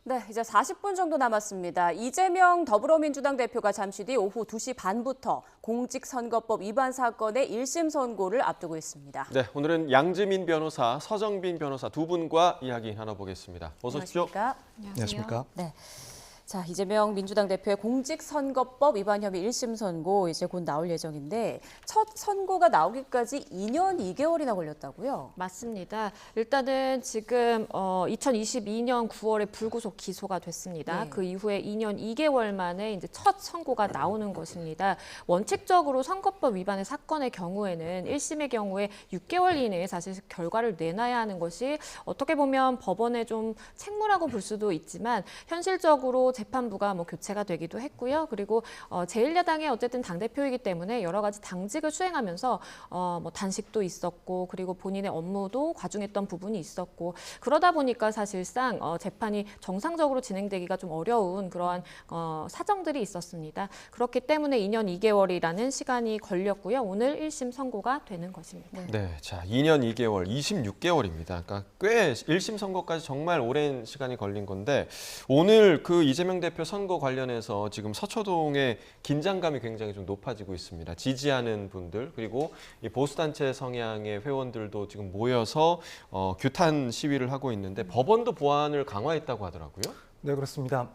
네, 이제 40분 정도 남았습니다. 이재명 더불어민주당 대표가 잠시 뒤 오후 2시 반부터 공직선거법 위반 사건의 1심 선고를 앞두고 있습니다. 네, 오늘은 양지민 변호사, 서정빈 변호사 두 분과 이야기 나눠보겠습니다. 어서 오십시오. 안녕하십니까? 네. 자, 이재명 민주당 대표의 공직선거법 위반 혐의 1심 선고 이제 곧 나올 예정인데 첫 선고가 나오기까지 2년 2개월이나 걸렸다고요? 맞습니다. 일단은 지금 2022년 9월에 불구속 기소가 됐습니다. 네. 그 이후에 2년 2개월 만에 이제 첫 선고가 나오는 것입니다. 원칙적으로 선거법 위반의 사건의 경우에는 1심의 경우에 6개월 이내에 사실 결과를 내놔야 하는 것이 어떻게 보면 법원의 좀 책무라고 볼 수도 있지만 현실적으로 재판부가 교체가 되기도 했고요. 그리고 제1야당의 어쨌든 당대표이기 때문에 여러 가지 당직을 수행하면서 단식도 있었고 그리고 본인의 업무도 과중했던 부분이 있었고 그러다 보니까 사실상 재판이 정상적으로 진행되기가 좀 어려운 그러한 사정들이 있었습니다. 그렇기 때문에 2년 2개월이라는 시간이 걸렸고요. 오늘 1심 선고가 되는 것입니다. 네, 자 2년 2개월, 26개월입니다. 그러니까 꽤 1심 선고까지 정말 오랜 시간이 걸린 건데 오늘 그 이재명 대표 선거 관련해서 지금 서초동의 긴장감이 굉장히 좀 높아지고 있습니다. 지지하는 분들 그리고 이 보수단체 성향의 회원들도 지금 모여서 규탄 시위를 하고 있는데 법원도 보안을 강화했다고 하더라고요. 네, 그렇습니다.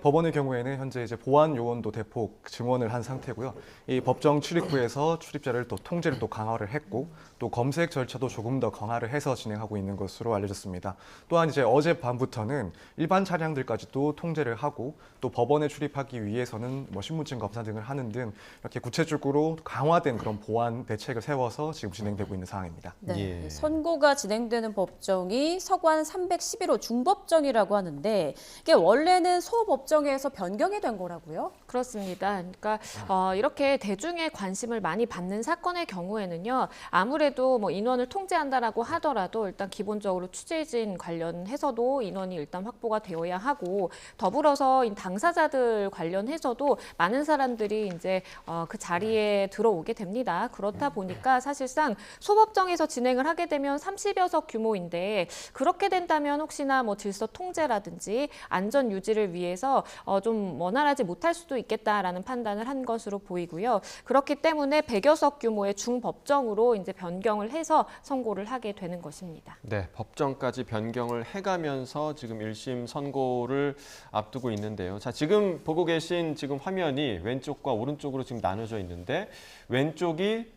법원의 경우에는 현재 이제 보안 요원도 대폭 증원을 한 상태고요. 이 법정 출입구에서 출입자를 또 통제를 또 강화를 했고 또 검색 절차도 조금 더 강화를 해서 진행하고 있는 것으로 알려졌습니다. 또한 이제 어젯밤부터는 일반 차량들까지도 통제를 하고 또 법원에 출입하기 위해서는 신분증 검사 등을 하는 등 이렇게 구체적으로 강화된 그런 보안 대책을 세워서 지금 진행되고 있는 상황입니다. 네, 예. 선고가 진행되는 법정이 서관 311호 중법정이라고 하는데 이게 원래는 소법정에서 변경이 된 거라고요? 그렇습니다. 그러니까 이렇게 대중의 관심을 많이 받는 사건의 경우에는요. 아무래도 인원을 통제한다라고 하더라도 일단 기본적으로 취재진 관련해서도 인원이 일단 확보가 되어야 하고 더불어서 당사자들 관련해서도 많은 사람들이 이제 그 자리에 들어오게 됩니다. 그렇다 보니까 사실상 소법정에서 진행을 하게 되면 30여 석 규모인데 그렇게 된다면 혹시나 질서 통제라든지 안전 유지를 위해서 좀 원활하지 못할 수도 있겠다라는 판단을 한 것으로 보이고요. 그렇기 때문에 100여 석 규모의 중법정으로 이제 변경을 해서 선고를 하게 되는 것입니다. 네, 법정까지 변경을 해가면서 지금 1심 선고를 앞두고 있는데요. 자, 지금 보고 계신 지금 화면이 왼쪽과 오른쪽으로 지금 나눠져 있는데 왼쪽이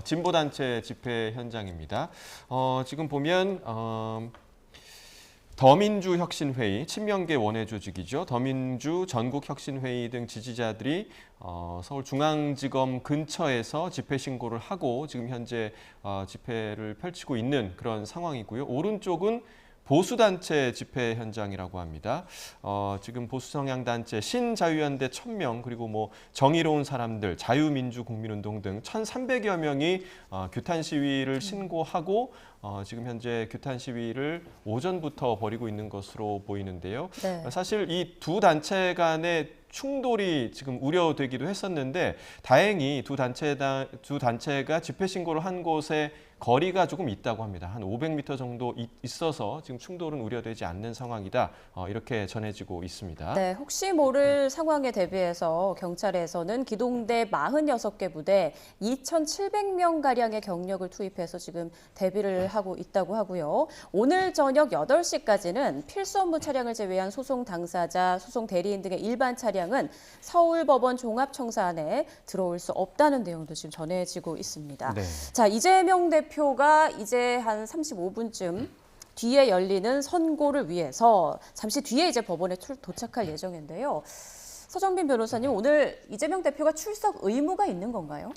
진보단체 집회 현장입니다. 지금 보면 더민주혁신회의, 친명계 원외 조직이죠. 더민주 전국혁신회의 등 지지자들이 서울중앙지검 근처에서 집회 신고를 하고 지금 현재 집회를 펼치고 있는 그런 상황이고요. 오른쪽은 보수단체 집회 현장이라고 합니다. 지금 보수성향단체 신자유연대 1000명 그리고 정의로운 사람들, 자유민주국민운동 등 1300여 명이 규탄 시위를 신고하고 지금 현재 규탄 시위를 오전부터 벌이고 있는 것으로 보이는데요. 네. 사실 이 두 단체 간의 충돌이 지금 우려되기도 했었는데 다행히 두 단체가 집회 신고를 한 곳에 거리가 조금 있다고 합니다. 한 500m 정도 있어서 지금 충돌은 우려되지 않는 상황이다. 이렇게 전해지고 있습니다. 네, 혹시 모를 상황에 대비해서 경찰에서는 기동대 46개 부대 2,700명가량의 경력을 투입해서 지금 대비를 하고 있다고 하고요. 오늘 저녁 8시까지는 필수 업무 차량을 제외한 소송 당사자, 소송 대리인 등의 일반 차량은 서울법원 종합청사 안에 들어올 수 없다는 내용도 지금 전해지고 있습니다. 네. 자, 이재명 대표가 이제 한 35분쯤 뒤에 열리는 선고를 위해서 잠시 뒤에 이제 법원에 도착할 예정인데요. 서정빈 변호사님, 오늘 이재명 대표가 출석 의무가 있는 건가요?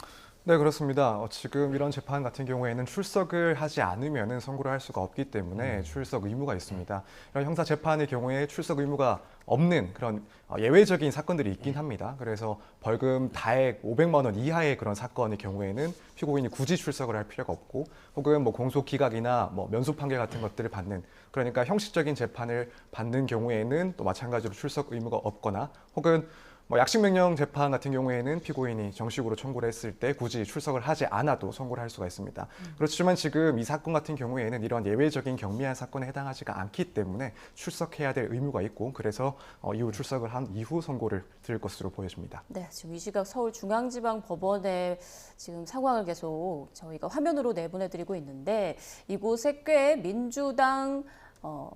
네, 그렇습니다. 지금 이런 재판 같은 경우에는 출석을 하지 않으면 선고를 할 수가 없기 때문에 출석 의무가 있습니다. 이런 형사 재판의 경우에 출석 의무가 없는 그런 예외적인 사건들이 있긴 합니다. 그래서 벌금 다액 500만 원 이하의 그런 사건의 경우에는 피고인이 굳이 출석을 할 필요가 없고 혹은 공소 기각이나 면소 판결 같은 것들을 받는 그러니까 형식적인 재판을 받는 경우에는 또 마찬가지로 출석 의무가 없거나 혹은 뭐 약식명령 재판 같은 경우에는 피고인이 정식으로 청구를 했을 때 굳이 출석을 하지 않아도 선고를 할 수가 있습니다. 그렇지만 지금 이 사건 같은 경우에는 이런 예외적인 경미한 사건에 해당하지가 않기 때문에 출석해야 될 의무가 있고 그래서 이후 출석을 한 이후 선고를 드릴 것으로 보여집니다. 네, 지금 이 시각 서울중앙지방법원의 지금 상황을 계속 저희가 화면으로 내보내드리고 있는데 이곳에 꽤 민주당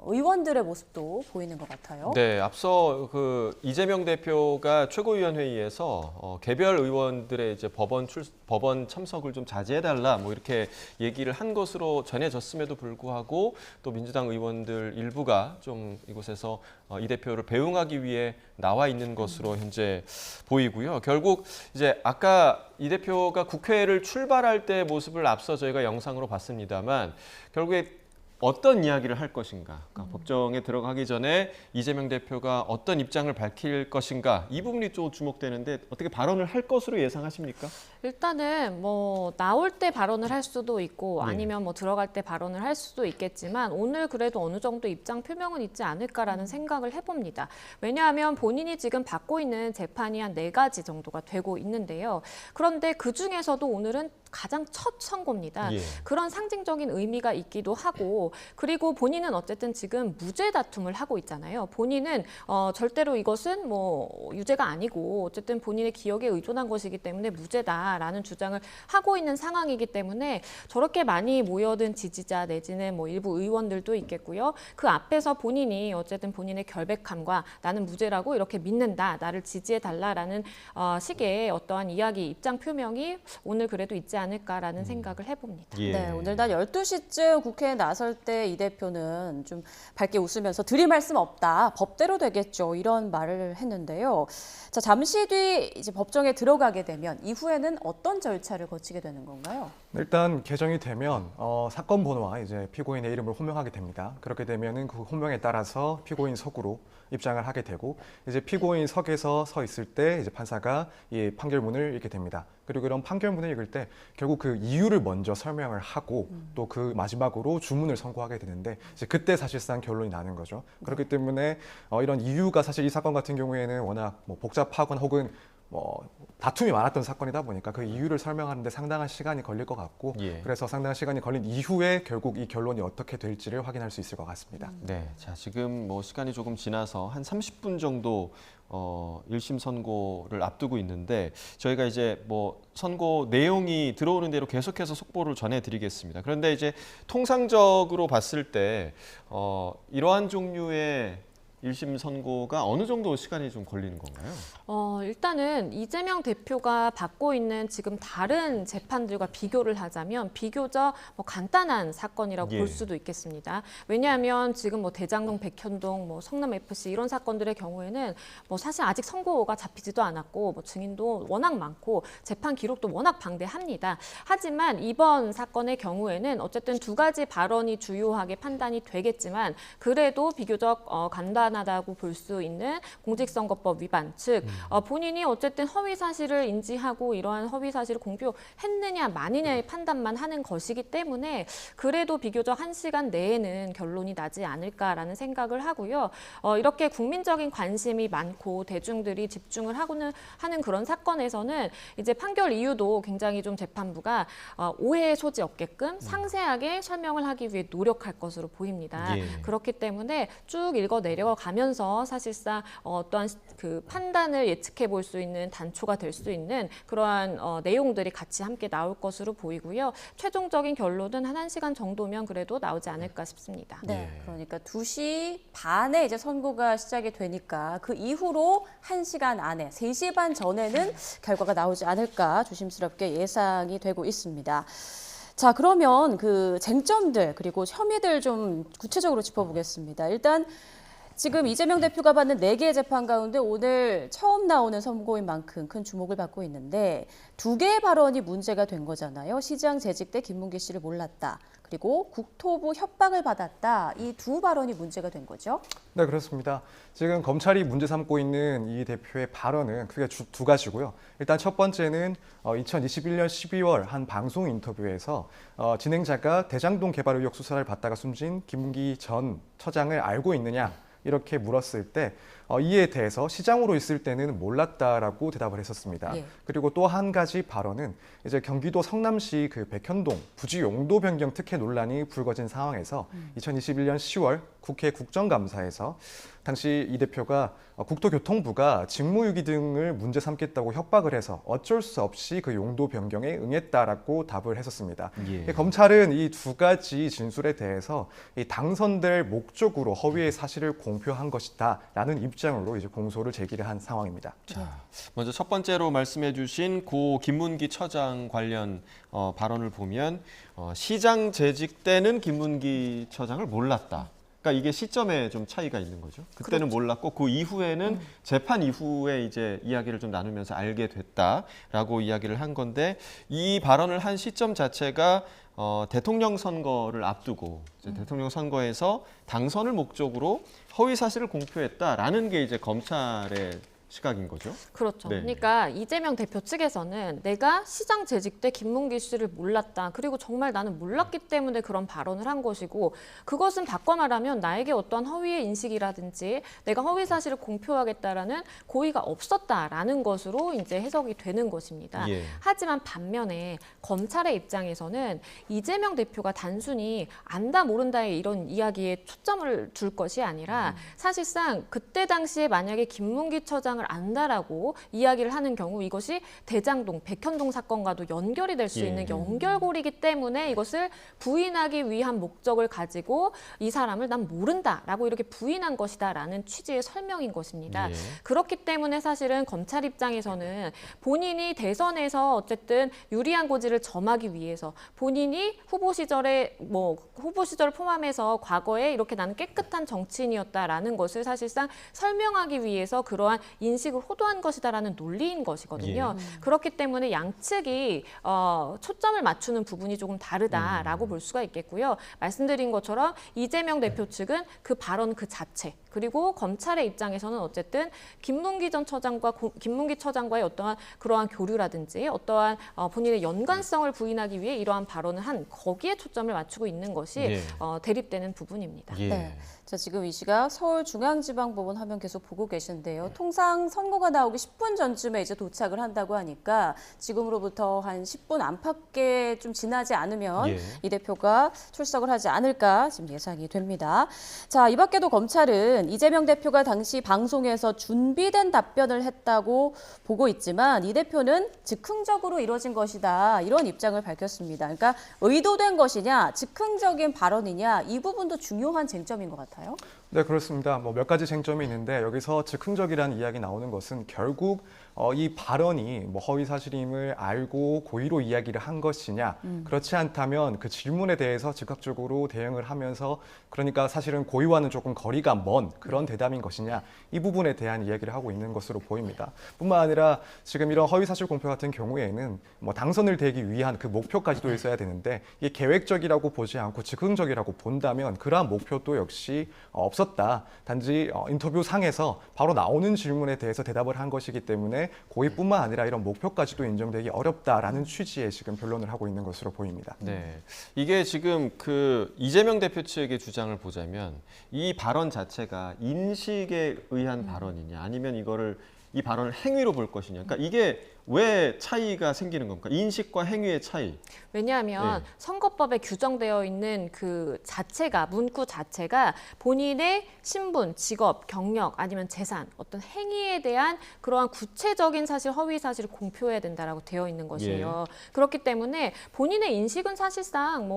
의원들의 모습도 보이는 것 같아요. 네, 앞서 그 이재명 대표가 최고위원회의에서 개별 의원들의 이제 법원 참석을 좀 자제해달라 뭐 이렇게 얘기를 한 것으로 전해졌음에도 불구하고 또 민주당 의원들 일부가 좀 이곳에서 이 대표를 배웅하기 위해 나와 있는 것으로 현재 보이고요. 결국 이제 아까 이 대표가 국회를 출발할 때 모습을 앞서 저희가 영상으로 봤습니다만 결국에 어떤 이야기를 할 것인가, 그러니까 법정에 들어가기 전에 이재명 대표가 어떤 입장을 밝힐 것인가 이 부분이 좀 주목되는데 어떻게 발언을 할 것으로 예상하십니까? 일단은 뭐 나올 때 발언을 할 수도 있고 네. 아니면 뭐 들어갈 때 발언을 할 수도 있겠지만 오늘 그래도 어느 정도 입장 표명은 있지 않을까라는 생각을 해봅니다. 왜냐하면 본인이 지금 받고 있는 재판이 한 4가지 정도가 되고 있는데요. 그런데 그 중에서도 오늘은 가장 첫 선고입니다. 예. 그런 상징적인 의미가 있기도 하고 그리고 본인은 어쨌든 지금 무죄 다툼을 하고 있잖아요. 본인은 절대로 이것은 뭐 유죄가 아니고 어쨌든 본인의 기억에 의존한 것이기 때문에 무죄다라는 주장을 하고 있는 상황이기 때문에 저렇게 많이 모여든 지지자 내지는 뭐 일부 의원들도 있겠고요. 그 앞에서 본인이 어쨌든 본인의 결백함과 나는 무죄라고 이렇게 믿는다, 나를 지지해달라라는 식의 어떠한 이야기, 입장 표명이 오늘 그래도 있지 않을까라는 생각을 해봅니다. 예. 네, 오늘 낮 12시쯤 국회에 나설 때 이 대표는 좀 밝게 웃으면서 드릴 말씀 없다, 법대로 되겠죠, 이런 말을 했는데요. 자, 잠시 뒤 이제 법정에 들어가게 되면 이후에는 어떤 절차를 거치게 되는 건가요? 일단 개정이 되면 사건 번호와 이제 피고인의 이름을 호명하게 됩니다. 그렇게 되면은 그 호명에 따라서 피고인 석으로 입장을 하게 되고 이제 피고인 석에서 서 있을 때 이제 판사가 이 판결문을 읽게 됩니다. 그리고 이런 판결문을 읽을 때 결국 그 이유를 먼저 설명을 하고 또 그 마지막으로 주문을 선고하게 되는데 이제 그때 사실상 결론이 나는 거죠. 그렇기 때문에 이런 이유가 사실 이 사건 같은 경우에는 워낙 뭐 복잡하거나 혹은 뭐 다툼이 많았던 사건이다 보니까 그 이유를 설명하는데 상당한 시간이 걸릴 것 같고 예. 그래서 상당한 시간이 걸린 이후에 결국 이 결론이 어떻게 될지를 확인할 수 있을 것 같습니다. 네, 자 지금 뭐 시간이 조금 지나서 한 30분 정도 1심 선고를 앞두고 있는데 저희가 이제 뭐 선고 내용이 들어오는 대로 계속해서 속보를 전해드리겠습니다. 그런데 이제 통상적으로 봤을 때 이러한 종류의 1심 선고가 어느 정도 시간이 좀 걸리는 건가요? 일단은 이재명 대표가 받고 있는 지금 다른 재판들과 비교를 하자면 비교적 뭐 간단한 사건이라고 예. 볼 수도 있겠습니다. 왜냐하면 지금 뭐 대장동, 백현동, 뭐 성남 FC 이런 사건들의 경우에는 뭐 사실 아직 선고가 잡히지도 않았고 뭐 증인도 워낙 많고 재판 기록도 워낙 방대합니다. 하지만 이번 사건의 경우에는 어쨌든 2가지 발언이 주요하게 판단이 되겠지만 그래도 비교적 간단하다고 볼 수 있는 공직선거법 위반, 즉 본인이 어쨌든 허위 사실을 인지하고 이러한 허위 사실을 공표했느냐 마느냐의 판단만 하는 것이기 때문에 그래도 비교적 1시간 내에는 결론이 나지 않을까라는 생각을 하고요. 이렇게 국민적인 관심이 많고 대중들이 집중을 하는 그런 사건에서는 이제 판결 이유도 굉장히 좀 재판부가 오해의 소지 없게끔 상세하게 설명을 하기 위해 노력할 것으로 보입니다. 예. 그렇기 때문에 쭉 읽어 내려가면서 사실상 어떠한 그 판단을 예측해 볼 수 있는 단초가 될 수 있는 그러한 내용들이 같이 함께 나올 것으로 보이고요. 최종적인 결론은 한 1시간 정도면 그래도 나오지 않을까 싶습니다. 네, 예. 그러니까 2시 반에 이제 선고가 시작이 되니까 그 이후로 1시간 안에 3시 반 전에는 결과가 나오지 않을까 조심스럽게 예상이 되고 있습니다. 자, 그러면 그 쟁점들 그리고 혐의들 좀 구체적으로 짚어보겠습니다. 일단 지금 이재명 대표가 받는 4개의 재판 가운데 오늘 처음 나오는 선고인 만큼 큰 주목을 받고 있는데 2개의 발언이 문제가 된 거잖아요. 시장 재직 때 김문기 씨를 몰랐다. 그리고 국토부 협박을 받았다. 이 2 발언이 문제가 된 거죠. 네, 그렇습니다. 지금 검찰이 문제 삼고 있는 이 대표의 발언은 크게 2가지고요. 일단 첫 번째는 2021년 12월 한 방송 인터뷰에서 진행자가 대장동 개발 의혹 수사를 받다가 숨진 김문기 전 처장을 알고 있느냐 이렇게 물었을 때 이에 대해서 시장으로 있을 때는 몰랐다라고 대답을 했었습니다. 예. 그리고 또 한 가지 발언은 이제 경기도 성남시 그 백현동 부지 용도 변경 특혜 논란이 불거진 상황에서 2021년 10월 국회 국정감사에서 당시 이 대표가 국토교통부가 직무유기 등을 문제 삼겠다고 협박을 해서 어쩔 수 없이 그 용도 변경에 응했다라고 답을 했었습니다. 예. 검찰은 이 두 가지 진술에 대해서 이 당선될 목적으로 허위의 사실을 공표한 것이다라는 입장으로 이제 공소를 제기를 한 상황입니다. 자, 먼저 첫 번째로 말씀해주신 고 김문기 처장 관련 발언을 보면 시장 재직 때는 김문기 처장을 몰랐다. 그러니까 이게 시점에 좀 차이가 있는 거죠. 그때는 몰랐고 그 이후에는 재판 이후에 이제 이야기를 좀 나누면서 알게 됐다라고 이야기를 한 건데 이 발언을 한 시점 자체가 대통령 선거를 앞두고 이제 대통령 선거에서 당선을 목적으로 허위 사실을 공표했다라는 게 이제 검찰의 시각인 거죠. 그렇죠. 네. 그러니까 이재명 대표 측에서는 내가 시장 재직 때 김문기 씨를 몰랐다. 그리고 정말 나는 몰랐기 때문에 그런 발언을 한 것이고 그것은 바꿔 말하면 나에게 어떠한 허위의 인식이라든지 내가 허위 사실을 공표하겠다라는 고의가 없었다라는 것으로 이제 해석이 되는 것입니다. 예. 하지만 반면에 검찰의 입장에서는 이재명 대표가 단순히 안다 모른다의 이런 이야기에 초점을 둘 것이 아니라 사실상 그때 당시에 만약에 김문기 처장을 안다라고 이야기를 하는 경우 이것이 대장동, 백현동 사건과도 연결이 될 수 예. 있는 연결고리이기 때문에 이것을 부인하기 위한 목적을 가지고 이 사람을 난 모른다라고 이렇게 부인한 것이다라는 취지의 설명인 것입니다. 예. 그렇기 때문에 사실은 검찰 입장에서는 본인이 대선에서 어쨌든 유리한 고지를 점하기 위해서 본인이 후보 시절에 후보 시절을 포함해서 과거에 이렇게 나는 깨끗한 정치인이었다라는 것을 사실상 설명하기 위해서 그러한 인식을 호도한 것이다라는 논리인 것이거든요. 그렇기 때문에 양측이 초점을 맞추는 부분이 조금 다르다라고 볼 수가 있겠고요. 말씀드린 것처럼 이재명 대표 측은 그 발언 그 자체 그리고 검찰의 입장에서는 어쨌든 김문기 전 처장과 김문기 처장과의 어떠한 그러한 교류라든지 어떠한 본인의 연관성을 부인하기 위해 이러한 발언을 한 거기에 초점을 맞추고 있는 것이 예. 대립되는 부분입니다. 예. 네. 자, 지금 이 시각 서울중앙지방법원 화면 계속 보고 계신데요. 통상 선고가 나오기 10분 전쯤에 이제 도착을 한다고 하니까 지금으로부터 한 10분 안팎에 좀 지나지 않으면 예. 이 대표가 출석을 하지 않을까 지금 예상이 됩니다. 자, 이 밖에도 검찰은 이재명 대표가 당시 방송에서 준비된 답변을 했다고 보고 있지만 이 대표는 즉흥적으로 이뤄진 것이다. 이런 입장을 밝혔습니다. 그러니까 의도된 것이냐, 즉흥적인 발언이냐 이 부분도 중요한 쟁점인 것 같아요. 네, 그렇습니다. 몇 가지 쟁점이 있는데 여기서 즉흥적이라는 이야기 나오는 것은 결국 이 발언이 허위 사실임을 알고 고의로 이야기를 한 것이냐, 그렇지 않다면 그 질문에 대해서 즉각적으로 대응을 하면서 그러니까 사실은 고의와는 조금 거리가 먼 그런 대담인 것이냐, 이 부분에 대한 이야기를 하고 있는 것으로 보입니다. 뿐만 아니라 지금 이런 허위 사실 공표 같은 경우에는 당선을 되기 위한 그 목표까지도 있어야 되는데 이게 계획적이라고 보지 않고 즉흥적이라고 본다면 그러한 목표도 역시 없었다. 단지 인터뷰 상에서 바로 나오는 질문에 대해서 대답을 한 것이기 때문에 고의뿐만 아니라 이런 목표까지도 인정되기 어렵다라는 취지의 지금 변론을 하고 있는 것으로 보입니다. 네, 이게 지금 그 이재명 대표 측의 주장을 보자면 이 발언 자체가 인식에 의한 발언이냐 아니면 이 발언을 행위로 볼 것이냐. 그러니까 이게 왜 차이가 생기는 겁니까? 인식과 행위의 차이. 왜냐하면 네. 선거법에 규정되어 있는 그 자체가 문구 자체가 본인의 신분, 직업, 경력 아니면 재산 어떤 행위에 대한 그러한 구체적인 사실, 허위 사실을 공표해야 된다라고 되어 있는 것이에요. 그렇기 때문에 본인의 인식은 사실상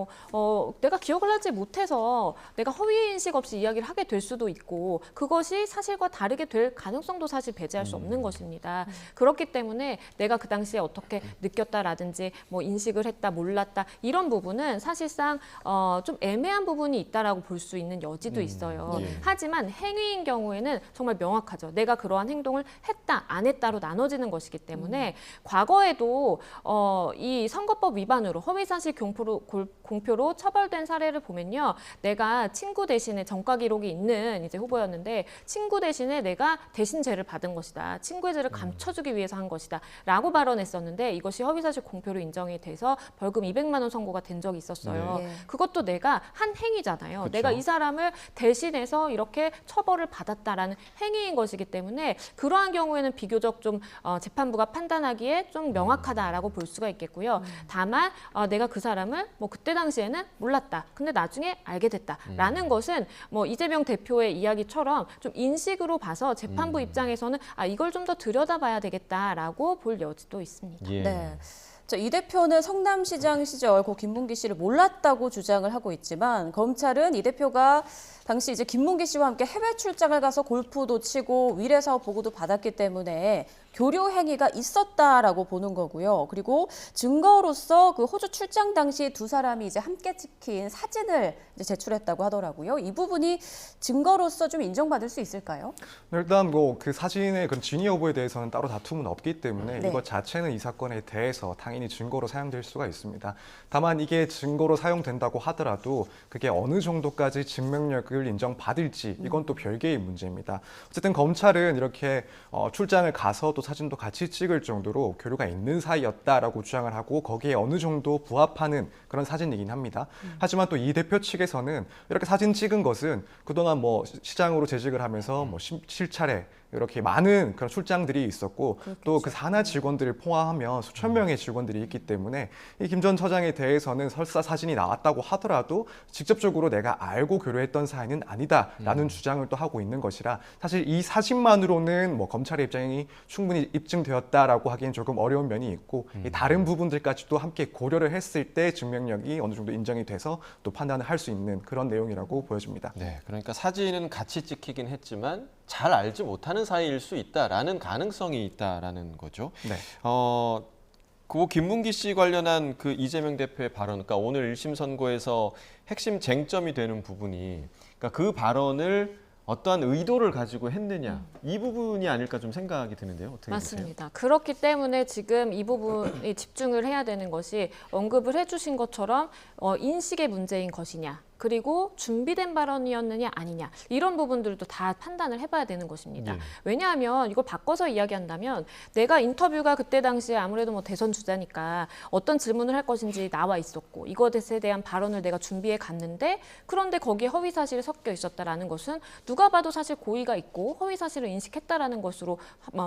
내가 기억을 하지 못해서 내가 허위 인식 없이 이야기를 하게 될 수도 있고 그것이 사실과 다르게 될 가능성도 사실 배제할 수 없는 것입니다. 그렇기 때문에 내가 그 당시에 어떻게 느꼈다라든지 인식을 했다, 몰랐다 이런 부분은 사실상 좀 애매한 부분이 있다라고 볼 수 있는 여지도 있어요. 하지만 행위인 경우에는 정말 명확하죠. 내가 그러한 행동을 했다, 안 했다로 나눠지는 것이기 때문에 과거에도 이 선거법 위반으로 허위사실 공표로 처벌된 사례를 보면요. 내가 친구 대신에 전과 기록이 있는 이제 후보였는데 친구 대신에 내가 대신 죄를 받은 것이다. 친구의 죄를 감춰주기 위해서 한 것이다. 라고 발언했었는데 이것이 허위사실 공표로 인정이 돼서 벌금 200만 원 선고가 된 적이 있었어요. 네. 그것도 내가 한 행위잖아요. 그쵸. 내가 이 사람을 대신해서 이렇게 처벌을 받았다라는 행위인 것이기 때문에 그러한 경우에는 비교적 좀 재판부가 판단하기에 좀 명확하다라고 볼 수가 있겠고요. 다만 내가 그 사람을 뭐 그때 당시에는 몰랐다. 근데 나중에 알게 됐다라는 것은 뭐 이재명 대표의 이야기처럼 좀 인식으로 봐서 재판부 입장에서는 이걸 좀 더 들여다봐야 되겠다라고 볼 여지도 있습니다. 예. 네. 자, 이 대표는 성남시장 시절 고 김문기 씨를 몰랐다고 주장을 하고 있지만 검찰은 이 대표가 당시 이제 김문기 씨와 함께 해외 출장을 가서 골프도 치고 위례 사업 보고도 받았기 때문에 교류 행위가 있었다라고 보는 거고요. 그리고 증거로서 그 호주 출장 당시 두 사람이 이제 함께 찍힌 사진을 이제 제출했다고 하더라고요. 이 부분이 증거로서 좀 인정받을 수 있을까요? 일단 뭐 그 사진의 그런 진위 여부에 대해서는 따로 다툼은 없기 때문에 네. 이것 자체는 이 사건에 대해서 당연히 증거로 사용될 수가 있습니다. 다만 이게 증거로 사용된다고 하더라도 그게 어느 정도까지 증명력을 인정받을지 이건 또 별개의 문제입니다. 어쨌든 검찰은 이렇게 출장을 가서 또 사진도 같이 찍을 정도로 교류가 있는 사이였다라고 주장을 하고 거기에 어느 정도 부합하는 그런 사진이긴 합니다. 하지만 또 이 대표 측에서는 이렇게 사진 찍은 것은 그동안 뭐 시장으로 재직을 하면서 뭐 7차례 이렇게 많은 그런 출장들이 있었고 또 그 산하 직원들을 포함하면 수천 명의 직원들이 있기 때문에 이 김 전 처장에 대해서는 설사 사진이 나왔다고 하더라도 직접적으로 내가 알고 교류했던 사이는 아니다라는 주장을 또 하고 있는 것이라 사실 이 사진만으로는 뭐 검찰의 입장이 충분히 입증되었다라고 하기엔 조금 어려운 면이 있고 이 다른 부분들까지도 함께 고려를 했을 때 증명력이 어느 정도 인정이 돼서 또 판단을 할 수 있는 그런 내용이라고 보여집니다. 네, 그러니까 사진은 같이 찍히긴 했지만 잘 알지 못하는 사이일 수 있다라는 가능성이 있다라는 거죠. 네. 그 김문기 씨 관련한 그 이재명 대표의 발언, 그러니까 오늘 1심 선고에서 핵심 쟁점이 되는 부분이, 그러니까 그 발언을 어떠한 의도를 가지고 했느냐, 이 부분이 아닐까 좀 생각이 드는데요. 어떻게 보세요? 맞습니다. 그렇기 때문에 지금 이 부분에 집중을 해야 되는 것이 언급을 해주신 것처럼 인식의 문제인 것이냐. 그리고 준비된 발언이었느냐 아니냐 이런 부분들도 다 판단을 해봐야 되는 것입니다. 예. 왜냐하면 이걸 바꿔서 이야기한다면 내가 인터뷰가 그때 당시에 아무래도 뭐 대선 주자니까 어떤 질문을 할 것인지 나와 있었고 이것에 대한 발언을 내가 준비해 갔는데 그런데 거기에 허위 사실이 섞여 있었다라는 것은 누가 봐도 사실 고의가 있고 허위 사실을 인식했다라는 것으로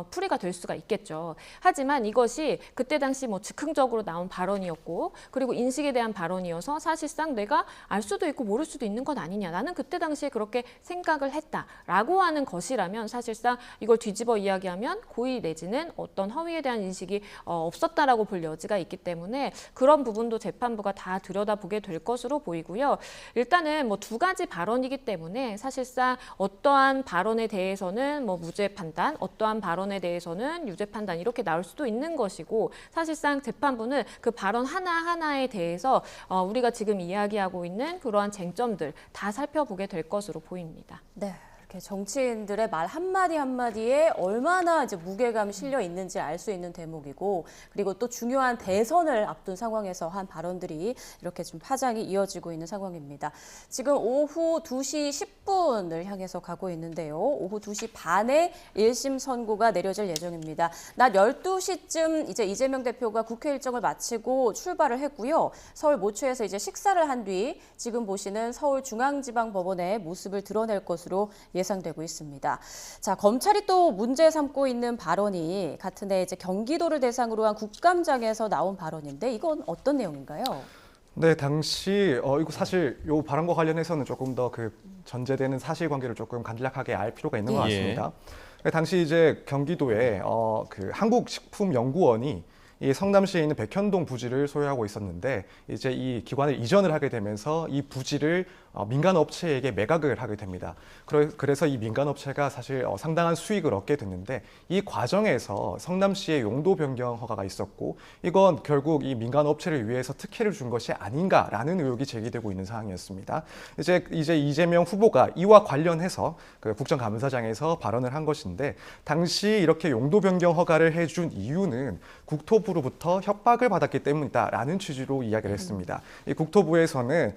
풀이가 될 수가 있겠죠. 하지만 이것이 그때 당시 뭐 즉흥적으로 나온 발언이었고 그리고 인식에 대한 발언이어서 사실상 내가 알 수도 있고 모를 수도 있는 것 아니냐. 나는 그때 당시에 그렇게 생각을 했다라고 하는 것이라면 사실상 이걸 뒤집어 이야기하면 고의 내지는 어떤 허위에 대한 인식이 없었다라고 볼 여지가 있기 때문에 그런 부분도 재판부가 다 들여다보게 될 것으로 보이고요. 일단은 뭐 두 가지 발언이기 때문에 사실상 어떠한 발언에 대해서는 뭐 무죄 판단, 어떠한 발언에 대해서는 유죄 판단 이렇게 나올 수도 있는 것이고 사실상 재판부는 그 발언 하나하나에 대해서 우리가 지금 이야기하고 있는 그러한 쟁점들 다 살펴보게 될 것으로 보입니다. 네. 이렇게 정치인들의 말 한마디 한마디에 얼마나 이제 무게감이 실려 있는지 알 수 있는 대목이고 그리고 또 중요한 대선을 앞둔 상황에서 한 발언들이 이렇게 좀 파장이 이어지고 있는 상황입니다. 지금 오후 2시 10분을 향해서 가고 있는데요. 오후 2시 반에 1심 선고가 내려질 예정입니다. 낮 12시쯤 이제 이재명 대표가 국회 일정을 마치고 출발을 했고요. 서울 모처에서 이제 식사를 한 뒤 지금 보시는 서울중앙지방법원의 모습을 드러낼 것으로 예상되고 있습니다. 자, 검찰이 또 문제 삼고 있는 발언이 같은 해 이제 경기도를 대상으로 한 국감장에서 나온 발언인데 이건 어떤 내용인가요? 네, 당시 이거 사실 이 발언과 관련해서는 조금 더 그 전제되는 사실관계를 조금 간략하게 알 필요가 있는 것 예. 같습니다. 당시 이제 경기도에 그 한국식품연구원이 이 성남시에 있는 백현동 부지를 소유하고 있었는데 이제 이 기관을 이전을 하게 되면서 이 부지를 민간 업체에게 매각을 하게 됩니다. 그래서 이 민간 업체가 사실 상당한 수익을 얻게 됐는데 이 과정에서 성남시의 용도 변경 허가가 있었고 이건 결국 이 민간 업체를 위해서 특혜를 준 것이 아닌가라는 의혹이 제기되고 있는 상황이었습니다. 이제 이재명 후보가 이와 관련해서 그 국정감사장에서 발언을 한 것인데 당시 이렇게 용도 변경 허가를 해준 이유는 국토부로부터 협박을 받았기 때문이다라는 취지로 이야기를 했습니다. 이 국토부에서는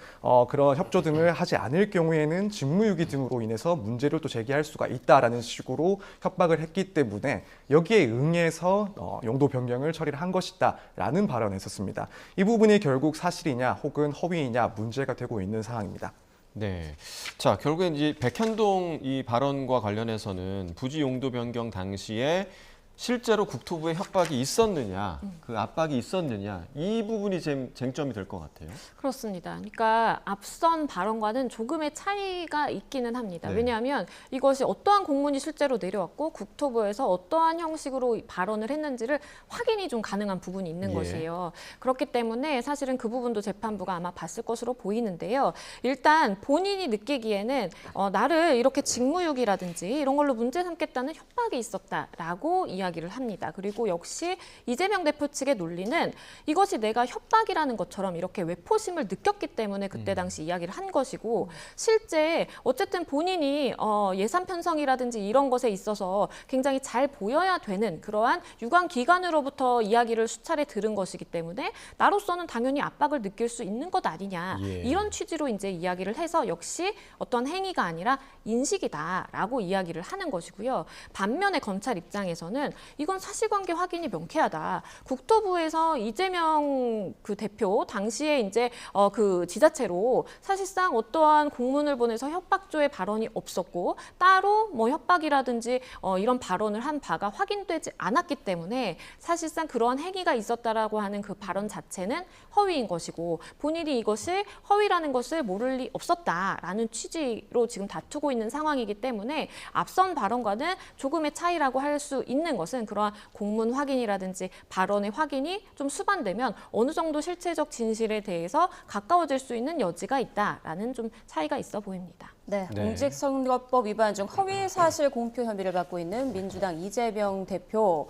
그런 협조 등을 하지 않을 경우에는 직무유기 등으로 인해서 문제를 또 제기할 수가 있다라는 식으로 협박을 했기 때문에 여기에 응해서 용도 변경을 처리를 한 것이다라는 발언을 했었습니다. 이 부분이 결국 사실이냐 혹은 허위이냐 문제가 되고 있는 상황입니다. 네. 자, 결국엔 이제 백현동 이 발언과 관련해서는 부지 용도 변경 당시에 실제로 국토부의 협박이 있었느냐, 그 압박이 있었느냐, 이 부분이 쟁점이 될 것 같아요. 그렇습니다. 그러니까 앞선 발언과는 조금의 차이가 있기는 합니다. 네. 왜냐하면 이것이 어떠한 공문이 실제로 내려왔고 국토부에서 어떠한 형식으로 발언을 했는지를 확인이 좀 가능한 부분이 있는 예. 것이에요. 그렇기 때문에 사실은 그 부분도 재판부가 아마 봤을 것으로 보이는데요. 일단 본인이 느끼기에는 나를 이렇게 직무유기라든지 이런 걸로 문제 삼겠다는 협박이 있었다라고 이야기를 합니다. 그리고 역시 이재명 대표 측의 논리는 이것이 내가 협박이라는 것처럼 이렇게 외포심을 느꼈기 때문에 그때 당시 이야기를 한 것이고 실제 어쨌든 본인이 예산 편성이라든지 이런 것에 있어서 굉장히 잘 보여야 되는 그러한 유관기관으로부터 이야기를 수차례 들은 것이기 때문에 나로서는 당연히 압박을 느낄 수 있는 것 아니냐 예. 이런 취지로 이제 이야기를 해서 역시 어떤 행위가 아니라 인식이다라고 이야기를 하는 것이고요. 반면에 검찰 입장에서는 이건 사실관계 확인이 명쾌하다. 국토부에서 이재명 그 대표 당시에 이제 그 지자체로 사실상 어떠한 공문을 보내서 협박조의 발언이 없었고 따로 뭐 협박이라든지 이런 발언을 한 바가 확인되지 않았기 때문에 사실상 그러한 행위가 있었다라고 하는 그 발언 자체는 허위인 것이고 본인이 이것을 허위라는 것을 모를 리 없었다라는 취지로 지금 다투고 있는 상황이기 때문에 앞선 발언과는 조금의 차이라고 할 수 있는 것은 그러한 공문 확인이라든지 발언의 확인이 좀 수반되면 어느 정도 실체적 진실에 대해서 가까워질 수 있는 여지가 있다라는 좀 차이가 있어 보입니다. 네, 네. 공직선거법 위반 중 허위사실 공표 혐의를 받고 있는 민주당 이재명 대표.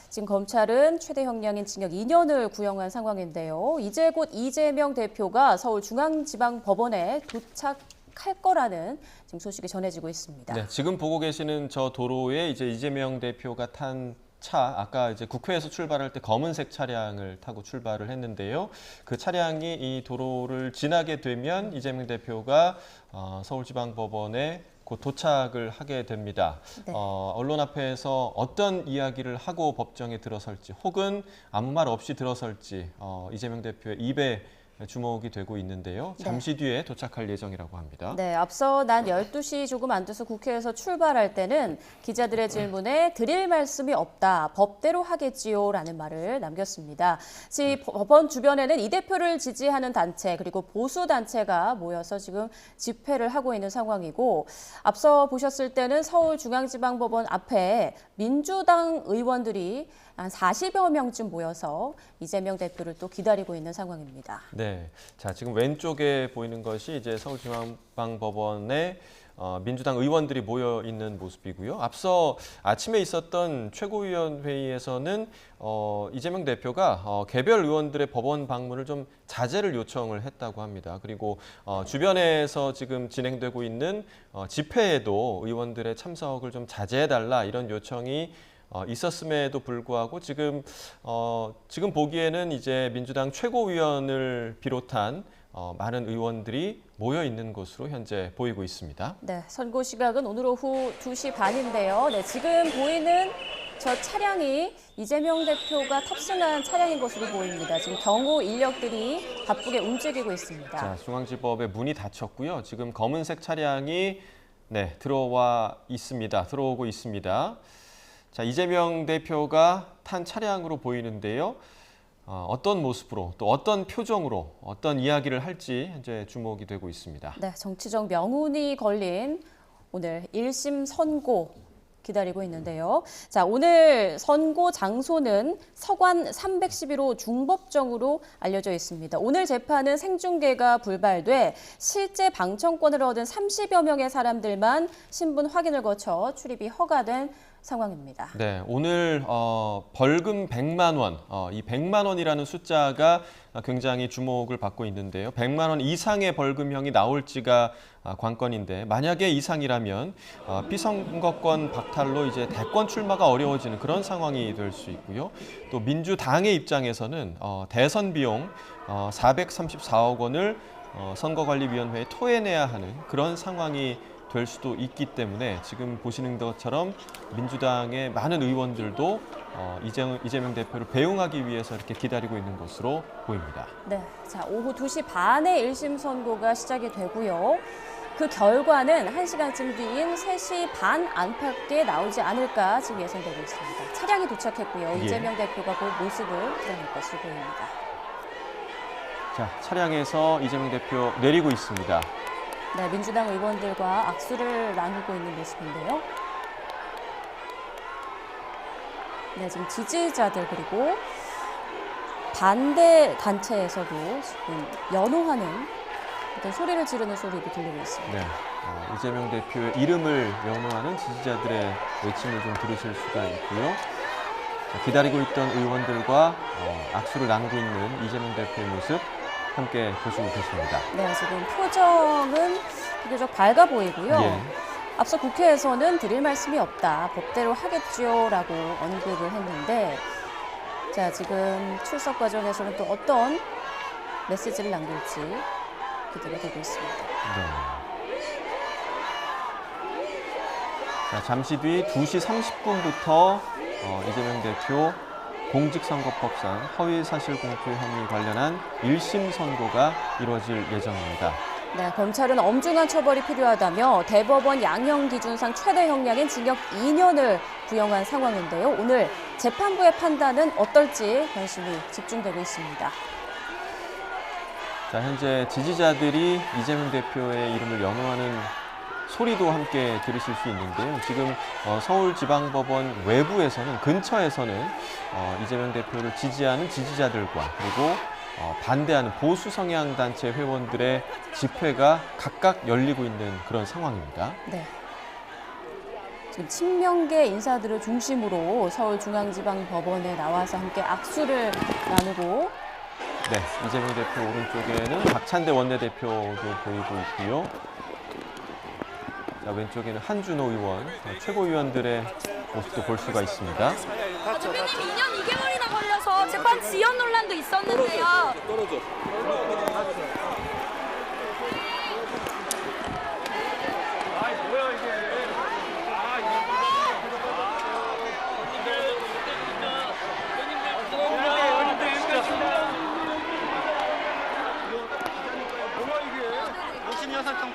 지금 검찰은 최대 형량인 징역 2년을 구형한 상황인데요. 이제 곧 이재명 대표가 서울중앙지방법원에 도착할 거라는 지금 소식이 전해지고 있습니다. 네, 지금 보고 계시는 저 도로에 이제 이재명 대표가 탄 차, 아까 이제 국회에서 출발할 때 검은색 차량을 타고 출발을 했는데요. 그 차량이 이 도로를 지나게 되면 이재명 대표가 서울지방법원에 곧 도착을 하게 됩니다. 네. 언론 앞에서 어떤 이야기를 하고 법정에 들어설지 혹은 아무 말 없이 들어설지 이재명 대표의 입에 주목이 되고 있는데요. 잠시 뒤에 도착할 예정이라고 합니다. 네, 앞서 난 12시 조금 안 돼서 국회에서 출발할 때는 기자들의 질문에 드릴 말씀이 없다. 법대로 하겠지요. 라는 말을 남겼습니다. 법원 주변에는 이 대표를 지지하는 단체 그리고 보수 단체가 모여서 지금 집회를 하고 있는 상황이고 앞서 보셨을 때는 서울중앙지방법원 앞에 민주당 의원들이 한 40여 명쯤 모여서 이재명 대표를 또 기다리고 있는 상황입니다. 네, 자 지금 왼쪽에 보이는 것이 이제 서울중앙지방법원에 민주당 의원들이 모여 있는 모습이고요. 앞서 아침에 있었던 최고위원회의에서는 이재명 대표가 개별 의원들의 법원 방문을 좀 자제를 요청을 했다고 합니다. 그리고 주변에서 지금 진행되고 있는 집회에도 의원들의 참석을 좀 자제해달라 이런 요청이 있었음에도 불구하고 지금 보기에는 이제 민주당 최고위원을 비롯한 많은 의원들이 모여 있는 것으로 현재 보이고 있습니다. 네, 선고 시각은 오늘 오후 2시 반인데요. 네, 지금 보이는 저 차량이 이재명 대표가 탑승한 차량인 것으로 보입니다. 지금 경호 인력들이 바쁘게 움직이고 있습니다. 자, 중앙지법의 문이 닫혔고요. 지금 검은색 차량이 들어오고 있습니다. 자, 이재명 대표가 탄 차량으로 보이는데요. 어떤 모습으로 또 어떤 표정으로 어떤 이야기를 할지 현재 주목이 되고 있습니다. 네, 정치적 명운이 걸린 오늘 1심 선고 기다리고 있는데요. 자, 오늘 선고 장소는 서관 311호 중법정으로 알려져 있습니다. 오늘 재판은 생중계가 불발돼 실제 방청권을 얻은 30여 명의 사람들만 신분 확인을 거쳐 출입이 허가된 상황입니다. 네, 오늘 벌금 100만 원, 이 100만 원이라는 숫자가 굉장히 주목을 받고 있는데요. 100만 원 이상의 벌금형이 나올지가 관건인데 만약에 이상이라면 피선거권 박탈로 이제 대권 출마가 어려워지는 그런 상황이 될 수 있고요. 또 민주당의 입장에서는 대선 비용 434억 원을 선거관리위원회에 토해내야 하는 그런 상황이 될 수도 있기 때문에 지금 보시는 것처럼 민주당의 많은 의원들도 이재명 대표를 배웅하기 위해서 이렇게 기다리고 있는 것으로 보입니다. 네, 자, 오후 2시 반에 1심 선고가 시작이 되고요. 그 결과는 1시간쯤 뒤인 3시 반 안팎에 나오지 않을까 지금 예상되고 있습니다. 차량이 도착했고요. 예. 이재명 대표가 그 모습을 드러낼 것으로 보입니다. 자, 차량에서 이재명 대표 내리고 있습니다. 네, 민주당 의원들과 악수를 나누고 있는 모습인데요. 네, 지금 지지자들 그리고 반대 단체에서도 지금 연호하는 어떤 소리를 지르는 소리도 들리고 있습니다. 네, 이재명 대표의 이름을 연호하는 지지자들의 외침을 좀 들으실 수가 있고요. 자, 기다리고 있던 의원들과 악수를 나누고 있는 이재명 대표의 모습 함께 보시고 계십니다. 네, 지금 표정은 비교적 밝아 보이고요. 예. 앞서 국회에서는 드릴 말씀이 없다, 법대로 하겠죠라고 언급을 했는데, 자, 지금 출석 과정에서는 또 어떤 메시지를 남길지 기대가 되고 있습니다. 네. 자, 잠시 뒤 2시 30분부터 이재명 대표 공직선거법상 허위사실공표 혐의 관련한 1심 선고가 이루어질 예정입니다. 네, 검찰은 엄중한 처벌이 필요하다며 대법원 양형기준상 최대 형량인 징역 2년을 구형한 상황인데요. 오늘 재판부의 판단은 어떨지 관심이 집중되고 있습니다. 자, 현재 지지자들이 이재명 대표의 이름을 연호하는 소리도 함께 들으실 수 있는데요. 지금 서울지방법원 외부에서는 근처에서는 이재명 대표를 지지하는 지지자들과 그리고 반대하는 보수 성향 단체 회원들의 집회가 각각 열리고 있는 그런 상황입니다. 네. 지금 친명계 인사들을 중심으로 서울중앙지방법원에 나와서 함께 악수를 나누고 네, 이재명 대표 오른쪽에는 박찬대 원내대표도 보이고 있고요. 자, 왼쪽에는 한준호 의원, 최고위원들의 모습도 볼 수가 있습니다. 대표님 2년 2개월이나 걸려서 재판 지연 논란도 있었는데요.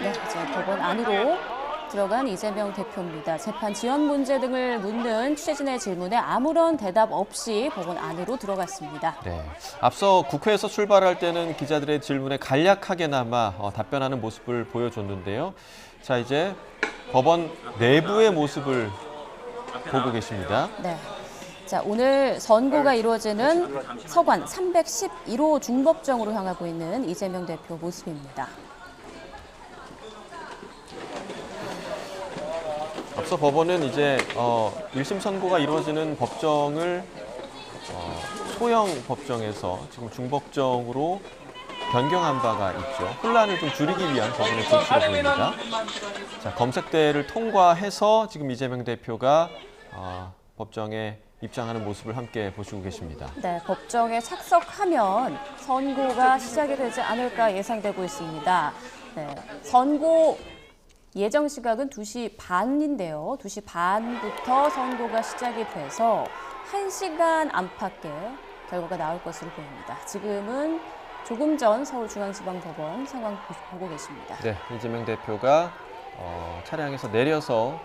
네, 이제 법원 안으로 들어간 이재명 대표입니다. 재판 지연 문제 등을 묻는 취재진의 질문에 아무런 대답 없이 법원 안으로 들어갔습니다. 네, 앞서 국회에서 출발할 때는 기자들의 질문에 간략하게나마 답변하는 모습을 보여줬는데요. 자, 이제 법원 내부의 모습을 보고 계십니다. 네. 자, 오늘 선고가 이루어지는 서관 311호 중법정으로 향하고 있는 이재명 대표 모습입니다. 앞서 법원은 이제 1심 선고가 이루어지는 법정을 소형 법정에서 지금 중법정으로 변경한 바가 있죠. 혼란을 좀 줄이기 위한 법원의 조치로 보입니다. 자, 검색대를 통과해서 지금 이재명 대표가 법정에 입장하는 모습을 함께 보시고 계십니다. 네, 법정에 착석하면 선고가 시작이 되지 않을까 예상되고 있습니다. 네, 선고 예정 시각은 2시 반인데요. 2시 반부터 선고가 시작이 돼서 1시간 안팎에 결과가 나올 것으로 보입니다. 지금은 조금 전 서울중앙지방법원 상황 보고 계십니다. 네, 이재명 대표가 차량에서 내려서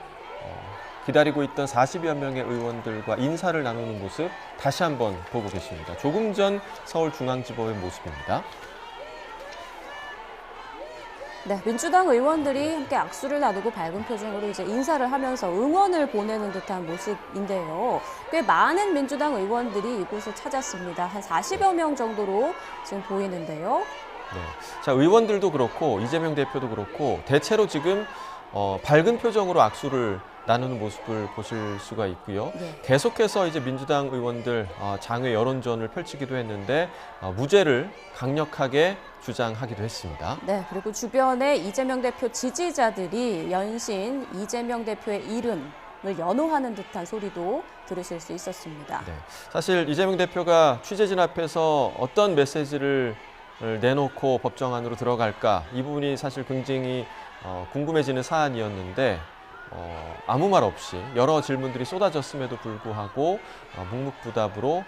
기다리고 있던 40여 명의 의원들과 인사를 나누는 모습 다시 한번 보고 계십니다. 조금 전 서울중앙지법의 모습입니다. 네, 민주당 의원들이 함께 악수를 나누고 밝은 표정으로 이제 인사를 하면서 응원을 보내는 듯한 모습인데요. 꽤 많은 민주당 의원들이 이곳을 찾았습니다. 한 40여 명 정도로 지금 보이는데요. 네. 자, 의원들도 그렇고 이재명 대표도 그렇고 대체로 지금 밝은 표정으로 악수를 나누는 모습을 보실 수가 있고요. 네. 계속해서 이제 민주당 의원들 장외 여론전을 펼치기도 했는데 무죄를 강력하게 주장하기도 했습니다. 네, 그리고 주변에 이재명 대표 지지자들이 연신 이재명 대표의 이름을 연호하는 듯한 소리도 들으실 수 있었습니다. 네. 사실 이재명 대표가 취재진 앞에서 어떤 메시지를 내놓고 법정 안으로 들어갈까 이 부분이 사실 굉장히 궁금해지는 사안이었는데 아무 말 없이 여러 질문들이 쏟아졌음에도 불구하고 묵묵부답으로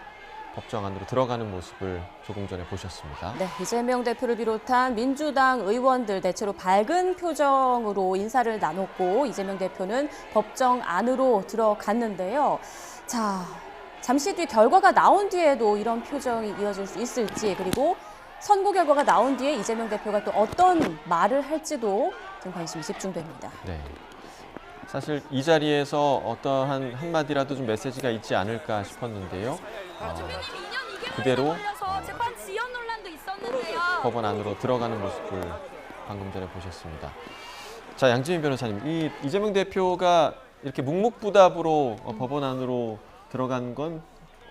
법정 안으로 들어가는 모습을 조금 전에 보셨습니다. 네, 이재명 대표를 비롯한 민주당 의원들 대체로 밝은 표정으로 인사를 나눴고 이재명 대표는 법정 안으로 들어갔는데요. 자, 잠시 뒤 결과가 나온 뒤에도 이런 표정이 이어질 수 있을지 그리고 선고 결과가 나온 뒤에 이재명 대표가 또 어떤 말을 할지도 지금 관심이 집중됩니다. 네. 사실 이 자리에서 어떠한 한마디라도 좀 메시지가 있지 않을까 싶었는데요. 그대로 재판 지연 논란도 있었는데요. 법원 안으로 들어가는 모습을 방금 전에 보셨습니다. 자, 양지민 변호사님, 이재명 대표가 이렇게 묵묵부답으로 법원 안으로 들어간 건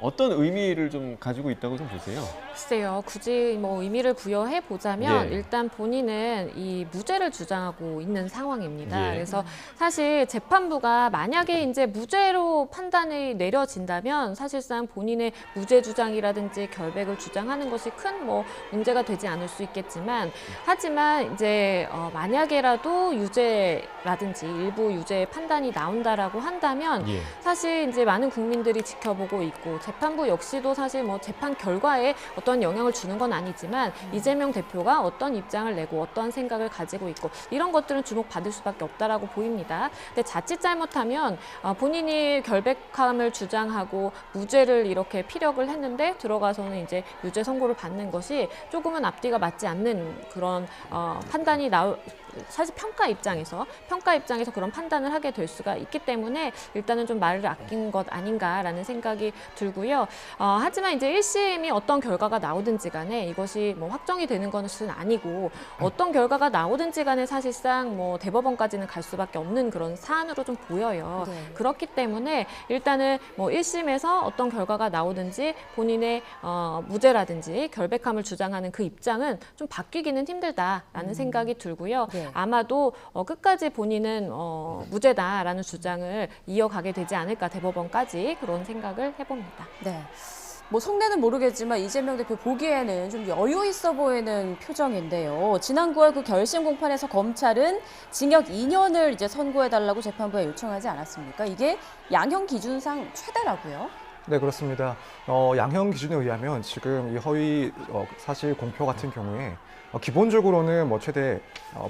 어떤 의미를 좀 가지고 있다고 좀 보세요? 글쎄요, 굳이 뭐 의미를 부여해 보자면 예. 일단 본인은 이 무죄를 주장하고 있는 상황입니다. 예. 그래서 사실 재판부가 만약에 이제 무죄로 판단이 내려진다면 사실상 본인의 무죄 주장이라든지 결백을 주장하는 것이 큰 뭐 문제가 되지 않을 수 있겠지만 하지만 이제 만약에라도 유죄라든지 일부 유죄 판단이 나온다라고 한다면 예. 사실 이제 많은 국민들이 지켜보고 있고 재판부 역시도 사실 뭐 재판 결과에 어떤 영향을 주는 건 아니지만 이재명 대표가 어떤 입장을 내고 어떤 생각을 가지고 있고 이런 것들은 주목받을 수밖에 없다라고 보입니다. 근데 자칫 잘못하면 본인이 결백함을 주장하고 무죄를 이렇게 피력을 했는데 들어가서는 이제 유죄 선고를 받는 것이 조금은 앞뒤가 맞지 않는 그런 판단이 사실 평가 입장에서 그런 판단을 하게 될 수가 있기 때문에 일단은 좀 말을 아낀 것 아닌가라는 생각이 들고요. 하지만 이제 1심이 어떤 결과가 나오든지 간에 이것이 뭐 확정이 되는 것은 아니고 어떤 결과가 나오든지 간에 사실상 뭐 대법원까지는 갈 수밖에 없는 그런 사안으로 좀 보여요. 네. 그렇기 때문에 일단은 뭐 1심에서 어떤 결과가 나오든지 본인의 무죄라든지 결백함을 주장하는 그 입장은 좀 바뀌기는 힘들다라는 생각이 들고요. 네. 아마도 끝까지 본인은 무죄다라는 주장을 이어가게 되지 않을까 대법원까지 그런 생각을 해봅니다. 네. 뭐 속내는 모르겠지만 이재명 대표 보기에는 좀 여유 있어 보이는 표정인데요. 지난 9월 그 결심 공판에서 검찰은 징역 2년을 이제 선고해달라고 재판부에 요청하지 않았습니까? 이게 양형 기준상 최대라고요? 네, 그렇습니다. 양형 기준에 의하면 지금 이 허위 사실 공표 같은 경우에 기본적으로는 뭐 최대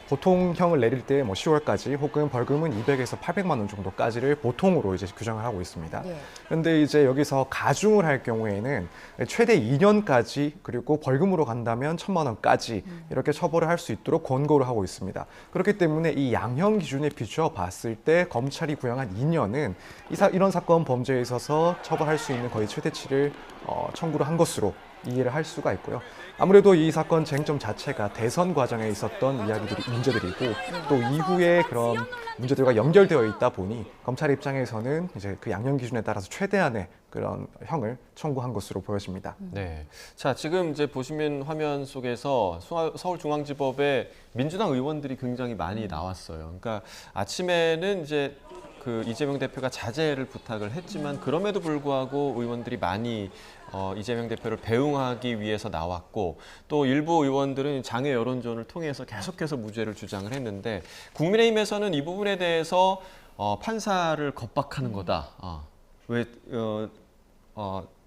보통형을 내릴 때 뭐 10월까지 혹은 벌금은 200에서 800만 원 정도까지를 보통으로 이제 규정을 하고 있습니다. 예. 그런데 이제 여기서 가중을 할 경우에는 최대 2년까지 그리고 벌금으로 간다면 1,000만 원까지 이렇게 처벌을 할 수 있도록 권고를 하고 있습니다. 그렇기 때문에 이 양형 기준에 비추어 봤을 때 검찰이 구형한 2년은 이런 사건 범죄에 있어서 처벌할 수 있는 거의 최대치를 청구를 한 것으로 이해를 할 수가 있고요. 아무래도 이 사건 쟁점 자체가 대선 과정에 있었던 문제들이고 또 이후에 그런 문제들과 연결되어 있다 보니 검찰 입장에서는 이제 그 양형 기준에 따라서 최대한의 그런 형을 청구한 것으로 보여집니다. 네. 자, 지금 이제 보시면 화면 속에서 서울중앙지법에 민주당 의원들이 굉장히 많이 나왔어요. 그러니까 아침에는 이제 그 이재명 대표가 자제를 부탁을 했지만 그럼에도 불구하고 의원들이 많이 이재명 대표를 배웅하기 위해서 나왔고 또 일부 의원들은 장외 여론전을 통해서 계속해서 무죄를 주장을 했는데 국민의힘에서는 이 부분에 대해서 판사를 겁박하는 거다. 왜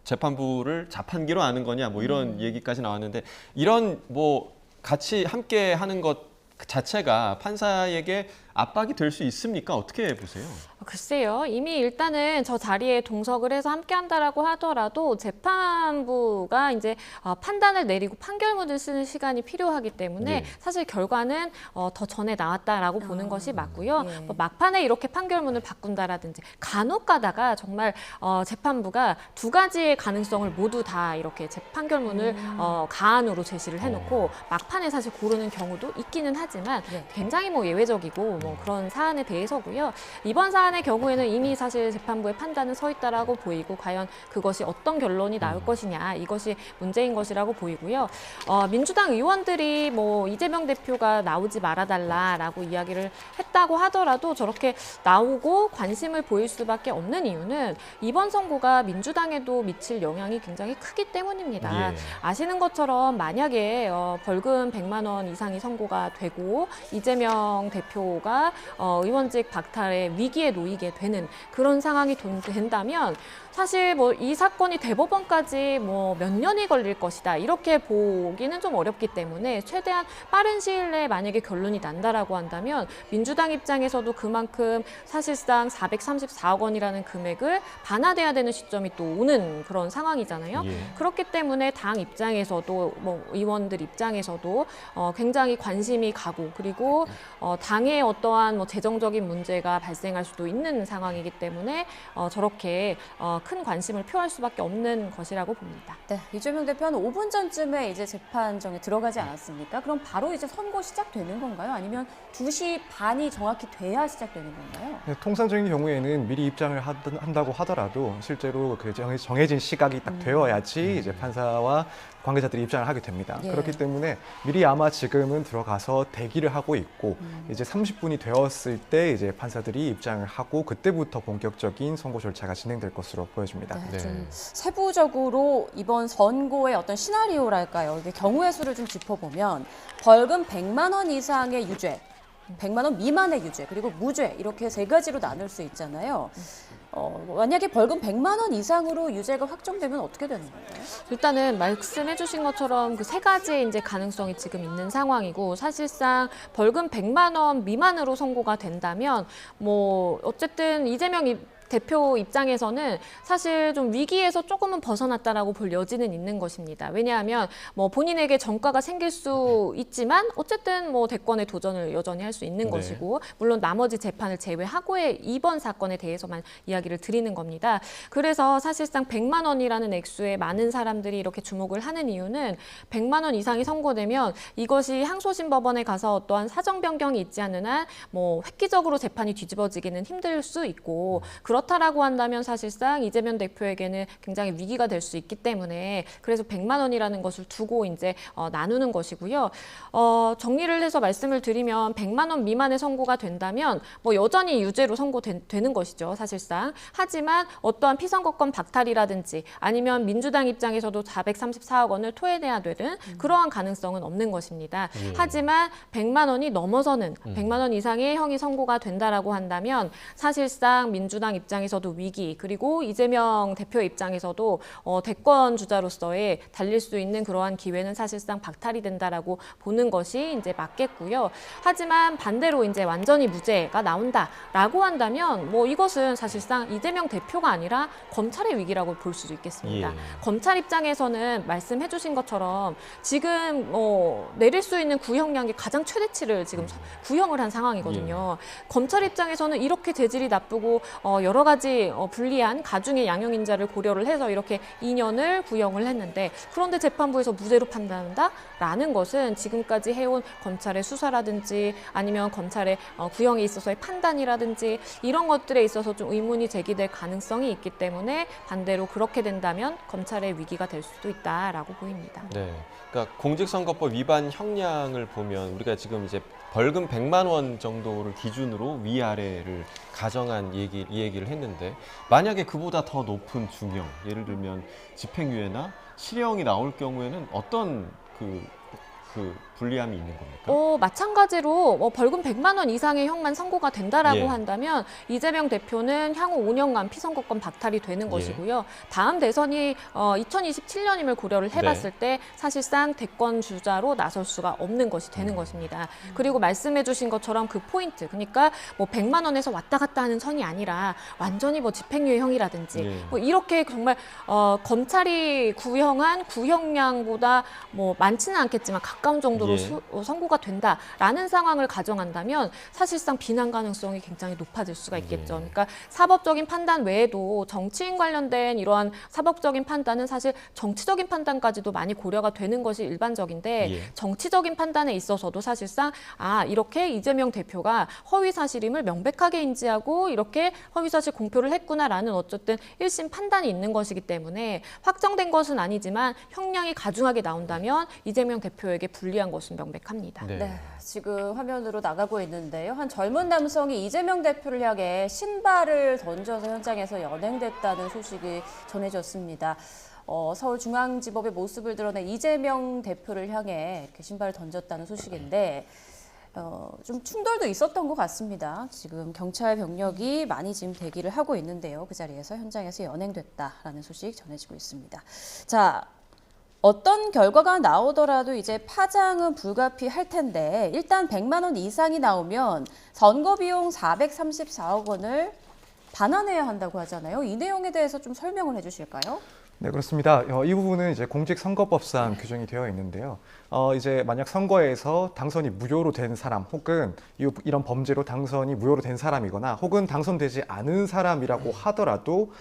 재판부를 자판기로 아는 거냐 뭐 이런 얘기까지 나왔는데 이런 뭐 같이 함께 하는 것 자체가 판사에게 압박이 될 수 있습니까? 어떻게 보세요? 글쎄요. 이미 일단은 저 자리에 동석을 해서 함께한다라고 하더라도 재판부가 이제 판단을 내리고 판결문을 쓰는 시간이 필요하기 때문에 네. 사실 결과는 더 전에 나왔다라고 보는 것이 맞고요. 예. 뭐 막판에 이렇게 판결문을 바꾼다라든지 간혹 가다가 정말 재판부가 두 가지의 가능성을 모두 다 이렇게 판결문을 가안으로 제시를 해놓고 막판에 사실 고르는 경우도 있기는 하지만 네. 굉장히 뭐 예외적이고 뭐 그런 사안에 대해서고요. 이번 사안의 경우에는 이미 사실 재판부의 판단은 서 있다라고 보이고 과연 그것이 어떤 결론이 나올 것이냐 이것이 문제인 것이라고 보이고요. 민주당 의원들이 뭐 이재명 대표가 나오지 말아달라라고 이야기를 했다고 하더라도 저렇게 나오고 관심을 보일 수밖에 없는 이유는 이번 선고가 민주당에도 미칠 영향이 굉장히 크기 때문입니다. 예. 아시는 것처럼 만약에 벌금 100만 원 이상이 선고가 되고 이재명 대표가 의원직 박탈의 위기에 놓이게 되는 그런 상황이 된다면 사실 뭐 이 사건이 대법원까지 뭐 몇 년이 걸릴 것이다 이렇게 보기는 좀 어렵기 때문에 최대한 빠른 시일 내에 만약에 결론이 난다라고 한다면 민주당 입장에서도 그만큼 사실상 434억 원이라는 금액을 반환돼야 되는 시점이 또 오는 그런 상황이잖아요. 예. 그렇기 때문에 당 입장에서도 뭐 의원들 입장에서도 굉장히 관심이 가고 그리고 당의 어떠한 뭐 재정적인 문제가 발생할 수도 있는 상황이기 때문에 저렇게 큰 관심을 표할 수밖에 없는 것이라고 봅니다. 네, 이재명 대표 한 5분 전쯤에 이제 재판정에 들어가지 않았습니까? 그럼 바로 이제 선고 시작되는 건가요? 아니면 2시 반이 정확히 돼야 시작되는 건가요? 네, 통상적인 경우에는 미리 입장을 한다고 하더라도 실제로 그 정해진 시각이 딱 되어야지 이제 판사와 관계자들이 입장을 하게 됩니다. 예. 그렇기 때문에 미리 아마 지금은 들어가서 대기를 하고 있고 이제 30분이 되었을 때 이제 판사들이 입장을 하고 그때부터 본격적인 선고 절차가 진행될 것으로 보여집니다. 네, 네. 좀 세부적으로 이번 선고의 어떤 시나리오랄까요? 이게 경우의 수를 좀 짚어보면 벌금 100만 원 이상의 유죄, 100만 원 미만의 유죄, 그리고 무죄 이렇게 세 가지로 나눌 수 있잖아요. 만약에 벌금 100만 원 이상으로 유죄가 확정되면 어떻게 되는 건가요? 일단은 말씀해 주신 것처럼 그 세 가지의 이제 가능성이 지금 있는 상황이고 사실상 벌금 100만 원 미만으로 선고가 된다면 뭐 어쨌든 이재명 대표 입장에서는 사실 좀 위기에서 조금은 벗어났다라고 볼 여지는 있는 것입니다. 왜냐하면 뭐 본인에게 전과가 생길 수 있지만 어쨌든 뭐 대권에 도전을 여전히 할 수 있는 네. 것이고 물론 나머지 재판을 제외하고의 이번 사건에 대해서만 이야기를 드리는 겁니다. 그래서 사실상 100만 원이라는 액수에 많은 사람들이 이렇게 주목을 하는 이유는 100만 원 이상이 선고되면 이것이 항소심 법원에 가서 어떠한 사정 변경이 있지 않는 한 뭐 획기적으로 재판이 뒤집어지기는 힘들 수 있고 그렇다라고 한다면 사실상 이재명 대표에게는 굉장히 위기가 될 수 있기 때문에 그래서 100만 원이라는 것을 두고 이제 나누는 것이고요. 정리를 해서 말씀을 드리면 100만 원 미만의 선고가 된다면 뭐 여전히 유죄로 선고되는 것이죠, 사실상. 하지만 어떠한 피선거권 박탈이라든지 아니면 민주당 입장에서도 434억 원을 토해내야 되는 그러한 가능성은 없는 것입니다. 예. 하지만 100만 원이 넘어서는 100만 원 이상의 형이 선고가 된다라고 한다면 사실상 민주당 입장에서도 위기 그리고 이재명 대표 입장에서도 대권 주자로서의 달릴 수 있는 그러한 기회는 사실상 박탈이 된다라고 보는 것이 이제 맞겠고요. 하지만 반대로 이제 완전히 무죄가 나온다라고 한다면 뭐 이것은 사실상 이재명 대표가 아니라 검찰의 위기라고 볼 수도 있겠습니다. 예. 검찰 입장에서는 말씀해주신 것처럼 지금 내릴 수 있는 구형량의 가장 최대치를 지금 구형을 한 상황이거든요. 검찰 입장에서는 이렇게 재질이 나쁘고 여러 가지 불리한 가중의 양형인자를 고려를 해서 이렇게 2년을 구형을 했는데 그런데 재판부에서 무죄로 판단한다라는 것은 지금까지 해온 검찰의 수사라든지 아니면 검찰의 구형에 있어서의 판단이라든지 이런 것들에 있어서 좀 의문이 제기될 가능성이 있기 때문에 반대로 그렇게 된다면 검찰의 위기가 될 수도 있다라고 보입니다. 네, 그러니까 공직선거법 위반 형량을 보면 우리가 지금 이제 벌금 100만 원 정도를 기준으로 위아래를 가정한 이 얘기를 했는데 만약에 그보다 더 높은 중형, 예를 들면 집행유예나 실형이 나올 경우에는 어떤 그 그 불리함이 있는 겁니까? 마찬가지로 벌금 100만 원 이상의 형만 선고가 된다라고 예. 한다면 이재명 대표는 향후 5년간 피선거권 박탈이 되는 예. 것이고요. 다음 대선이 2027년임을 고려를 해봤을 네. 때 사실상 대권 주자로 나설 수가 없는 것이 되는 것입니다. 그리고 말씀해주신 것처럼 그 포인트, 그러니까 뭐 100만 원에서 왔다 갔다 하는 선이 아니라 완전히 뭐 집행유예형이라든지 예. 뭐 이렇게 정말 검찰이 구형한 구형량보다 뭐 많지는 않겠지만 가까운 정도로 예. 선고가 된다라는 상황을 가정한다면 사실상 비난 가능성이 굉장히 높아질 수가 있겠죠. 예. 그러니까 사법적인 판단 외에도 정치인 관련된 이러한 사법적인 판단은 사실 정치적인 판단까지도 많이 고려가 되는 것이 일반적인데 예. 정치적인 판단에 있어서도 사실상 이렇게 이재명 대표가 허위 사실임을 명백하게 인지하고 이렇게 허위 사실 공표를 했구나라는 어쨌든 1심 판단이 있는 것이기 때문에 확정된 것은 아니지만 형량이 가중하게 나온다면 이재명 대표에게 불리한 것은 명백합니다. 네. 네, 지금 화면으로 나가고 있는데요. 한 젊은 남성이 이재명 대표를 향해 신발을 던져서 현장에서 연행됐다는 소식이 전해졌습니다. 서울중앙지법의 모습을 드러낸 이재명 대표를 향해 이렇게 신발을 던졌다는 소식인데 좀 충돌도 있었던 것 같습니다. 지금 경찰 병력이 많이 지금 대기를 하고 있는데요. 그 자리에서 현장에서 연행됐다라는 소식 전해지고 있습니다. 자, 어떤 결과가 나오더라도 이제 파장은 불가피할 텐데 일단 100만 원 이상이 나오면 선거 비용 434억 원을 반환해야 한다고 하잖아요. 이 내용에 대해서 좀 설명을 해주실까요? 네, 그렇습니다. 이 부분은 이제 공직선거법상 규정이 되어 있는데요. 이제 만약 선거에서 당선이 무효로 된 사람 혹은 이런 범죄로 당선이 무효로 된 사람이거나 혹은 당선되지 않은 사람이라고 하더라도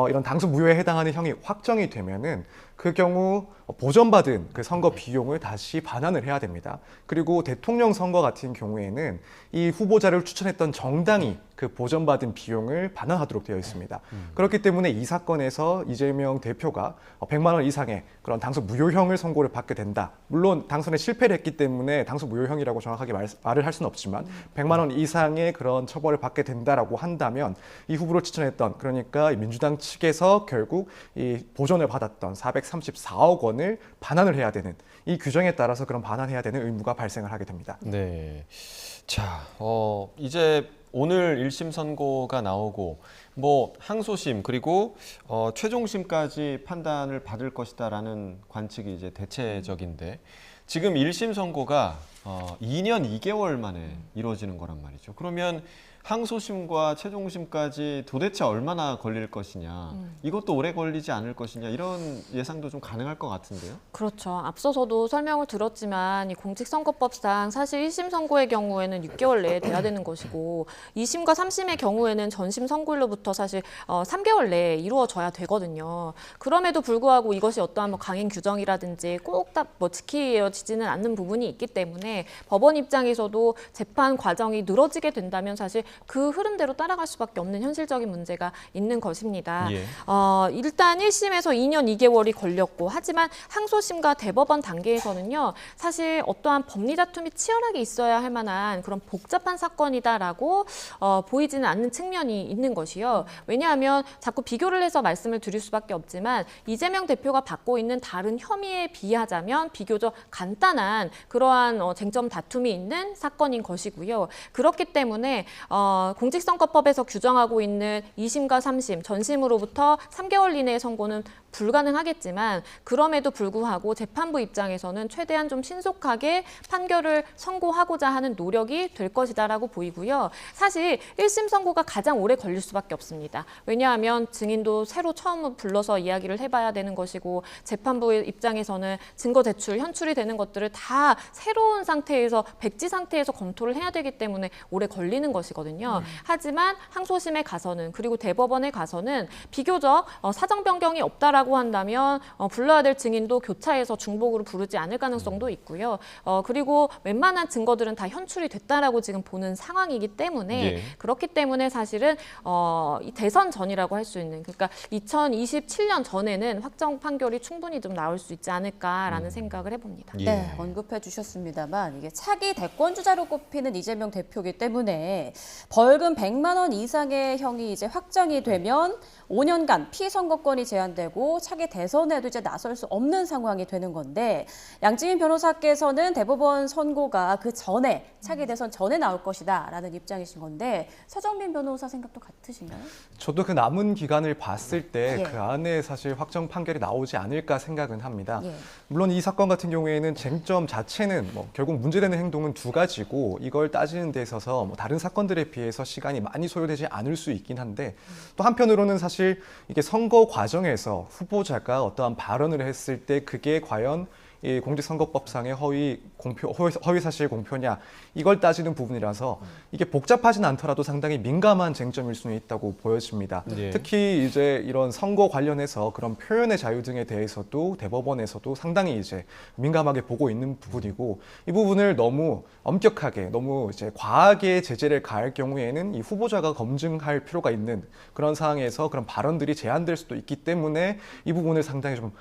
이런 당선 무효에 해당하는 형이 확정이 되면은 그 경우 보전받은 그 선거 비용을 다시 반환을 해야 됩니다. 그리고 대통령 선거 같은 경우에는 이 후보자를 추천했던 정당이 그 보전받은 비용을 반환하도록 되어 있습니다. 그렇기 때문에 이 사건에서 이재명 대표가 100만 원 이상의 그런 당선 무효형을 선고를 받게 된다. 물론 당선에 실패를 했기 때문에 당선 무효형이라고 정확하게 말을 할 수는 없지만 100만 원 이상의 그런 처벌을 받게 된다라고 한다면 이 후보를 추천했던 그러니까 민주당 측에서 결국 이 보전을 받았던 434억 원을 반환을 해야 되는 이 규정에 따라서 그런 반환해야 되는 의무가 발생을 하게 됩니다. 네. 자, 이제 오늘 1심 선고가 나오고 뭐 항소심 그리고 최종심까지 판단을 받을 것이다라는 관측이 이제 대체적인데 지금 1심 선고가 2년 2개월 만에 이루어지는 거란 말이죠. 그러면 항소심과 최종심까지 도대체 얼마나 걸릴 것이냐, 이것도 오래 걸리지 않을 것이냐 이런 예상도 좀 가능할 것 같은데요. 그렇죠. 앞서서도 설명을 들었지만 이 공직선거법상 사실 1심 선고의 경우에는 6개월 내에 돼야 되는 것이고 2심과 3심의 경우에는 전심 선고일로부터 사실 3개월 내에 이루어져야 되거든요. 그럼에도 불구하고 이것이 어떠한 뭐 강행 규정이라든지 꼭 다 뭐 지켜지지는 않는 부분이 있기 때문에 법원 입장에서도 재판 과정이 늘어지게 된다면 사실 그 흐름대로 따라갈 수밖에 없는 현실적인 문제가 있는 것입니다. 예. 일단 1심에서 2년 2개월이 걸렸고 하지만 항소심과 대법원 단계에서는요. 사실 어떠한 법리 다툼이 치열하게 있어야 할 만한 그런 복잡한 사건이다라고 보이지는 않는 측면이 있는 것이요. 왜냐하면 자꾸 비교를 해서 말씀을 드릴 수밖에 없지만 이재명 대표가 받고 있는 다른 혐의에 비하자면 비교적 간단한 그러한 쟁점 다툼이 있는 사건인 것이고요. 그렇기 때문에 공직선거법에서 규정하고 있는 2심과 3심, 전심으로부터 3개월 이내의 선고는 불가능하겠지만 그럼에도 불구하고 재판부 입장에서는 최대한 좀 신속하게 판결을 선고하고자 하는 노력이 될 것이다라고 보이고요. 사실 1심 선고가 가장 오래 걸릴 수밖에 없습니다. 왜냐하면 증인도 새로 처음 불러서 이야기를 해봐야 되는 것이고 재판부 입장에서는 증거 제출, 현출이 되는 것들을 다 새로운 상태에서 백지 상태에서 검토를 해야 되기 때문에 오래 걸리는 것이거든요. 하지만 항소심에 가서는 그리고 대법원에 가서는 비교적 사정 변경이 없다라고 한다면 불러야 될 증인도 교차해서 중복으로 부르지 않을 가능성도 있고요. 그리고 웬만한 증거들은 다 현출이 됐다라고 지금 보는 상황이기 때문에 예. 그렇기 때문에 사실은 이 대선 전이라고 할 수 있는 그러니까 2027년 전에는 확정 판결이 충분히 좀 나올 수 있지 않을까라는 생각을 해봅니다. 예. 네, 언급해 주셨습니다만 이게 차기 대권주자로 꼽히는 이재명 대표이기 때문에 벌금 100만 원 이상의 형이 이제 확정이 되면 5년간 피선거권이 제한되고 차기 대선에도 이제 나설 수 없는 상황이 되는 건데 양지민 변호사께서는 대법원 선고가 그 전에 차기 대선 전에 나올 것이다라는 입장이신 건데 서정민 변호사 생각도 같으신가요? 저도 그 남은 기간을 봤을 때 예. 그 안에 사실 확정 판결이 나오지 않을까 생각은 합니다. 예. 물론 이 사건 같은 경우에는 쟁점 자체는 결국 문제되는 행동은 두 가지고 이걸 따지는 데 있어서 다른 사건들에 비해서 시간이 많이 소요되지 않을 수 있긴 한데 또 한편으로는 사실 이게 선거 과정에서 후보자가 어떠한 발언을 했을 때 그게 과연 이 공직선거법상의 허위 사실 공표냐 이걸 따지는 부분이라서 이게 복잡하진 않더라도 상당히 민감한 쟁점일 수는 있다고 보여집니다. 네. 특히 이제 이런 선거 관련해서 그런 표현의 자유 등에 대해서도 대법원에서도 상당히 이제 민감하게 보고 있는 부분이고 이 부분을 너무 엄격하게 너무 이제 과하게 제재를 가할 경우에는 이 후보자가 검증할 필요가 있는 그런 상황에서 그런 발언들이 제한될 수도 있기 때문에 이 부분을 상당히 좀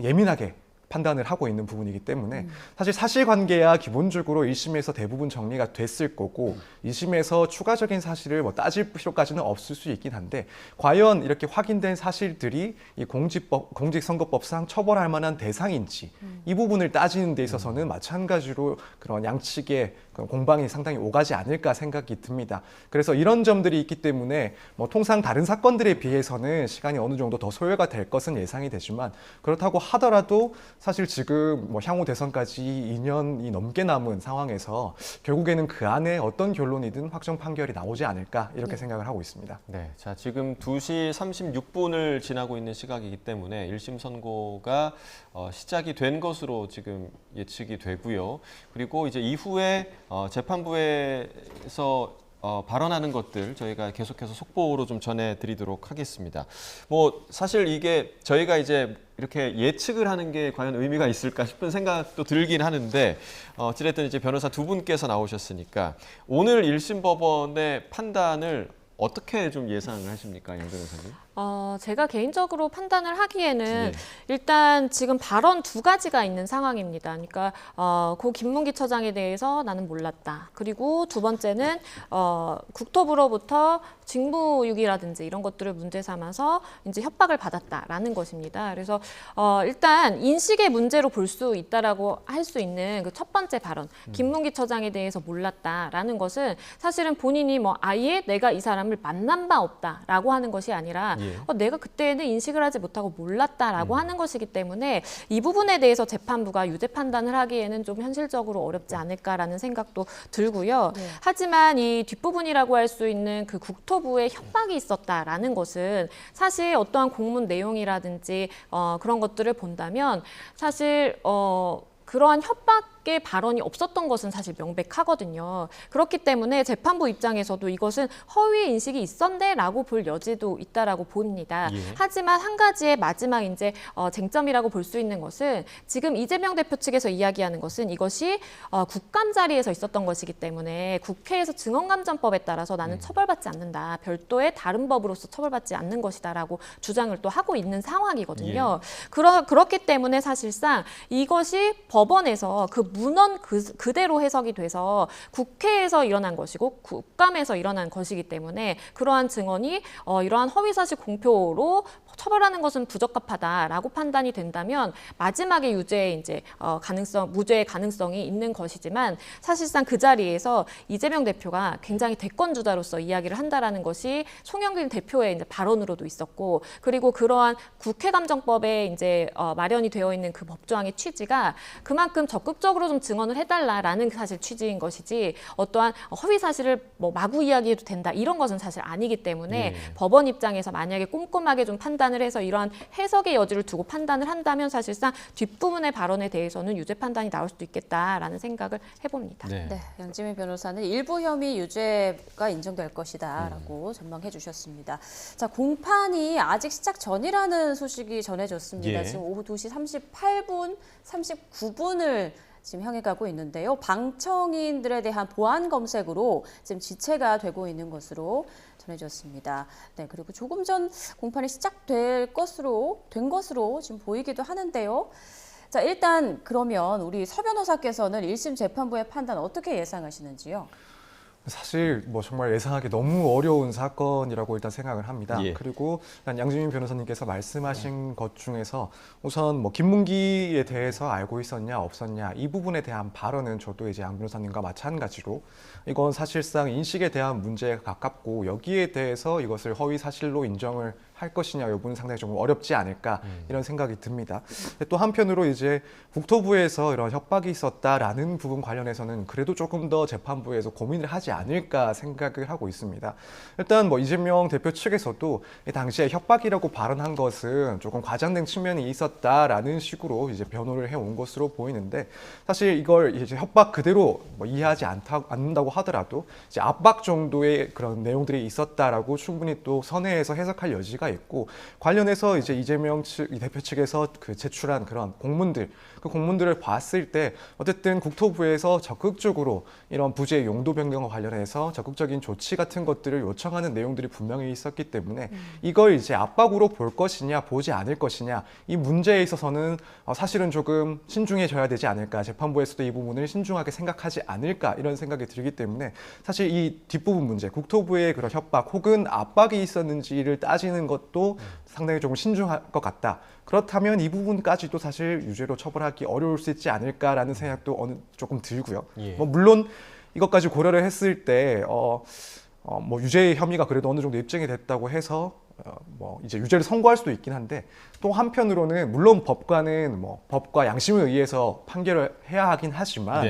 예민하게 판단을 하고 있는 부분이기 때문에 사실 사실관계야 기본적으로 1심에서 대부분 정리가 됐을 거고 2심에서 추가적인 사실을 따질 필요까지는 없을 수 있긴 한데 과연 이렇게 확인된 사실들이 이 공직선거법상 처벌할 만한 대상인지 이 부분을 따지는 데 있어서는 마찬가지로 그런 양측의 공방이 상당히 오가지 않을까 생각이 듭니다. 그래서 이런 점들이 있기 때문에 통상 다른 사건들에 비해서는 시간이 어느 정도 더 소요가 될 것은 예상이 되지만 그렇다고 하더라도 사실 지금 향후 대선까지 2년이 넘게 남은 상황에서 결국에는 그 안에 어떤 결론이든 확정 판결이 나오지 않을까 이렇게 생각을 하고 있습니다. 네, 자 지금 2시 36분을 지나고 있는 시각이기 때문에 1심 선고가 시작이 된 것으로 지금 예측이 되고요. 그리고 이제 이후에 재판부에서 발언하는 것들 저희가 계속해서 속보로 좀 전해드리도록 하겠습니다. 사실 이게 저희가 이제 이렇게 예측을 하는 게 과연 의미가 있을까 싶은 생각도 들긴 하는데 어찌됐든 이제 변호사 두 분께서 나오셨으니까 오늘 1심 법원의 판단을 어떻게 좀 예상을 하십니까, 양 변호사님? 제가 개인적으로 판단을 하기에는 네. 일단 지금 발언 두 가지가 있는 상황입니다. 그러니까 고 김문기 처장에 대해서 나는 몰랐다. 그리고 두 번째는 국토부로부터 직무유기라든지 이런 것들을 문제 삼아서 이제 협박을 받았다라는 것입니다. 그래서 일단 인식의 문제로 볼 수 있다라고 할 수 있는 그 첫 번째 발언, 김문기 처장에 대해서 몰랐다라는 것은 사실은 본인이 아예 내가 이 사람을 만난 바 없다라고 하는 것이 아니라 예. 내가 그때는 인식을 하지 못하고 몰랐다라고 하는 것이기 때문에 이 부분에 대해서 재판부가 유죄 판단을 하기에는 좀 현실적으로 어렵지 않을까라는 생각도 들고요. 네. 하지만 이 뒷부분이라고 할 수 있는 그 국토부의 협박이 있었다라는 것은 사실 어떠한 공문 내용이라든지 그런 것들을 본다면 사실 그러한 협박의 발언이 없었던 것은 사실 명백하거든요. 그렇기 때문에 재판부 입장에서도 이것은 허위 인식이 있었네라고 볼 여지도 있다라고 봅니다. 예. 하지만 한 가지의 마지막 이제 쟁점이라고 볼 수 있는 것은 지금 이재명 대표 측에서 이야기하는 것은 이것이 국감 자리에서 있었던 것이기 때문에 국회에서 증언감전법에 따라서 나는 처벌받지 않는다. 별도의 다른 법으로서 처벌받지 않는 것이다라고 주장을 또 하고 있는 상황이거든요. 그렇기 때문에 사실상 이것이 법원에서 그 문헌 그대로 해석이 돼서 국회에서 일어난 것이고 국감에서 일어난 것이기 때문에 그러한 증언이 이러한 허위사실 공표로 처벌하는 것은 부적합하다라고 판단이 된다면 마지막에 유죄의 이제 무죄의 가능성이 있는 것이지만 사실상 그 자리에서 이재명 대표가 굉장히 대권주자로서 이야기를 한다라는 것이 송영길 대표의 이제 발언으로도 있었고 그리고 그러한 국회감정법에 이제 마련이 되어 있는 그 법조항의 취지가 그만큼 적극적으로 좀 증언을 해달라라는 사실 취지인 것이지 어떠한 허위 사실을 마구 이야기해도 된다 이런 것은 사실 아니기 때문에 법원 입장에서 만약에 꼼꼼하게 좀 판단을 해서 이러한 해석의 여지를 두고 판단을 한다면 사실상 뒷부분의 발언에 대해서는 유죄 판단이 나올 수도 있겠다라는 생각을 해봅니다. 네. 네, 양지민 변호사는 일부 혐의 유죄가 인정될 것이다라고 전망해 주셨습니다. 자, 공판이 아직 시작 전이라는 소식이 전해졌습니다. 예. 지금 오후 2시 38분, 39분을 지금 향해 가고 있는데요. 방청인들에 대한 보안 검색으로 지금 지체가 되고 있는 것으로 전해졌습니다. 네, 그리고 조금 전 공판이 시작된 것으로 지금 보이기도 하는데요. 자, 일단 그러면 우리 서 변호사께서는 1심 재판부의 판단 어떻게 예상하시는지요? 사실 뭐 정말 예상하기 너무 어려운 사건이라고 일단 생각을 합니다. 예. 그리고 일단 양지민 변호사님께서 말씀하신 것 중에서 우선 뭐 김문기에 대해서 알고 있었냐 없었냐 이 부분에 대한 발언은 저도 이제 양 변호사님과 마찬가지로 이건 사실상 인식에 대한 문제에 가깝고 여기에 대해서 이것을 허위 사실로 인정을 할 것이냐 여부는 상당히 좀 어렵지 않을까 이런 생각이 듭니다. 또 한편으로 이제 국토부에서 이런 협박이 있었다라는 부분 관련해서는 그래도 조금 더 재판부에서 고민을 하지 않을까 생각을 하고 있습니다. 일단 뭐 이재명 대표 측에서도 당시에 협박이라고 발언한 것은 조금 과장된 측면이 있었다라는 식으로 이제 변호를 해온 것으로 보이는데 사실 이걸 이제 협박 그대로 뭐 이해하지 않는다고 하더라도 이제 압박 정도의 그런 내용들이 있었다라고 충분히 또 선회에서 해석할 여지가 있고 관련해서 이제 이재명 측, 이 대표 측에서 그 제출한 그런 공문들 그 공문들을 봤을 때 어쨌든 국토부에서 적극적으로 이런 부지의 용도 변경과 관련해서 적극적인 조치 같은 것들을 요청하는 내용들이 분명히 있었기 때문에 이걸 이제 압박으로 볼 것이냐 보지 않을 것이냐 이 문제에 있어서는 사실은 조금 신중해져야 되지 않을까 재판부에서도 이 부분을 신중하게 생각하지 않을까 이런 생각이 들기 때문에 사실 이 뒷부분 문제 국토부의 그런 협박 혹은 압박이 있었는지를 따지는 것도 상당히 조금 신중할 것 같다. 그렇다면 이 부분까지도 사실 유죄로 처벌하기 어려울 수 있지 않을까라는 생각도 조금 들고요. 예. 뭐 물론 이것까지 고려를 했을 때 뭐 유죄의 혐의가 그래도 어느 정도 입증이 됐다고 해서 뭐 이제 유죄를 선고할 수도 있긴 한데 또 한편으로는 물론 법관은 뭐 법과 양심에 의해서 판결을 해야 하긴 하지만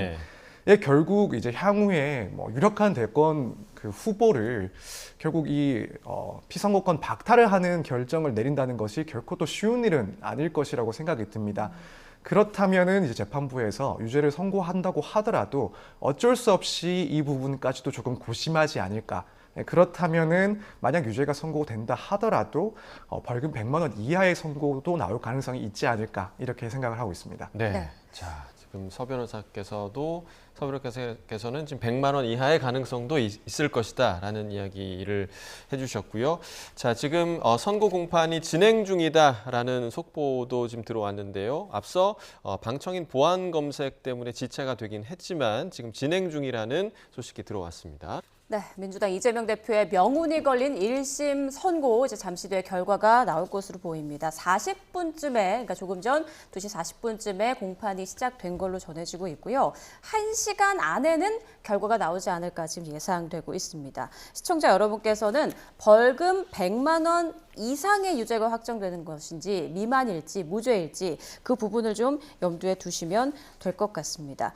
네. 결국 이제 향후에 뭐 유력한 대권 그 후보를 결국 이 피선거권 박탈을 하는 결정을 내린다는 것이 결코 또 쉬운 일은 아닐 것이라고 생각이 듭니다. 그렇다면은 이제 재판부에서 유죄를 선고한다고 하더라도 어쩔 수 없이 이 부분까지도 조금 고심하지 않을까. 그렇다면은 만약 유죄가 선고된다 하더라도 벌금 100만 원 이하의 선고도 나올 가능성이 있지 않을까 이렇게 생각을 하고 있습니다. 네. 네. 자, 지금 서 변호사께서는 지금 100만 원 이하의 가능성도 있을 것이다라는 이야기를 해주셨고요. 자, 지금 선고 공판이 진행 중이다라는 속보도 지금 들어왔는데요. 앞서 방청인 보안 검색 때문에 지체가 되긴 했지만 지금 진행 중이라는 소식이 들어왔습니다. 네, 민주당 이재명 대표의 명운이 걸린 1심 선고 이제 잠시 뒤에 결과가 나올 것으로 보입니다. 40분쯤에, 그러니까 조금 전 2시 40분쯤에 공판이 시작된 걸로 전해지고 있고요. 1시간 안에는 결과가 나오지 않을까 지금 예상되고 있습니다. 시청자 여러분께서는 벌금 100만 원 이상의 유죄가 확정되는 것인지 미만일지 무죄일지 그 부분을 좀 염두에 두시면 될 것 같습니다.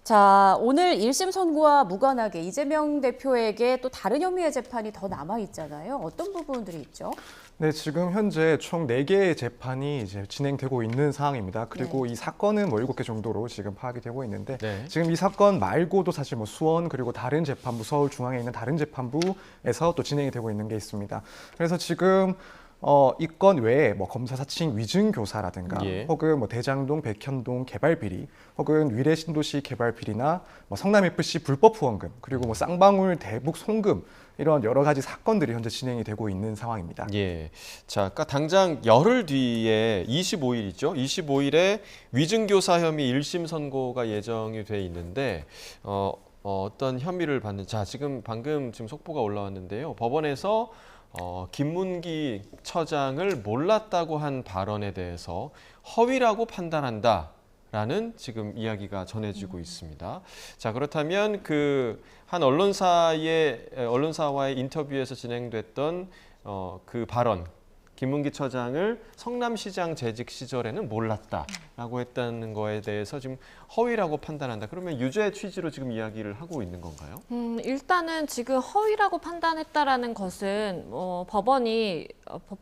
자, 오늘 1심 선고와 무관하게 이재명 대표에게 또 다른 혐의의 재판이 더 남아 있잖아요. 어떤 부분들이 있죠? 네, 지금 현재 총 4개의 재판이 이제 진행되고 있는 상황입니다. 그리고 이 사건은 뭐 7개 정도로 지금 파악이 되고 있는데 네. 지금 이 사건 말고도 사실 뭐 수원 그리고 다른 재판부 서울중앙에 있는 다른 재판부에서 또 진행이 되고 있는 게 있습니다. 그래서 지금 이 건 외에 뭐 검사 사칭 위증 교사라든가 예. 혹은 뭐 대장동 백현동 개발 비리 혹은 위례 신도시 개발 비리나 뭐 성남 FC 불법 후원금 그리고 뭐 쌍방울 대북 송금 이런 여러 가지 사건들이 현재 진행이 되고 있는 상황입니다. 예. 자, 아까 당장 열흘 뒤에 25일이죠. 25일에 위증교사 혐의 1심 선고가 예정이 돼 있는데 어떤 혐의를 받는 자, 지금 방금 속보가 올라왔는데요. 법원에서 김문기 처장을 몰랐다고 한 발언에 대해서 허위라고 판단한다라는 지금 이야기가 전해지고 있습니다. 자, 그렇다면 그 한 언론사와의 인터뷰에서 진행됐던 그 발언, 김문기 처장을 성남시장 재직 시절에는 몰랐다라고 했다는 거에 대해서 지금 허위라고 판단한다. 그러면 유죄 취지로 지금 이야기를 하고 있는 건가요? 일단은 지금 허위라고 판단했다라는 것은 법원이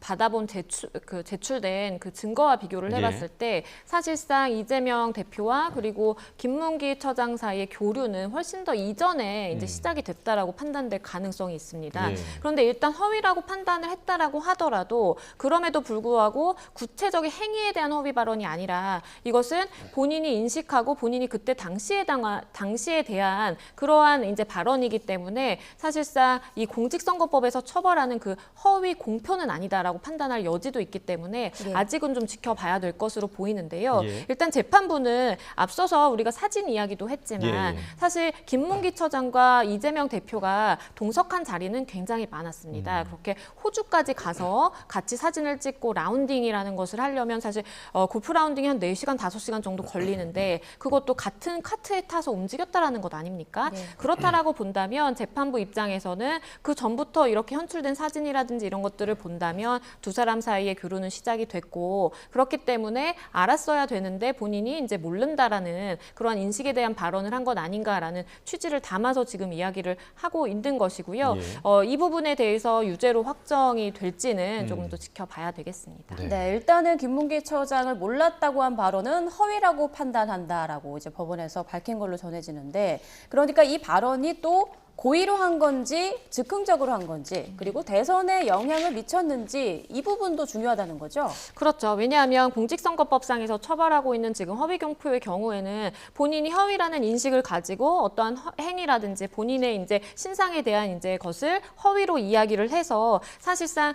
받아본 제출된 그 증거와 비교를 해봤을 때 사실상 이재명 대표와 그리고 김문기 처장 사이의 교류는 훨씬 더 이전에 이제 시작이 됐다라고 판단될 가능성이 있습니다. 예. 그런데 일단 허위라고 판단을 했다라고 하더라도 그럼에도 불구하고 구체적인 행위에 대한 허위 발언이 아니라 이것은 본인이 인식하고 본인이 그때 당시에 대한 그러한 이제 발언이기 때문에 사실상 이 공직선거법에서 처벌하는 그 허위 공표는 아니다라고 판단할 여지도 있기 때문에 예. 아직은 좀 지켜봐야 될 것으로 보이는데요. 예. 일단 재판부는 앞서서 우리가 사진 이야기도 했지만 예. 사실 김문기 처장과 이재명 대표가 동석한 자리는 굉장히 많았습니다. 그렇게 호주까지 가서 같이 사진을 찍고 라운딩이라는 것을 하려면 사실 골프 라운딩이 한 4시간, 5시간 정도 걸리는데 그것도 같은 카트에 타서 움직였다라는 것 아닙니까? 네. 그렇다라고 본다면 재판부 입장에서는 그 전부터 이렇게 현출된 사진이라든지 이런 것들을 본다면 두 사람 사이의 교류는 시작이 됐고 그렇기 때문에 알았어야 되는데 본인이 이제 모른다라는 그러한 인식에 대한 발언을 한 것 아닌가라는 취지를 담아서 지금 이야기를 하고 있는 것이고요. 예. 이 부분에 대해서 유죄로 확정이 될지는 조금 더 지켜봐야 되겠습니다. 네. 네, 일단은 김문기 처장을 몰랐다고 한 발언은 허위라고 판단한다라고 이제 법원에서 밝힌 걸로 전해지는데, 그러니까 이 발언이 또 고의로 한 건지 즉흥적으로 한 건지 그리고 대선에 영향을 미쳤는지 이 부분도 중요하다는 거죠. 그렇죠. 왜냐하면 공직선거법상에서 처벌하고 있는 지금 허위경표의 경우에는 본인이 허위라는 인식을 가지고 어떠한 행위라든지 본인의 이제 신상에 대한 이제 것을 허위로 이야기를 해서 사실상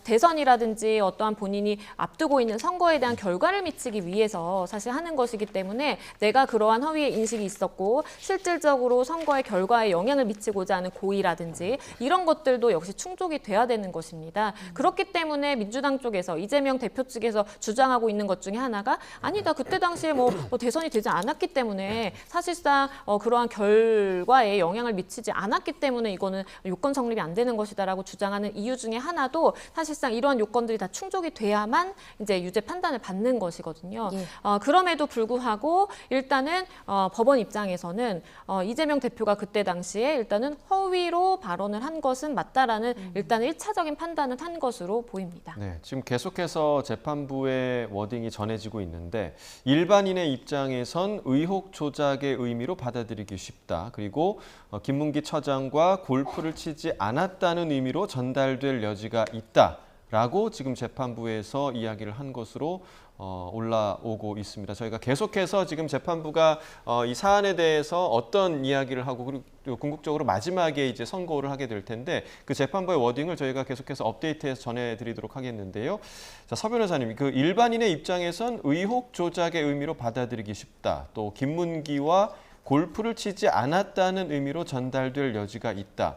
대선이라든지 어떠한 본인이 앞두고 있는 선거에 대한 결과를 미치기 위해서 사실 하는 것이기 때문에 내가 그러한 허위의 인식이 있었고 실질적으로 선거의 결과에 영향을 미치고자 하는 고의라든지 이런 것들도 역시 충족이 돼야 되는 것입니다. 그렇기 때문에 민주당 쪽에서 이재명 대표 측에서 주장하고 있는 것 중에 하나가 아니다. 그때 당시에 뭐 대선이 되지 않았기 때문에 사실상 그러한 결과에 영향을 미치지 않았기 때문에 이거는 요건 성립이 안 되는 것이다라고 주장하는 이유 중에 하나도 사실상 이러한 요건들이 다 충족이 돼야만 이제 유죄 판단을 받는 것이거든요. 예. 그럼에도 불구하고 일단은 법원 입장에서는 이재명 대표가 그때 당시에 일단은 허위로 발언을 한 것은 맞다라는 일단 1차적인 판단을 한 것으로 보입니다. 네, 지금 계속해서 재판부의 워딩이 전해지고 있는데 일반인의 입장에선 의혹 조작의 의미로 받아들이기 쉽다. 그리고 김문기 처장과 골프를 치지 않았다는 의미로 전달될 여지가 있다라고 지금 재판부에서 이야기를 한 것으로 올라오고 있습니다. 저희가 계속해서 지금 재판부가 이 사안에 대해서 어떤 이야기를 하고 그리고 궁극적으로 마지막에 이제 선고를 하게 될 텐데 그 재판부의 워딩을 저희가 계속해서 업데이트해서 전해드리도록 하겠는데요. 자, 서 변호사님, 그 일반인의 입장에선 의혹 조작의 의미로 받아들이기 쉽다. 또 김문기와 골프를 치지 않았다는 의미로 전달될 여지가 있다.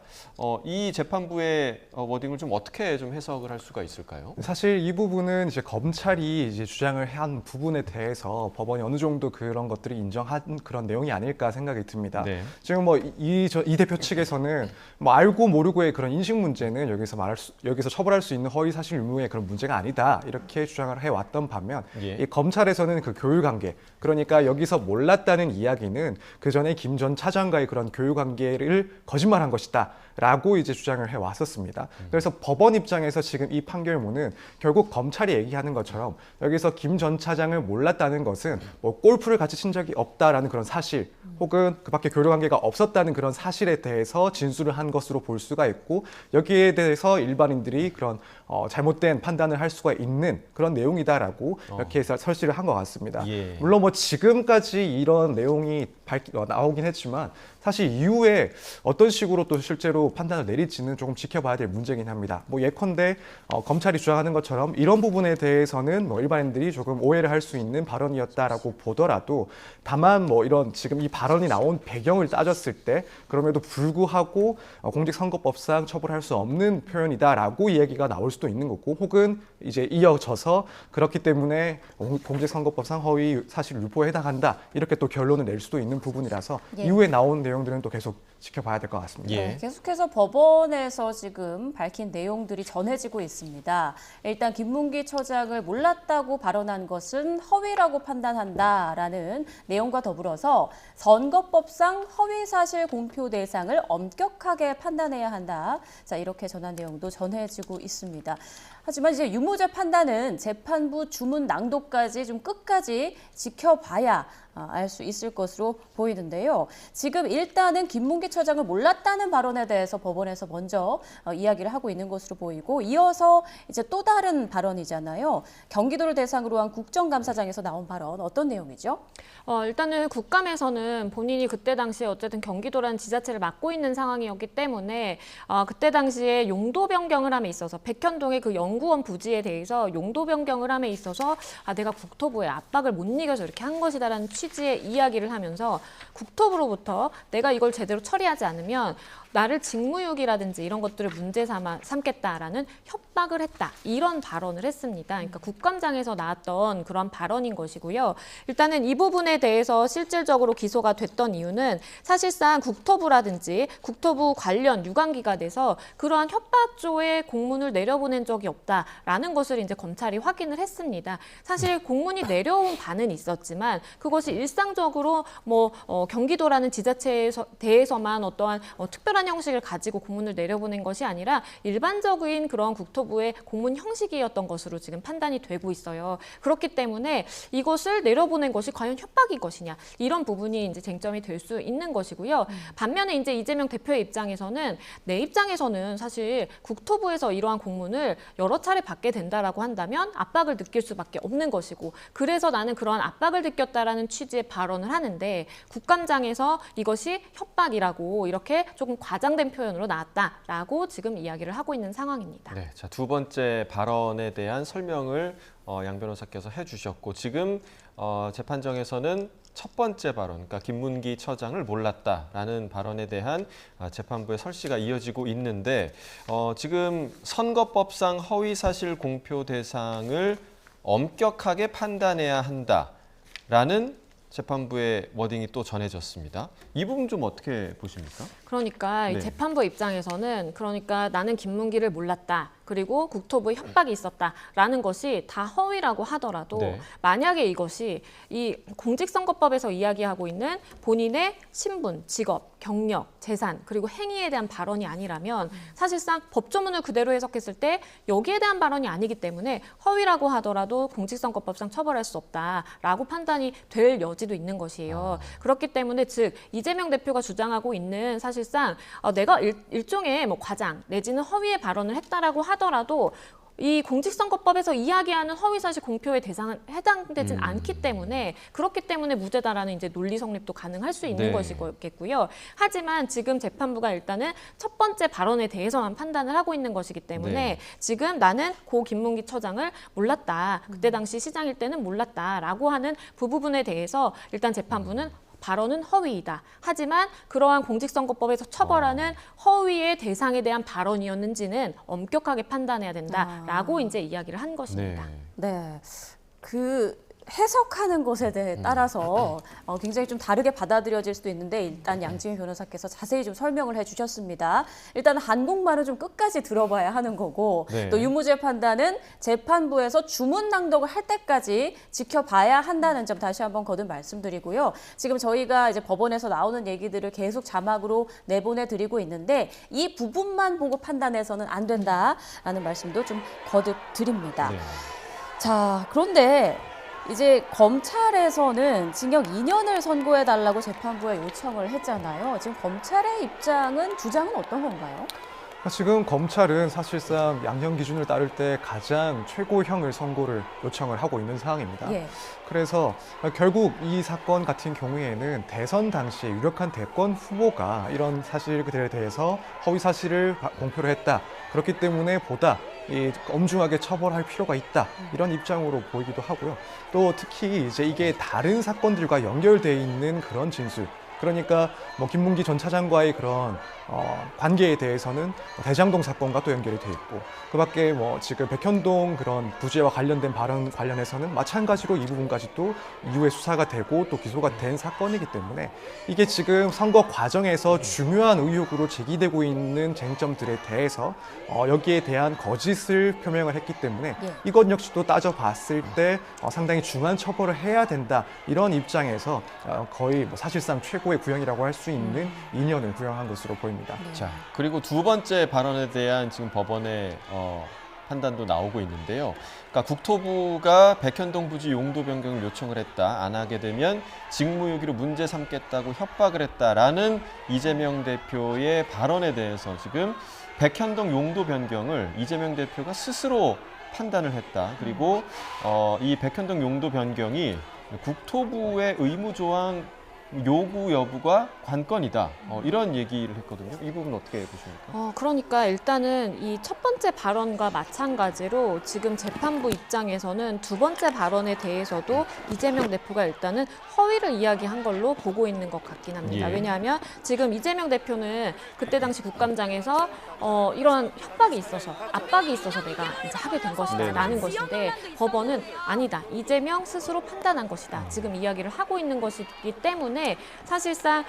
이 재판부의 워딩을 좀 어떻게 좀 해석을 할 수가 있을까요? 사실 이 부분은 이제 검찰이 이제 주장을 한 부분에 대해서 법원이 어느 정도 그런 것들을 인정한 그런 내용이 아닐까 생각이 듭니다. 네. 지금 뭐 이 대표 측에서는 뭐 알고 모르고의 그런 인식 문제는 여기서 처벌할 수 있는 허위 사실 유무의 그런 문제가 아니다 이렇게 주장을 해왔던 반면 예. 이 검찰에서는 그 교육 관계, 그러니까 여기서 몰랐다는 이야기는 그 전에 김 전 차장과의 그런 교육 관계를 거짓말한 것이다라고 이제 주장을 해왔었습니다. 그래서 법원 입장에서 지금 이 판결문은 결국 검찰이 얘기하는 것처럼 여기서 김 전 차장을 몰랐다는 것은 뭐 골프를 같이 친 적이 없다라는 그런 사실, 혹은 그밖에 교류 관계가 없었다는 그런 사실에 대해서 진술을 한 것으로 볼 수가 있고, 여기에 대해서 일반인들이 그런 잘못된 판단을 할 수가 있는 그런 내용이다라고 이렇게 해서 설치를 한 것 같습니다. 예. 물론 뭐 지금까지 이런 내용이 나오긴 했지만 사실 이후에 어떤 식으로 또 실제로 판단을 내릴지는 조금 지켜봐야 될 문제긴 합니다. 뭐 예컨대 검찰이 주장하는 것처럼 이런 부분에 대해서는 뭐 일반인들이 조금 오해를 할 수 있는 발언이었다라고 보더라도, 다만 뭐 이런 지금 이 발언이 나온 배경을 따졌을 때 그럼에도 불구하고 공직선거법상 처벌할 수 없는 표현이다라고 이야기가 나올 수도 있는 거고, 혹은 이제 이어져서 그렇기 때문에 공직선거법상 허위 사실 유포에 해당한다 이렇게 또 결론을 낼 수도 있는 부분이라서 예. 이후에 나온 내용들은 또 계속 지켜봐야 될 것 같습니다. 예. 네, 계속해서 법원에서 지금 밝힌 내용들이 전해지고 있습니다. 일단 김문기 처장을 몰랐다고 발언한 것은 허위라고 판단한다라는 내용과 더불어서 선거법상 허위사실 공표 대상을 엄격하게 판단해야 한다. 자, 이렇게 전한 내용도 전해지고 있습니다. 하지만 이제 유무죄 판단은 재판부 주문 낭독까지 좀 끝까지 지켜봐야 알 수 있을 것으로 보이는데요. 지금 일단은 김문기 김문기처장을 몰랐다는 발언에 대해서 법원에서 먼저 이야기를 하고 있는 것으로 보이고 이어서 이제 또 다른 발언이잖아요. 경기도를 대상으로 한 국정감사장에서 나온 발언 어떤 내용이죠? 일단은 국감에서는 본인이 그때 당시에 어쨌든 경기도라는 지자체를 맡고 있는 상황이었기 때문에 그때 당시에 용도 변경을 함에 있어서 백현동의 그 연구원 부지에 대해서 용도 변경을 함에 있어서 내가 국토부의 압박을 못 이겨서 이렇게 한 것이다라는 취지의 이야기를 하면서 국토부로부터 내가 이걸 제대로 처리하지 않으면 나를 직무유기라든지 이런 것들을 문제 삼겠다라는 협박을 했다. 이런 발언을 했습니다. 그러니까 국감장에서 나왔던 그런 발언인 것이고요. 일단은 이 부분에 대해서 실질적으로 기소가 됐던 이유는 사실상 국토부라든지 국토부 관련 유관기관에서 그러한 협박조의 공문을 내려보낸 적이 없다라는 것을 이제 검찰이 확인을 했습니다. 사실 공문이 내려온 바는 있었지만 그것이 일상적으로 경기도라는 지자체에 대해서만 어떠한 특별한 형식을 가지고 공문을 내려보낸 것이 아니라 일반적인 그런 국토부의 공문 형식이었던 것으로 지금 판단이 되고 있어요. 그렇기 때문에 이것을 내려보낸 것이 과연 협박인 것이냐 이런 부분이 이제 쟁점이 될 수 있는 것이고요. 반면에 이제 이재명 대표의 입장에서는 내 입장에서는 사실 국토부에서 이러한 공문을 여러 차례 받게 된다라고 한다면 압박을 느낄 수밖에 없는 것이고 그래서 나는 그러한 압박을 느꼈다라는 취지의 발언을 하는데 국감장에서 이것이 협박이라고 이렇게 조금 과장된 표현으로 나왔다라고 지금 이야기를 하고 있는 상황입니다. 네, 자, 두 번째 발언에 대한 설명을 양 변호사께서 해주셨고 지금 재판정에서는 첫 번째 발언, 그러니까 김문기 처장을 몰랐다라는 발언에 대한 재판부의 설시가 이어지고 있는데 지금 선거법상 허위사실 공표 대상을 엄격하게 판단해야 한다라는 재판부의 워딩이 또 전해졌습니다. 이 부분 좀 어떻게 보십니까? 그러니까 네. 이 재판부 입장에서는 그러니까 나는 김문기를 몰랐다. 그리고 국토부에 협박이 있었다라는 것이 다 허위라고 하더라도 네. 만약에 이것이 이 공직선거법에서 이야기하고 있는 본인의 신분, 직업, 경력, 재산 그리고 행위에 대한 발언이 아니라면 사실상 법조문을 그대로 해석했을 때 여기에 대한 발언이 아니기 때문에 허위라고 하더라도 공직선거법상 처벌할 수 없다라고 판단이 될 여지도 있는 것이에요. 그렇기 때문에 즉 이재명 대표가 주장하고 있는 사실상 내가 일종의 과장 내지는 허위의 발언을 했다라고 하더라도 이 공직선거법에서 이야기하는 허위사실 공표의 대상은 해당되진 않기 때문에 그렇기 때문에 무죄다라는 이제 논리 성립도 가능할 수 있는 네. 것이겠고요. 하지만 지금 재판부가 일단은 첫 번째 발언에 대해서만 판단을 하고 있는 것이기 때문에 네. 지금 나는 고 김문기 처장을 몰랐다. 그때 당시 시장일 때는 몰랐다라고 하는 부분에 대해서 일단 재판부는 발언은 허위이다. 하지만 그러한 공직선거법에서 처벌하는 허위의 대상에 대한 발언이었는지는 엄격하게 판단해야 된다라고 이제 이야기를 한 것입니다. 네. 해석하는 것에 대해 따라서 굉장히 좀 다르게 받아들여질 수도 있는데 일단 양지민 변호사께서 자세히 좀 설명을 해주셨습니다. 일단 한국말은 좀 끝까지 들어봐야 하는 거고 네. 또 유무죄 판단은 재판부에서 주문 낭독을 할 때까지 지켜봐야 한다는 점 다시 한번 거듭 말씀드리고요. 지금 저희가 이제 법원에서 나오는 얘기들을 계속 자막으로 내보내드리고 있는데 이 부분만 보고 판단해서는 안 된다라는 말씀도 좀 거듭 드립니다. 네. 자, 그런데 이제 검찰에서는 징역 2년을 선고해달라고 재판부에 요청을 했잖아요. 지금 검찰의 주장은 어떤 건가요? 지금 검찰은 사실상 양형 기준을 따를 때 가장 최고형을 선고를 요청을 하고 있는 상황입니다. 예. 그래서 결국 이 사건 같은 경우에는 대선 당시에 유력한 대권 후보가 이런 사실들에 대해서 허위 사실을 공표를 했다. 그렇기 때문에 보다 엄중하게 처벌할 필요가 있다. 이런 입장으로 보이기도 하고요. 또 특히 이제 이게 다른 사건들과 연결돼 있는 그런 진술. 그러니까 김문기 전 차장과의 그런 관계에 대해서는 대장동 사건과 또 연결이 돼 있고 그밖에 지금 백현동 그런 부지와 관련된 발언 관련해서는 마찬가지로 이 부분까지 또 이후에 수사가 되고 또 기소가 된 사건이기 때문에 이게 지금 선거 과정에서 중요한 의혹으로 제기되고 있는 쟁점들에 대해서 여기에 대한 거짓을 표명을 했기 때문에 이것 역시도 따져봤을 때 상당히 중한 처벌을 해야 된다 이런 입장에서 거의 사실상 최고의 구형이라고 할 수 있는 2년을 구형한 것으로 보입니다. 자, 그리고 두 번째 발언에 대한 지금 법원의 판단도 나오고 있는데요. 그러니까 국토부가 백현동 부지 용도 변경을 요청을 했다. 안 하게 되면 직무유기로 문제 삼겠다고 협박을 했다라는 이재명 대표의 발언에 대해서 지금 백현동 용도 변경을 이재명 대표가 스스로 판단을 했다. 그리고 이 백현동 용도 변경이 국토부의 의무조항 요구 여부가 관건이다. 이런 얘기를 했거든요. 이 부분 어떻게 보십니까? 그러니까 일단은 이 첫 번째 발언과 마찬가지로 지금 재판부 입장에서는 두 번째 발언에 대해서도 이재명 대표가 일단은 허위를 이야기한 걸로 보고 있는 것 같긴 합니다. 예. 왜냐하면 지금 이재명 대표는 그때 당시 국감장에서 이런 협박이 있어서 압박이 있어서 내가 이제 하게 된 것이다라는 것인데 법원은 아니다. 이재명 스스로 판단한 것이다. 지금 이야기를 하고 있는 것이기 때문에 사실상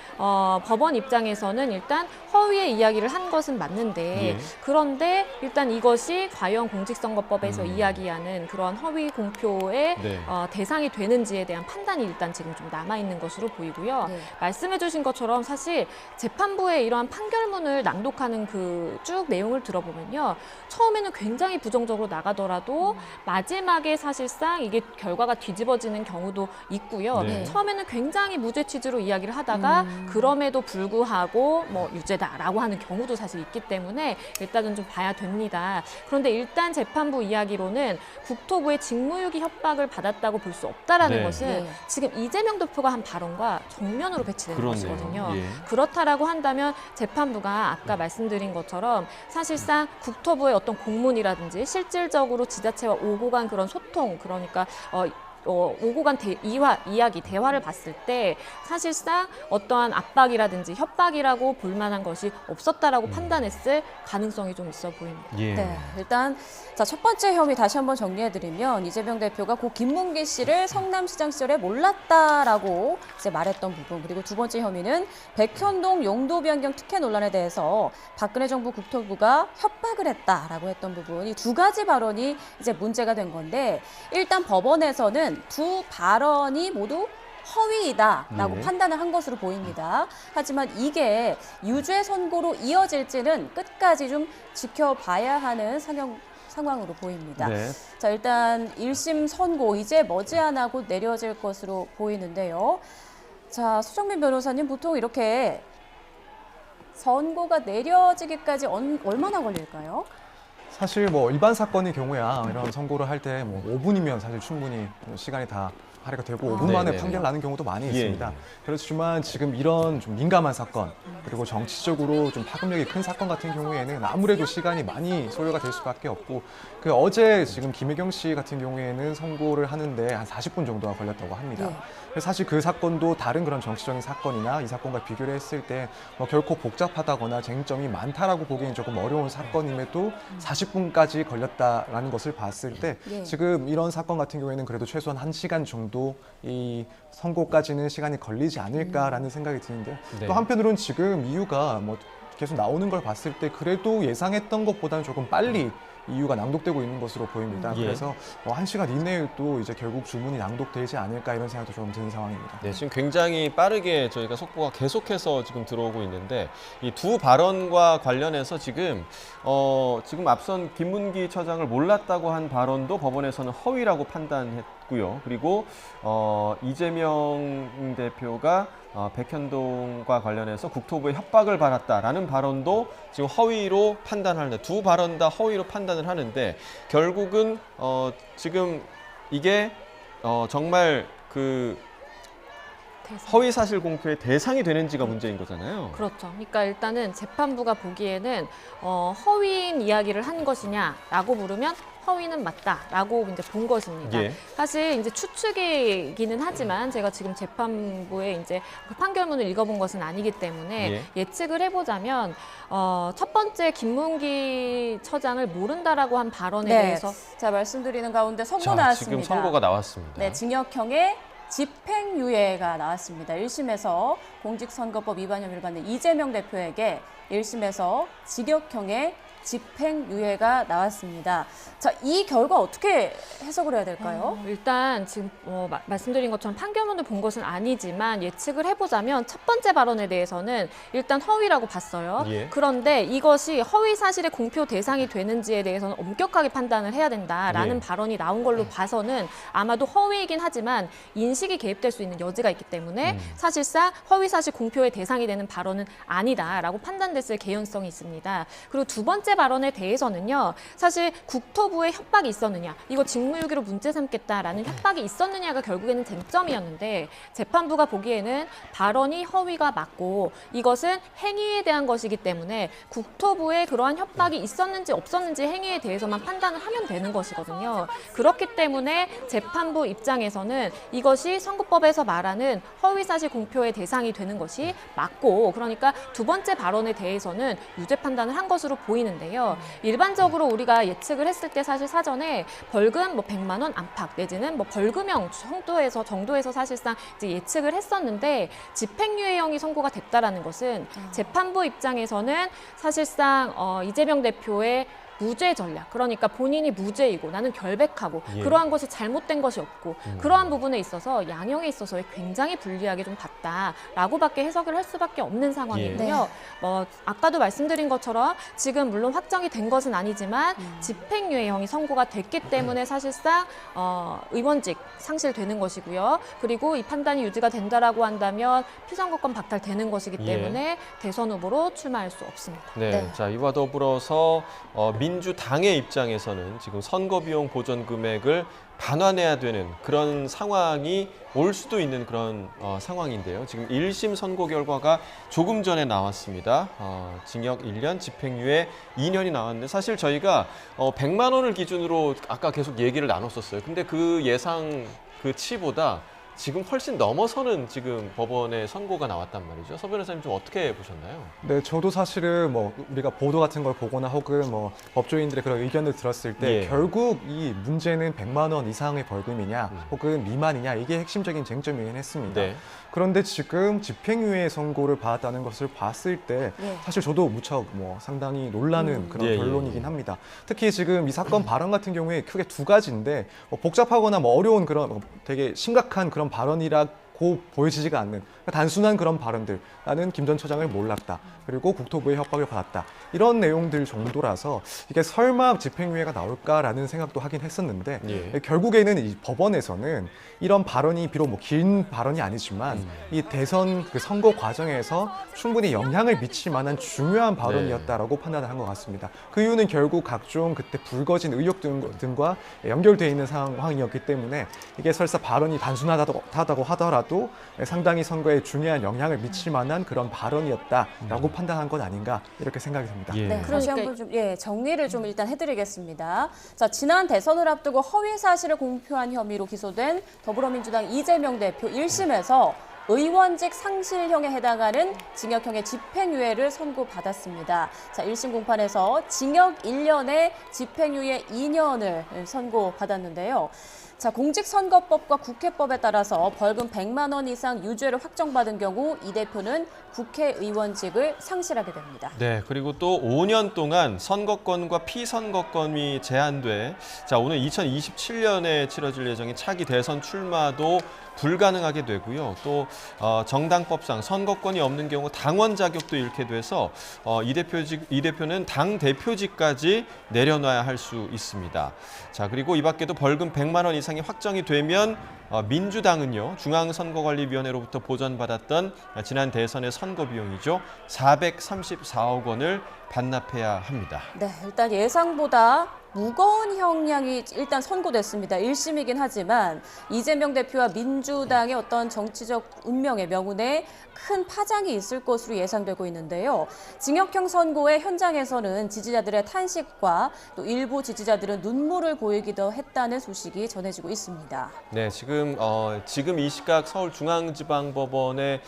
법원 입장에서는 일단 허위의 이야기를 한 것은 맞는데 예. 그런데 일단 이것이 과연 공직선거법에서 이야기하는 그런 허위 공표의 네. 대상이 되는지에 대한 판단이 일단 지금 좀 남아있는 것으로 보이고요. 네. 말씀해 주신 것처럼 사실 재판부의 이러한 판결문을 낭독하는 그 쭉 내용을 들어보면요. 처음에는 굉장히 부정적으로 나가더라도 마지막에 사실상 이게 결과가 뒤집어지는 경우도 있고요. 네. 처음에는 굉장히 무죄 취지로 이야기를 하다가 그럼에도 불구하고 뭐 유죄다라고 하는 경우도 사실 있기 때문에 일단은 좀 봐야 됩니다. 그런데 일단 재판부 이야기로는 국토부의 직무유기 협박을 받았다고 볼 수 없다라는 네. 것은 네. 지금 이재명 대표가 한 발언과 정면으로 배치되는 그렇네요. 것이거든요. 예. 그렇다라고 한다면 재판부가 아까 말씀드린 것처럼 사실상 국토부의 어떤 공문이라든지 실질적으로 지자체와 오고 간 그런 소통, 그러니까 오고 간 대화를 봤을 때 사실상 어떠한 압박이라든지 협박이라고 볼 만한 것이 없었다라고 판단했을 가능성이 좀 있어 보입니다. 예. 네, 일단 첫 번째 혐의 다시 한번 정리해드리면 이재명 대표가 고 김문기 씨를 성남시장 시절에 몰랐다라고 이제 말했던 부분, 그리고 두 번째 혐의는 백현동 용도 변경 특혜 논란에 대해서 박근혜 정부 국토부가 협박을 했다라고 했던 부분, 이 두 가지 발언이 이제 문제가 된 건데 일단 법원에서는 두 발언이 모두 허위이다라고 네. 판단을 한 것으로 보입니다. 하지만 이게 유죄 선고로 이어질지는 끝까지 좀 지켜봐야 하는 상황으로 보입니다. 네. 자, 일단 1심 선고 이제 머지않아 곧 내려질 것으로 보이는데요. 자, 수정민 변호사님, 보통 이렇게 선고가 내려지기까지 얼마나 걸릴까요? 사실 뭐 일반 사건의 경우야 이런 선고를 할 때 뭐 5분이면 사실 충분히 시간이 다 할애가 되고 5분 만에 네네. 판결 나는 경우도 많이 예, 있습니다. 예. 그렇지만 지금 이런 좀 민감한 사건 그리고 정치적으로 좀 파급력이 큰 사건 같은 경우에는 아무래도 시간이 많이 소요가 될 수밖에 없고 그 어제 지금 김혜경 씨 같은 경우에는 선고를 하는데 한 40분 정도가 걸렸다고 합니다. 예. 그래서 사실 그 사건도 다른 그런 정치적인 사건이나 이 사건과 비교를 했을 때 뭐 결코 복잡하다거나 쟁점이 많다라고 보기엔 조금 어려운 사건임에도 40분까지 걸렸다라는 것을 봤을 때 예. 지금 이런 사건 같은 경우에는 그래도 최소한 1시간 정도 이 선고까지는 시간이 걸리지 않을까라는 생각이 드는데 네. 또 한편으로는 지금 이유가 뭐 계속 나오는 걸 봤을 때 그래도 예상했던 것보다는 조금 빨리 이유가 낭독되고 있는 것으로 보입니다. 예. 그래서 1시간 이내에 또 이제 결국 주문이 낭독되지 않을까 이런 생각도 좀 드는 상황입니다. 네, 지금 굉장히 빠르게 저희가 속보가 계속해서 지금 들어오고 있는데 이 두 발언과 관련해서 지금 앞선 김문기 처장을 몰랐다고 한 발언도 법원에서는 허위라고 판단했고요. 그리고 이재명 대표가 백현동과 관련해서 국토부의 협박을 받았다라는 발언도 지금 허위로 판단하는데 두 발언 다 허위로 판단을 하는데 결국은 지금 이게 정말 그 허위 사실 공표의 대상이 되는지가 문제인 거잖아요. 그렇죠. 그러니까 일단은 재판부가 보기에는 허위인 이야기를 한 것이냐라고 물으면 허위는 맞다라고 이제 본 것입니다. 예. 사실 이제 추측이기는 하지만 제가 지금 재판부의 이제 그 판결문을 읽어본 것은 아니기 때문에 예. 예측을 해보자면 첫 번째 김문기 처장을 모른다라고 한 발언에 대해서 자, 말씀드리는 가운데 선고 자, 나왔습니다. 지금 선고가 나왔습니다. 네, 징역형의 집행유예가 나왔습니다. 1심에서 공직선거법 위반 혐의를 받는 이재명 대표에게 1심에서 징역형의 집행유예가 나왔습니다. 자, 이 결과 어떻게 해석을 해야 될까요? 일단 지금 말씀드린 것처럼 판결문을 본 것은 아니지만 예측을 해보자면 첫 번째 발언에 대해서는 일단 허위라고 봤어요. 예. 그런데 이것이 허위 사실의 공표 대상이 되는지에 대해서는 엄격하게 판단을 해야 된다라는 예. 발언이 나온 걸로 봐서는 아마도 허위이긴 하지만 인식이 개입될 수 있는 여지가 있기 때문에 사실상 허위 사실 공표의 대상이 되는 발언은 아니다라고 판단됐을 개연성이 있습니다. 그리고 두 번째 발언에 대해서는요. 사실 국토부의 협박이 있었느냐, 이거 직무유기로 문제 삼겠다라는 협박이 있었느냐가 결국에는 쟁점이었는데 재판부가 보기에는 발언이 허위가 맞고 이것은 행위에 대한 것이기 때문에 국토부의 그러한 협박이 있었는지 없었는지 행위에 대해서만 판단을 하면 되는 것이거든요. 그렇기 때문에 재판부 입장에서는 이것이 선거법에서 말하는 허위사실 공표의 대상이 되는 것이 맞고, 그러니까 두 번째 발언에 대해서는 유죄 판단을 한 것으로 보이는데요. 일반적으로 우리가 예측을 했을 때 사실 사전에 벌금 100만 원 안팎 내지는 벌금형 정도에서 사실상 이제 예측을 했었는데 집행유예형이 선고가 됐다라는 것은 재판부 입장에서는 사실상 이재명 대표의 무죄 전략, 그러니까 본인이 무죄이고 나는 결백하고 예. 그러한 것이 잘못된 것이 없고 그러한 부분에 있어서 양형에 있어서 굉장히 불리하게 좀 봤다라고밖에 해석을 할 수밖에 없는 상황이고요. 아까도 말씀드린 것처럼 지금 물론 확정이 된 것은 아니지만 집행유예형이 선고가 됐기 때문에 사실상 의원직 상실되는 것이고요. 그리고 이 판단이 유지가 된다라고 한다면 피선거권 박탈되는 것이기 때문에 대선 후보로 출마할 수 없습니다. 네, 네. 자 이와 더불어서 민주당의 입장에서는 지금 선거비용 보전 금액을 반환해야 되는 그런 상황이 올 수도 있는 그런 상황인데요. 지금 1심 선고 결과가 조금 전에 나왔습니다. 징역 1년, 집행유예 2년이 나왔는데 사실 저희가 100만 원을 기준으로 아까 계속 얘기를 나눴었어요. 근데 그 예상 그 치보다 지금 훨씬 넘어서는 지금 법원의 선고가 나왔단 말이죠. 서 변호사님 좀 어떻게 보셨나요? 네, 저도 사실은 우리가 보도 같은 걸 보거나 혹은 법조인들의 그런 의견을 들었을 때 예. 결국 이 문제는 100만 원 이상의 벌금이냐 혹은 미만이냐 이게 핵심적인 쟁점이긴 했습니다. 네. 그런데 지금 집행유예 선고를 받았다는 것을 봤을 때 예. 사실 저도 무척 상당히 놀라는 그런 예, 예, 결론이긴 예. 합니다. 특히 지금 이 사건 발언 같은 경우에 크게 두 가지인데 복잡하거나 어려운 그런 되게 심각한 그런 발언이라고 보여지지가 않는 단순한 그런 발언들. 나는 김 전 처장을 몰랐다. 그리고 국토부의 협박을 받았다. 이런 내용들 정도라서 이게 설마 집행유예가 나올까라는 생각도 하긴 했었는데 예. 결국에는 이 법원에서는 이런 발언이 비록 긴 발언이 아니지만 이 대선 그 선거 과정에서 충분히 영향을 미칠 만한 중요한 발언이었다라고 판단을 한 것 같습니다. 그 이유는 결국 각종 그때 불거진 의혹 등과 연결되어 있는 상황이었기 때문에 이게 설사 발언이 단순하다고 하더라도 상당히 선거에 중요한 영향을 미칠 만한 그런 발언이었다라고 판단한 건 아닌가 이렇게 생각이 듭니다. 예. 네, 다시 한번 좀 정리를 좀 일단 해드리겠습니다. 자, 지난 대선을 앞두고 허위 사실을 공표한 혐의로 기소된 더불어민주당 이재명 대표 1심에서 의원직 상실형에 해당하는 징역형의 집행유예를 선고받았습니다. 자, 1심 공판에서 징역 1년에 집행유예 2년을 선고받았는데요. 자, 공직선거법과 국회법에 따라서 벌금 100만 원 이상 유죄를 확정받은 경우 이 대표는 국회의원직을 상실하게 됩니다. 네, 그리고 또 5년 동안 선거권과 피선거권이 제한돼 자, 오늘 2027년에 치러질 예정인 차기 대선 출마도 불가능하게 되고요. 또 정당법상 선거권이 없는 경우 당원 자격도 잃게 돼서 이 대표는 당 대표직까지 내려놔야 할 수 있습니다. 자, 그리고 이 밖에도 벌금 100만 원 이상이 확정이 되면 민주당은요, 중앙선거관리위원회로부터 보전받았던 지난 대선의 선거 비용이죠, 434억 원을 반납해야 합니다. 네, 일단 예상보다 무거운 형량이 일단 선고됐습니다. 1심이긴 하지만 이재명 대표와 민주당의 어떤 정치적 운명의 명운에 큰 파장이 있을 것으로 예상되고 있는데요. 징역형 선고의 현장에서는 지지자들의 탄식과 또 일부 지지자들은 눈물을 보이기도 했다는 소식이 전해지고 있습니다. 네, 지금 이 시각 서울중앙지방법원의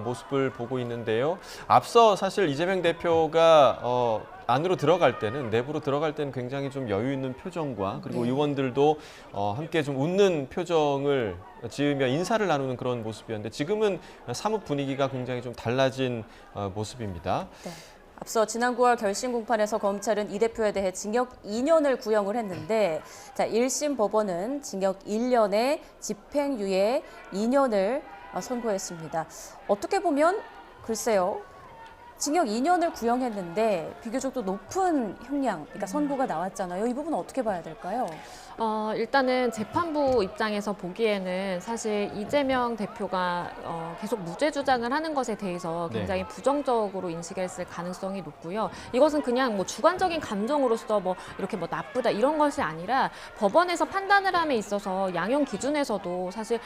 모습을 보고 있는데요. 앞서 사실 이재명 대표가 안으로 들어갈 때는, 내부로 들어갈 때는 굉장히 좀 여유 있는 표정과 그리고 의원들도 함께 좀 웃는 표정을 지으며 인사를 나누는 그런 모습이었는데 지금은 사뭇 분위기가 굉장히 좀 달라진 모습입니다. 네. 앞서 지난 9월 결심 공판에서 검찰은 이 대표에 대해 징역 2년을 구형을 했는데, 자, 1심 법원은 징역 1년에 집행유예 2년을 선고했습니다. 어떻게 보면 글쎄요. 징역 2년을 구형했는데 비교적 또 높은 형량, 그러니까 선고가 나왔잖아요. 이 부분은 어떻게 봐야 될까요? 일단은 재판부 입장에서 보기에는 사실 이재명 대표가 계속 무죄 주장을 하는 것에 대해서 굉장히 부정적으로 인식했을 가능성이 높고요. 이것은 그냥 뭐 주관적인 감정으로서 뭐 이렇게 뭐 나쁘다 이런 것이 아니라 법원에서 판단을 함에 있어서 양형 기준에서도 사실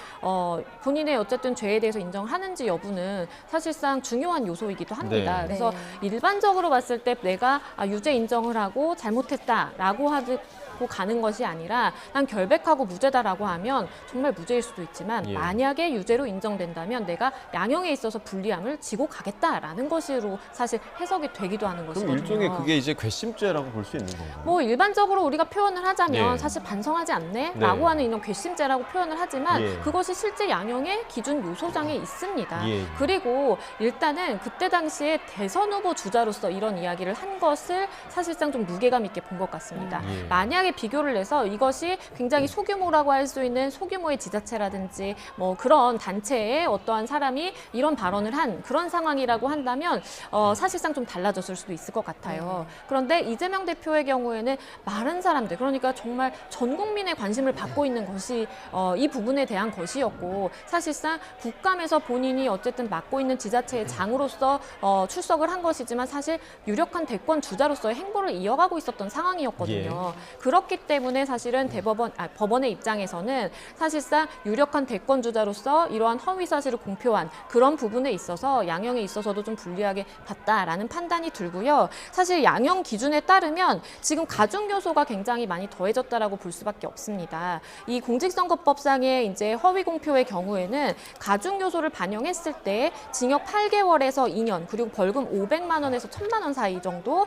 본인의 어쨌든 죄에 대해서 인정하는지 여부는 사실상 중요한 요소이기도 합니다. 네. 그래서 네. 일반적으로 봤을 때 내가 유죄 인정을 하고 잘못했다라고 하고 가는 것이 아니라 난 결백하고 무죄다라고 하면 정말 무죄일 수도 있지만 예. 만약에 유죄로 인정된다면 내가 양형에 있어서 불리함을 지고 가겠다라는 것으로 사실 해석이 되기도 하는 그럼 것이거든요. 일종의 그게 이제 괘씸죄라고 볼 수 있는 건가요? 뭐 일반적으로 우리가 표현을 하자면 예. 사실 반성하지 않네? 네. 라고 하는 이런 괘씸죄라고 표현을 하지만 예. 그것이 실제 양형의 기준 요소장에 있습니다. 예. 그리고 일단은 그때 당시에 대선 후보 주자로서 이런 이야기를 한 것을 사실상 좀 무게감 있게 본 것 같습니다. 예. 만약에 비교를 해서 이것이 굉장히 소규모라고 할 수 있는 소규모의 지자체라든지 뭐 그런 단체의 어떠한 사람이 이런 발언을 한 그런 상황이라고 한다면 사실상 좀 달라졌을 수도 있을 것 같아요. 그런데 이재명 대표의 경우에는 많은 사람들, 그러니까 정말 전 국민의 관심을 받고 있는 것이 이 부분에 대한 것이었고, 사실상 국감에서 본인이 어쨌든 맡고 있는 지자체의 장으로서 출석을 한 것이지만 사실 유력한 대권 주자로서의 행보를 이어가고 있었던 상황이었거든요. 그렇기 때문에 사실은 법원의 입장에서는 사실상 유력한 대권 주자로서 이러한 허위 사실을 공표한 그런 부분에 있어서 양형에 있어서도 좀 불리하게 봤다라는 판단이 들고요. 사실 양형 기준에 따르면 지금 가중 요소가 굉장히 많이 더해졌다라고 볼 수밖에 없습니다. 이 공직선거법상의 이제 허위 공표의 경우에는 가중 요소를 반영했을 때 징역 8개월에서 2년 그리고 벌금 500만 원에서 1,000만 원 사이 정도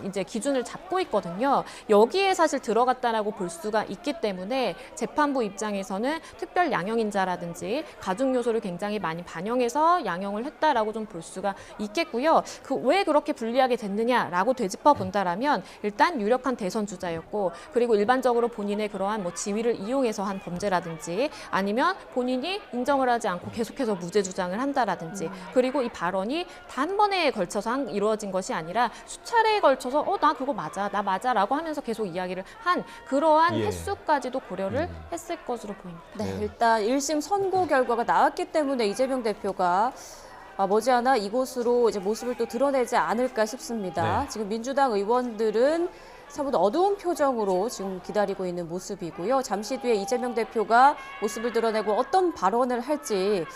이제 기준을 잡고 있거든요. 여기에 사실 들어갔다라고 볼 수가 있기 때문에 재판부 입장에서는 특별 양형인자라든지 가중 요소를 굉장히 많이 반영해서 양형을 했다라고 좀 볼 수가 있겠고요. 왜 그렇게 불리하게 됐느냐라고 되짚어 본다라면 일단 유력한 대선 주자였고, 그리고 일반적으로 본인의 그러한 뭐 지위를 이용해서 한 범죄라든지 아니면 본인이 인정을 하지 않고 계속해서 무죄 주장을 한다라든지, 그리고 이 발언이 단번에 걸쳐서 이루어진 것이 아니라 수차례에 걸쳐서 나 그거 맞아, 나 맞아라고 하면서 계속 이야기를 한 그러한 예. 횟수까지도 고려를 했을 것으로 보입니다. 네, 일단 1심 선고 결과가 나왔기 때문에 이재명 대표가 머지않아 이곳으로 이제 모습을 또 드러내지 않을까 싶습니다. 네. 지금 민주당 의원들은 사뭇 어두운 표정으로 지금 기다리고 있는 모습이고요. 잠시 뒤에 이재명 대표가 모습을 드러내고 어떤 발언을 할지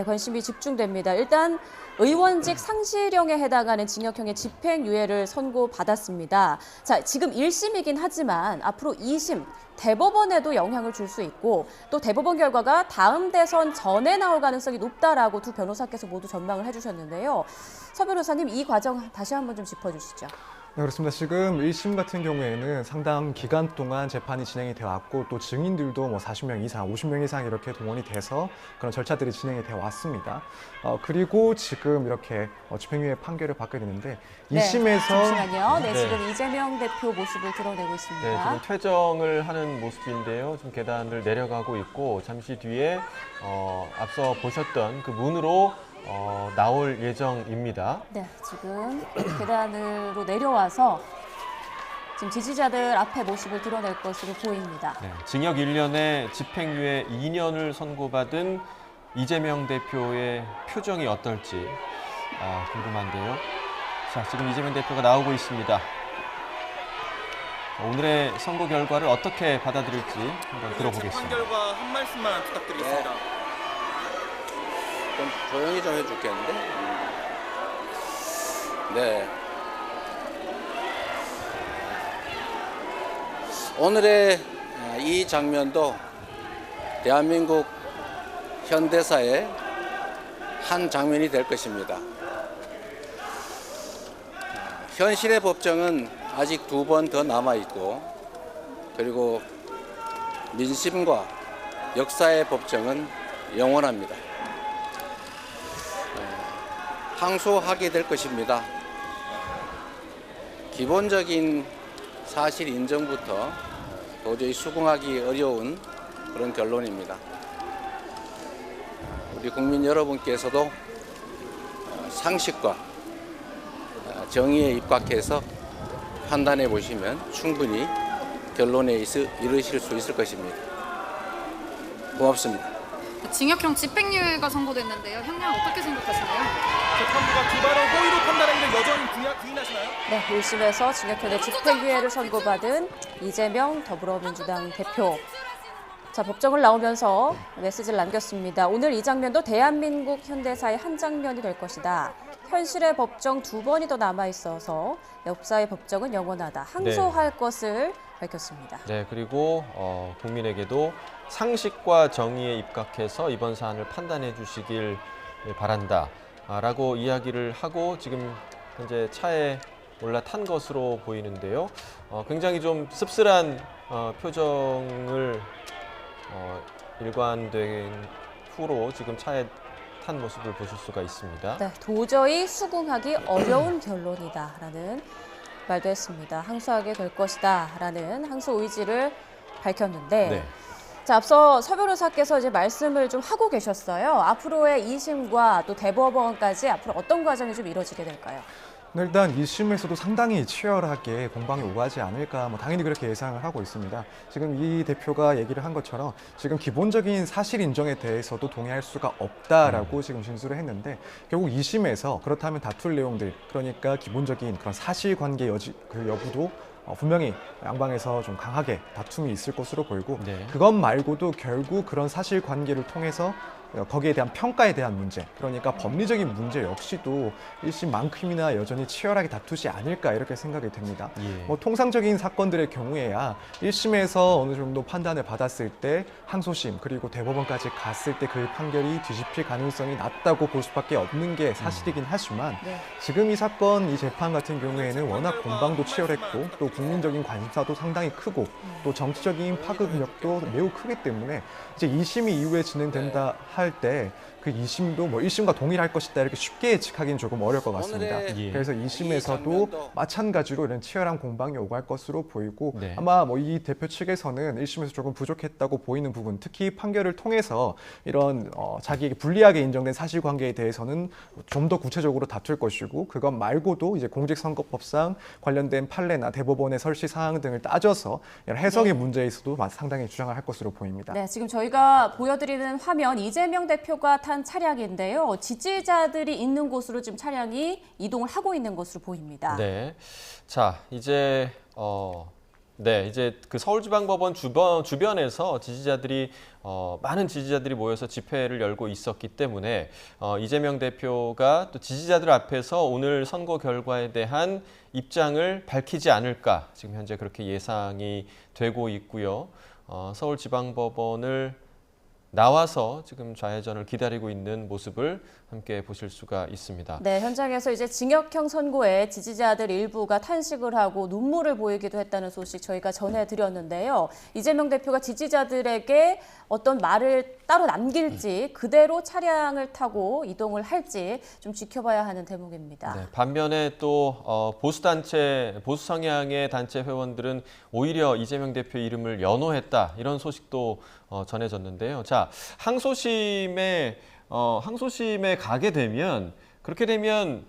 관심이 집중됩니다. 일단 의원직 상실형에 해당하는 징역형의 집행유예를 선고받았습니다. 자, 지금 1심이긴 하지만 앞으로 2심 대법원에도 영향을 줄 수 있고, 또 대법원 결과가 다음 대선 전에 나올 가능성이 높다라고 두 변호사께서 모두 전망을 해주셨는데요. 서 변호사님, 이 과정 다시 한번 좀 짚어주시죠. 네, 그렇습니다. 지금 1심 같은 경우에는 상당 기간 동안 재판이 진행이 되어 왔고, 또 증인들도 뭐 40명 이상, 50명 이상 이렇게 동원이 돼서 그런 절차들이 진행이 되어 왔습니다. 그리고 지금 이렇게 집행유예 판결을 받게 되는데, 2심에서 잠시만요. 네. 지금 이재명 대표 모습을 드러내고 있습니다. 네, 지금 퇴정을 하는 모습인데요. 지금 계단을 내려가고 있고, 잠시 뒤에 앞서 보셨던 그 문으로 나올 예정입니다. 네, 지금 계단으로 내려와서 지금 지지자들 앞에 모습을 드러낼 것으로 보입니다. 네, 징역 1년에 집행유예 2년을 선고받은 이재명 대표의 표정이 어떨지 궁금한데요. 자, 지금 이재명 대표가 나오고 있습니다. 오늘의 선고 결과를 어떻게 받아들일지 한번 재판 들어보겠습니다. 결과 한 말씀만 부탁드리겠습니다. 좀 조용히 좀 해줄겠는데? 네. 오늘의 이 장면도 대한민국 현대사의 한 장면이 될 것입니다. 현실의 법정은 아직 2번 더 남아있고, 그리고 민심과 역사의 법정은 영원합니다. 항소하게 될 것입니다. 기본적인 사실 인정부터 도저히 수긍하기 어려운 그런 결론입니다. 우리 국민 여러분께서도 상식과 정의에 입각해서 판단해 보시면 충분히 결론에 이르실 수 있을 것입니다. 고맙습니다. 징역형 집행유예가 선고됐는데요. 형량 어떻게 생각하시나요? 재판부가 기발을 호의로 판단했는데 여전히 부인하시나요? 네, 1심에서 징역형의 집행유예를 선고받은 이재명 더불어민주당 대표. 자, 법정을 나오면서 메시지를 남겼습니다. 오늘 이 장면도 대한민국 현대사의 한 장면이 될 것이다. 현실의 법정 2번이 더 남아있어서 역사의 법정은 영원하다. 항소할 것을 밝혔습니다. 네, 그리고 국민에게도 상식과 정의에 입각해서 이번 사안을 판단해 주시길 바란다. 라고 이야기를 하고 지금 현재 차에 올라탄 것으로 보이는데요. 굉장히 좀 씁쓸한 표정을 일관된 후로 지금 차에 탄 모습을 보실 수가 있습니다. 네, 도저히 수긍하기 어려운 결론이다라는 말도 했습니다. 항소하게 될 것이다라는 항소 의지를 밝혔는데 네. 자, 앞서 서 변호사께서 이제 말씀을 좀 하고 계셨어요. 앞으로의 2심과 또 대법원까지 앞으로 어떤 과정이 좀 이루어지게 될까요? 일단 2심에서도 상당히 치열하게 공방이 오가지 않을까 당연히 그렇게 예상을 하고 있습니다. 지금 이 대표가 얘기를 한 것처럼 지금 기본적인 사실 인정에 대해서도 동의할 수가 없다라고 지금 진술을 했는데 결국 2심에서 그렇다면 다툴 내용들 그러니까 기본적인 그런 사실관계 여부도 분명히 양방에서 좀 강하게 다툼이 있을 것으로 보이고 네. 그것 말고도 결국 그런 사실관계를 통해서 거기에 대한 평가에 대한 문제, 그러니까 법리적인 문제 역시도 1심만큼이나 여전히 치열하게 다투지 않을까 이렇게 생각이 됩니다. 예. 통상적인 사건들의 경우에야 1심에서 어느 정도 판단을 받았을 때 항소심 그리고 대법원까지 갔을 때 그 판결이 뒤집힐 가능성이 낮다고 볼 수밖에 없는 게 사실이긴 하지만 네. 지금 이 사건, 이 재판 같은 경우에는 워낙 공방도 치열했고 또 국민적인 관심사도 상당히 크고 또 정치적인 파급력도 매우 크기 때문에 이제 2심이 이후에 진행된다 할 때 그 2심도 1심과 동일할 것이다 이렇게 쉽게 예측하기는 조금 어려울 것 같습니다. 예. 그래서 2심에서도 마찬가지로 이런 치열한 공방이 오갈 것으로 보이고 네. 아마 이 대표 측에서는 1심에서 조금 부족했다고 보이는 부분, 특히 판결을 통해서 이런 자기에게 불리하게 인정된 사실관계에 대해서는 좀 더 구체적으로 다툴 것이고 그것 말고도 이제 공직선거법상 관련된 판례나 대법원의 설시 사항 등을 따져서 이런 해석의 문제에서도 상당히 주장을 할 것으로 보입니다. 네, 지금 저희가 보여드리는 화면 이재명 대표가 탄 차량인데요. 지지자들이 있는 곳으로 지금 차량이 이동을 하고 있는 것으로 보입니다. 네. 자, 이제 이제 그 서울지방법원 주변에서 지지자들이 많은 지지자들이 모여서 집회를 열고 있었기 때문에 이재명 대표가 또 지지자들 앞에서 오늘 선거 결과에 대한 입장을 밝히지 않을까 지금 현재 그렇게 예상이 되고 있고요. 서울지방법원을 나와서 지금 좌회전을 기다리고 있는 모습을 함께 보실 수가 있습니다. 네, 현장에서 이제 징역형 선고에 지지자들 일부가 탄식을 하고 눈물을 보이기도 했다는 소식 저희가 전해드렸는데요. 이재명 대표가 지지자들에게 어떤 말을 따로 남길지 그대로 차량을 타고 이동을 할지 좀 지켜봐야 하는 대목입니다. 네, 반면에 또 보수 성향의 단체 회원들은 오히려 이재명 대표 이름을 연호했다 이런 소식도 전해졌는데요. 자, 항소심에 가게 되면 그렇게 되면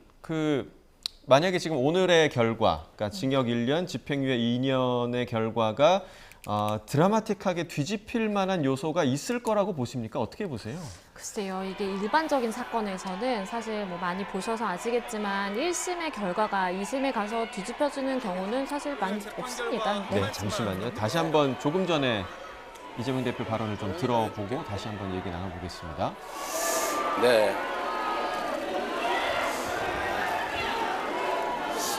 만약에 지금 오늘의 결과, 그러니까 징역 1년, 집행유예 2년의 결과가 드라마틱하게 뒤집힐 만한 요소가 있을 거라고 보십니까? 어떻게 보세요? 글쎄요, 이게 일반적인 사건에서는 사실 많이 보셔서 아시겠지만 1심의 결과가 2심에 가서 뒤집혀지는 경우는 사실 많이 없습니다. 네, 잠시만요. 다시 한번 조금 전에 이재명 대표 발언을 좀 들어보고 다시 한번 얘기 나눠보겠습니다. 네.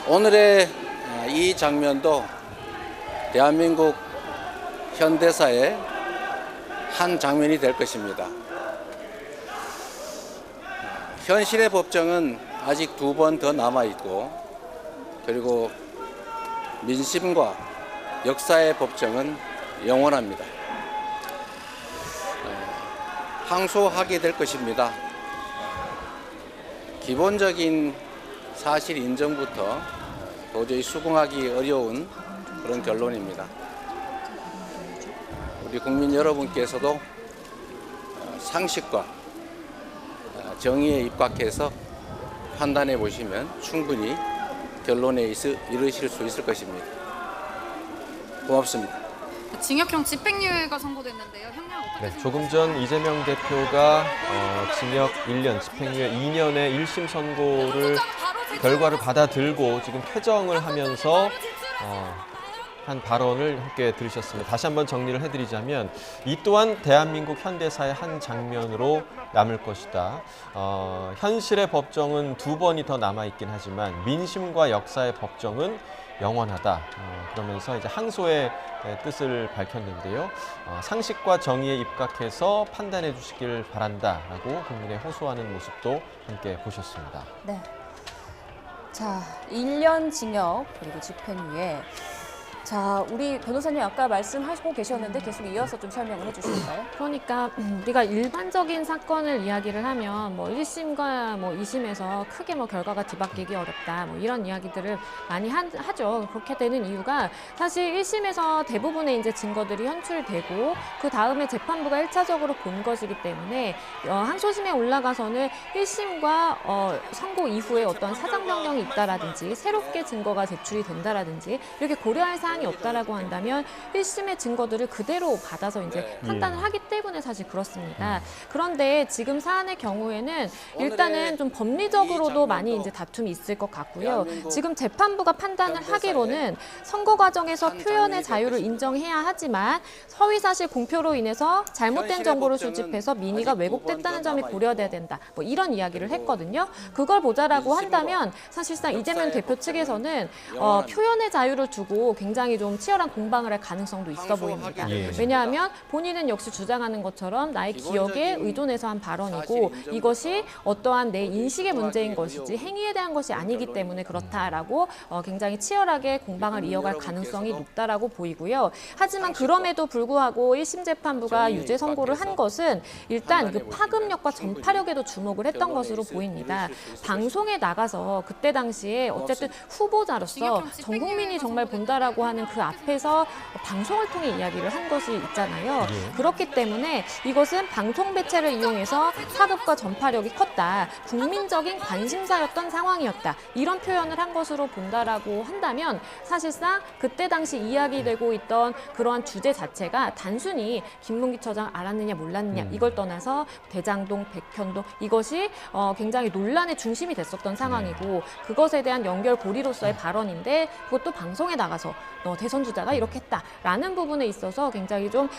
오늘의 이 장면도 대한민국 현대사의 한 장면이 될 것입니다. 현실의 법정은 아직 2번 더 남아있고 그리고 민심과 역사의 법정은 영원합니다. 항소하게 될 것입니다. 기본적인 사실 인정부터 도저히 수긍하기 어려운 그런 결론입니다. 우리 국민 여러분께서도 상식과 정의에 입각해서 판단해 보시면 충분히 결론에 이르실 수 있을 것입니다. 고맙습니다. 징역형 집행유예가 선고됐는데요. 형량 어떻게 네, 생각하세요? 조금 전 이재명 대표가 징역 1년, 집행유예 2년의 1심 선고를 결과를 받아들고 지금 퇴정을 하면서 한 발언을 함께 들으셨습니다. 다시 한번 정리를 해드리자면 이 또한 대한민국 현대사의 한 장면으로 남을 것이다. 현실의 법정은 2번이 더 남아있긴 하지만 민심과 역사의 법정은 영원하다. 그러면서 이제 항소의 뜻을 밝혔는데요. 상식과 정의에 입각해서 판단해 주시길 바란다라고 국민에 호소하는 모습도 함께 보셨습니다. 네. 자, 1년 징역 그리고 집행유예. 자, 우리 변호사님 아까 말씀하시고 계셨는데 계속 이어서 좀 설명을 해주실까요? 그러니까 우리가 일반적인 사건을 이야기를 하면 뭐 1심과 뭐 2심에서 크게 뭐 결과가 뒤바뀌기 어렵다 뭐 이런 이야기들을 많이 하죠. 그렇게 되는 이유가 사실 1심에서 대부분의 이제 증거들이 현출되고 그 다음에 재판부가 1차적으로 본 것이기 때문에 항소심에 올라가서는 1심과 선고 이후에 어떤 사장 명령이 있다라든지 새롭게 증거가 제출이 된다라든지 이렇게 고려할 사항이 없다라고 한다면 1심의 증거들을 그대로 받아서 이제 판단을 하기 때문에 사실 그렇습니다. 그런데 지금 사안의 경우에는 일단은 좀 법리적으로도 많이 이제 다툼이 있을 것 같고요. 지금 재판부가 판단을 하기로는 선거 과정에서 표현의 자유를 인정해야 하지만 허위사실 공표로 인해서 잘못된 정보를 수집해서 민의가 왜곡됐다는 점이 고려돼야 된다. 뭐 이런 이야기를 했거든요. 그걸 보자라고 한다면 사실상 이재명 대표 측에서는 표현의 자유를 두고 굉장히 좀 치열한 공방을 할 가능성도 있어 보입니다. 왜냐하면 본인은 역시 주장하는 것처럼 나의 기억에 의존해서 한 발언이고 이것이 어떠한 내 인식의 문제인 것이지 행위에 대한 것이 아니기 때문에 그렇다라고 굉장히 치열하게 공방을 이어갈 가능성이 높다라고 보이고요. 하지만 그럼에도 불구하고 1심 재판부가 유죄 선고를 한 것은 일단 그 파급력과 전파력에도 주목을 했던 것으로 보입니다. 방송에 나가서 그때 당시에 어쨌든 후보자로서 전 국민이 정말 본다라고 하는 그 앞에서 방송을 통해 이야기를 한 것이 있잖아요. 그렇기 때문에 이것은 방송 매체를 이용해서 파급과 전파력이 컸다. 국민적인 관심사였던 상황이었다. 이런 표현을 한 것으로 본다라고 한다면 사실상 그때 당시 이야기되고 있던 그러한 주제 자체가 단순히 김문기 처장 알았느냐 몰랐느냐 이걸 떠나서 대장동, 백현동 이것이 굉장히 논란의 중심이 됐었던 상황이고 그것에 대한 연결고리로서의 발언인데 그것도 방송에 나가서 대선 주자가 이렇게 했다라는 부분에 있어서 굉장히 좀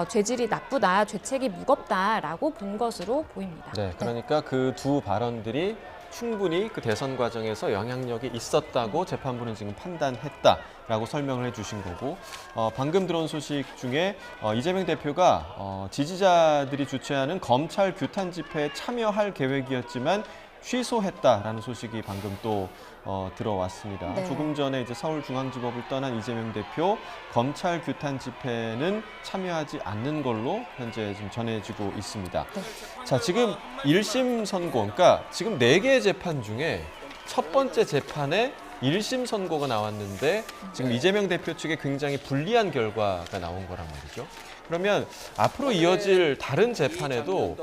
죄질이 나쁘다, 죄책이 무겁다라고 본 것으로 보입니다. 네, 그러니까 그 두 발언들이 충분히 그 대선 과정에서 영향력이 있었다고 재판부는 지금 판단했다라고 설명을 해주신 거고 방금 들어온 소식 중에 이재명 대표가 지지자들이 주최하는 검찰 규탄 집회에 참여할 계획이었지만 취소했다라는 소식이 방금 또 들어왔습니다. 네. 조금 전에 이제 서울중앙지법을 떠난 이재명 대표 검찰 규탄 집회는 참여하지 않는 걸로 현재 지금 전해지고 있습니다. 네. 자, 지금 1심 선고, 그러니까 지금 4개의 재판 중에 첫 번째 재판에 1심 선고가 나왔는데 지금 이재명 대표 측에 굉장히 불리한 결과가 나온 거란 말이죠. 그러면 앞으로 이어질 다른 재판에도